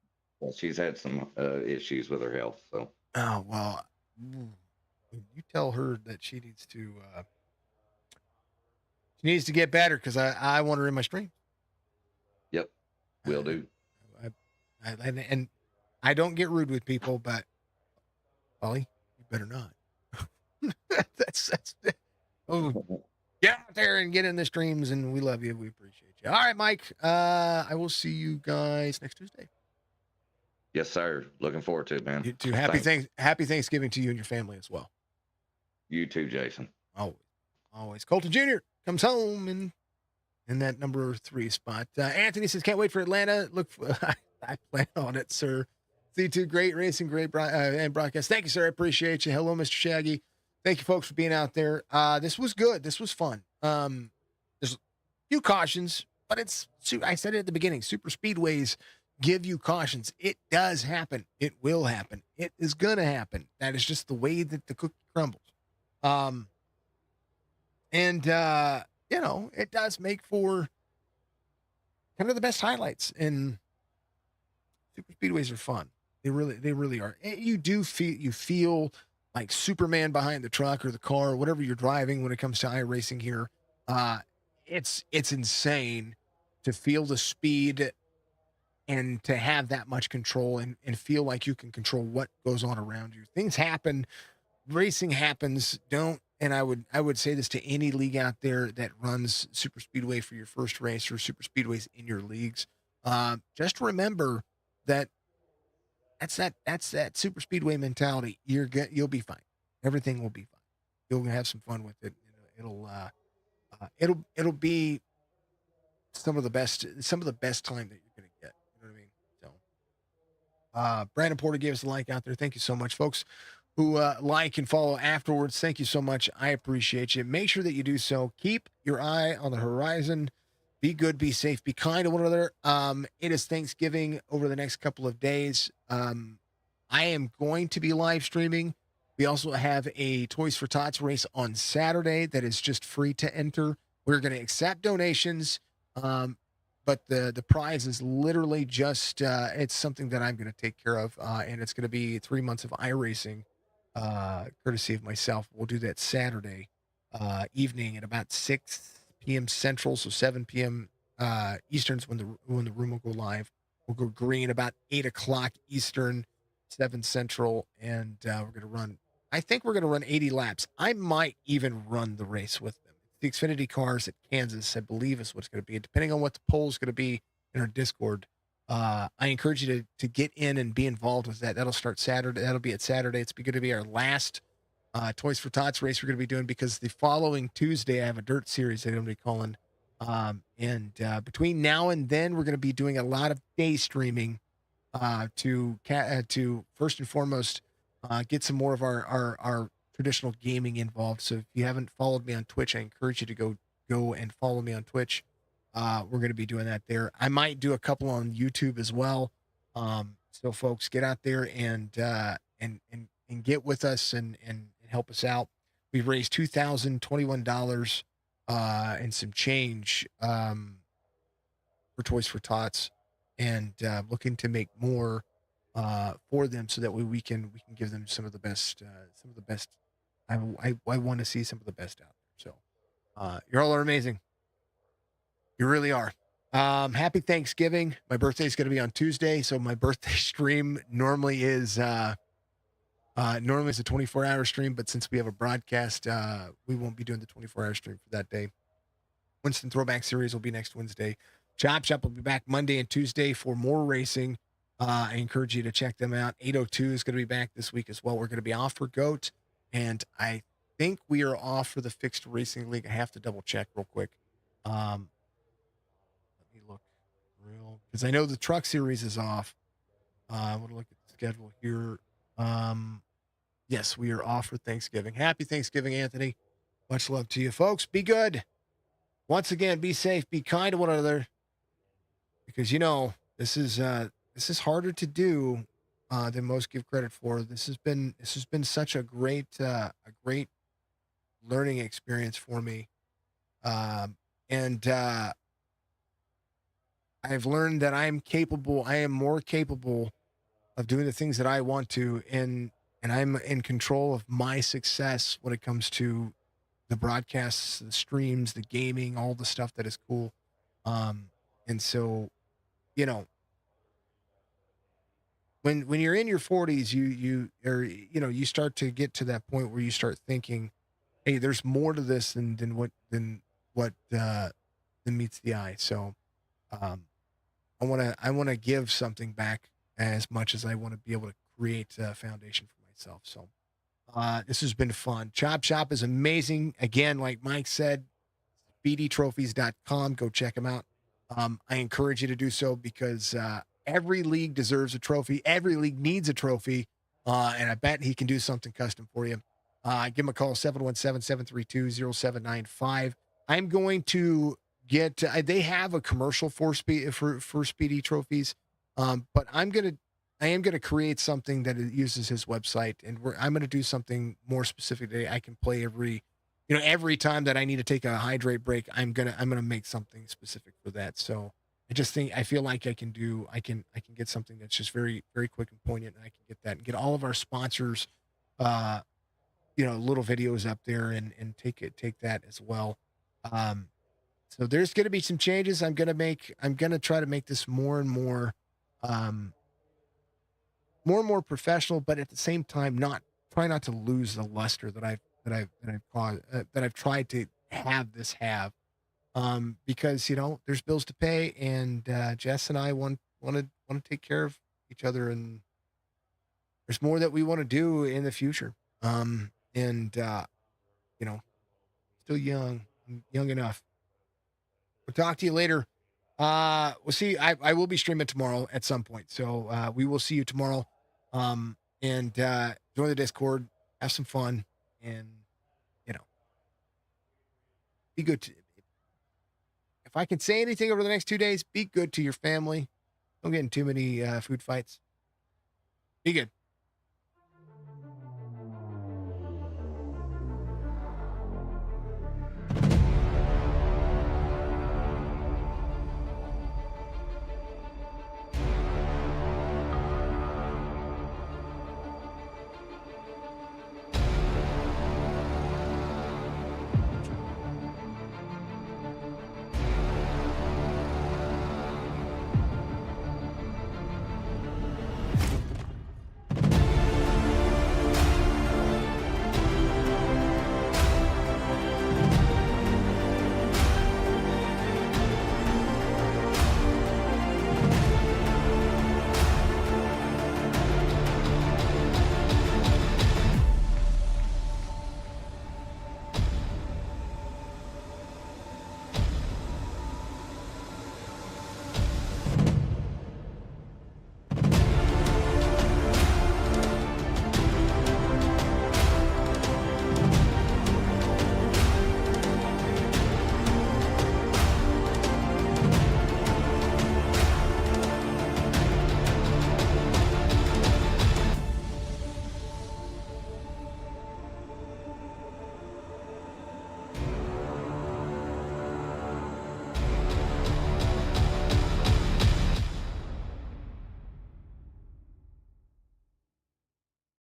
she's had some issues with her health. So oh well, you tell her that she needs to get better, because I want her in my stream. Yep, will do. And I don't get rude with people, but Ollie, you better not. that's get out there and get in the streams, and we love you. We appreciate you. All right, Mike. I will see you guys next Tuesday. Yes, sir. Looking forward to it, man. You too. Happy Thanksgiving to you and your family as well. You too, Jason. Always. Colton Jr. comes home in that number 3 spot. Anthony says, can't wait for Atlanta. Look, I plan on it, sir. C2, great racing, great and broadcast. Thank you, sir. I appreciate you. Hello, Mr. Shaggy. Thank you, folks, for being out there. This was good. This was fun. There's a few cautions, but I said it at the beginning, super speedways give you cautions. It does happen. It will happen. It is going to happen. That is just the way that the cookie crumbles. It does make for kind of the best highlights, and super speedways are fun. They really are. You feel like Superman behind the truck or the car or whatever you're driving when it comes to iRacing here. It's insane to feel the speed and to have that much control and feel like you can control what goes on around you. Things happen, racing happens. Don't, and I would say this to any league out there that runs super speedway for your first race or super speedways in your leagues. Just remember that that's that super speedway mentality. You'll be fine. Everything will be fine. You'll have some fun with it. It'll be some of the best time that you're gonna get. You know what I mean? So Brandon Porter gave us a like out there. Thank you so much, folks who like and follow afterwards. Thank you so much. I appreciate you. Make sure that you do so. Keep your eye on the horizon. Be good, be safe, be kind to one another. It is Thanksgiving over the next couple of days. I am going to be live streaming. We also have a Toys for Tots race on Saturday that is just free to enter. We're going to accept donations, but the prize is literally just it's something that I'm going to take care of, and it's going to be 3 months of iRacing, courtesy of myself. We'll do that Saturday evening at about 6 p.m. Central, so 7 p.m. Eastern's when the room will go live. We'll go green about 8 o'clock Eastern, 7 Central, and we're going to run. I think we're going to run 80 laps. I might even run the race with them. The Xfinity cars at Kansas, I believe, is what's going to be. Depending on what the poll is going to be in our Discord, I encourage you to get in and be involved with that. That'll start Saturday. That'll be at Saturday. It's going to be our last Toys for Tots race we're going to be doing, because the following Tuesday I have a dirt series that I'm going to be calling. And between now and then, we're going to be doing a lot of day streaming to first and foremost get some more of our traditional gaming involved. So if you haven't followed me on Twitch, I encourage you to go and follow me on Twitch. We're going to be doing that there. I might do a couple on YouTube as well. So folks, get out there and get with us and help us out. We've raised $2,021 and some change for Toys for Tots, and looking to make more for them so that we can give them some of the best. I want to see some of the best out there. So you all are amazing. You really are. Happy Thanksgiving. My birthday is going to be on Tuesday, so my birthday stream normally is a 24-hour stream, but since we have a broadcast, we won't be doing the 24-hour stream for that day. Winston Throwback Series will be next Wednesday. Chop Shop will be back Monday and Tuesday for more racing. I encourage you to check them out. 802 is going to be back this week as well. We're going to be off for GOAT, and I think we are off for the Fixed Racing League. I have to double check real quick. Let me look because I know the Truck Series is off. I want to look at the schedule here. Yes, we are off for Thanksgiving. Happy Thanksgiving, Anthony. Much love to you, folks. Be good. Once again, be safe, be kind to one another, because this is harder to do than most give credit for. This has been such a great learning experience for me, and I've learned that I am more capable of doing the things that I want to, and I'm in control of my success when it comes to the broadcasts, the streams, the gaming, all the stuff that is cool. And so, when you're in your 40s, you start to get to that point where you start thinking, hey, there's more to this than what meets the eye. So, I want to give something back as much as I want to be able to create a foundation for myself. So this has been fun. Chop Shop is amazing. Again, like Mike said, speedytrophies.com. Go check them out. I encourage you to do so, because every league deserves a trophy. Every league needs a trophy. And I bet he can do something custom for you. Give him a call, 717-732-0795. I'm going to get, they have a commercial for Speedy Trophies. But I am going to create something that uses his website, and I'm going to do something more specific today. I can play every time that I need to take a hydrate break. I'm going to make something specific for that. So I feel like I can get something that's just very, very quick and poignant, and I can get that and get all of our sponsors little videos up there and take that as well. Um, so there's going to be some changes. I'm going to try to make this um, more and more professional, but at the same time, try not to lose the luster that I've tried to have this have. Because there's bills to pay, and Jess and I want to take care of each other, and there's more that we want to do in the future. And you know, still young, I'm young enough. We'll talk to you later. We'll see. I will be streaming tomorrow at some point, so we will see you tomorrow. And join the Discord, have some fun, and you know, be good. If I can say anything over the next 2 days, be good to your family. Don't get in too many food fights. Be good.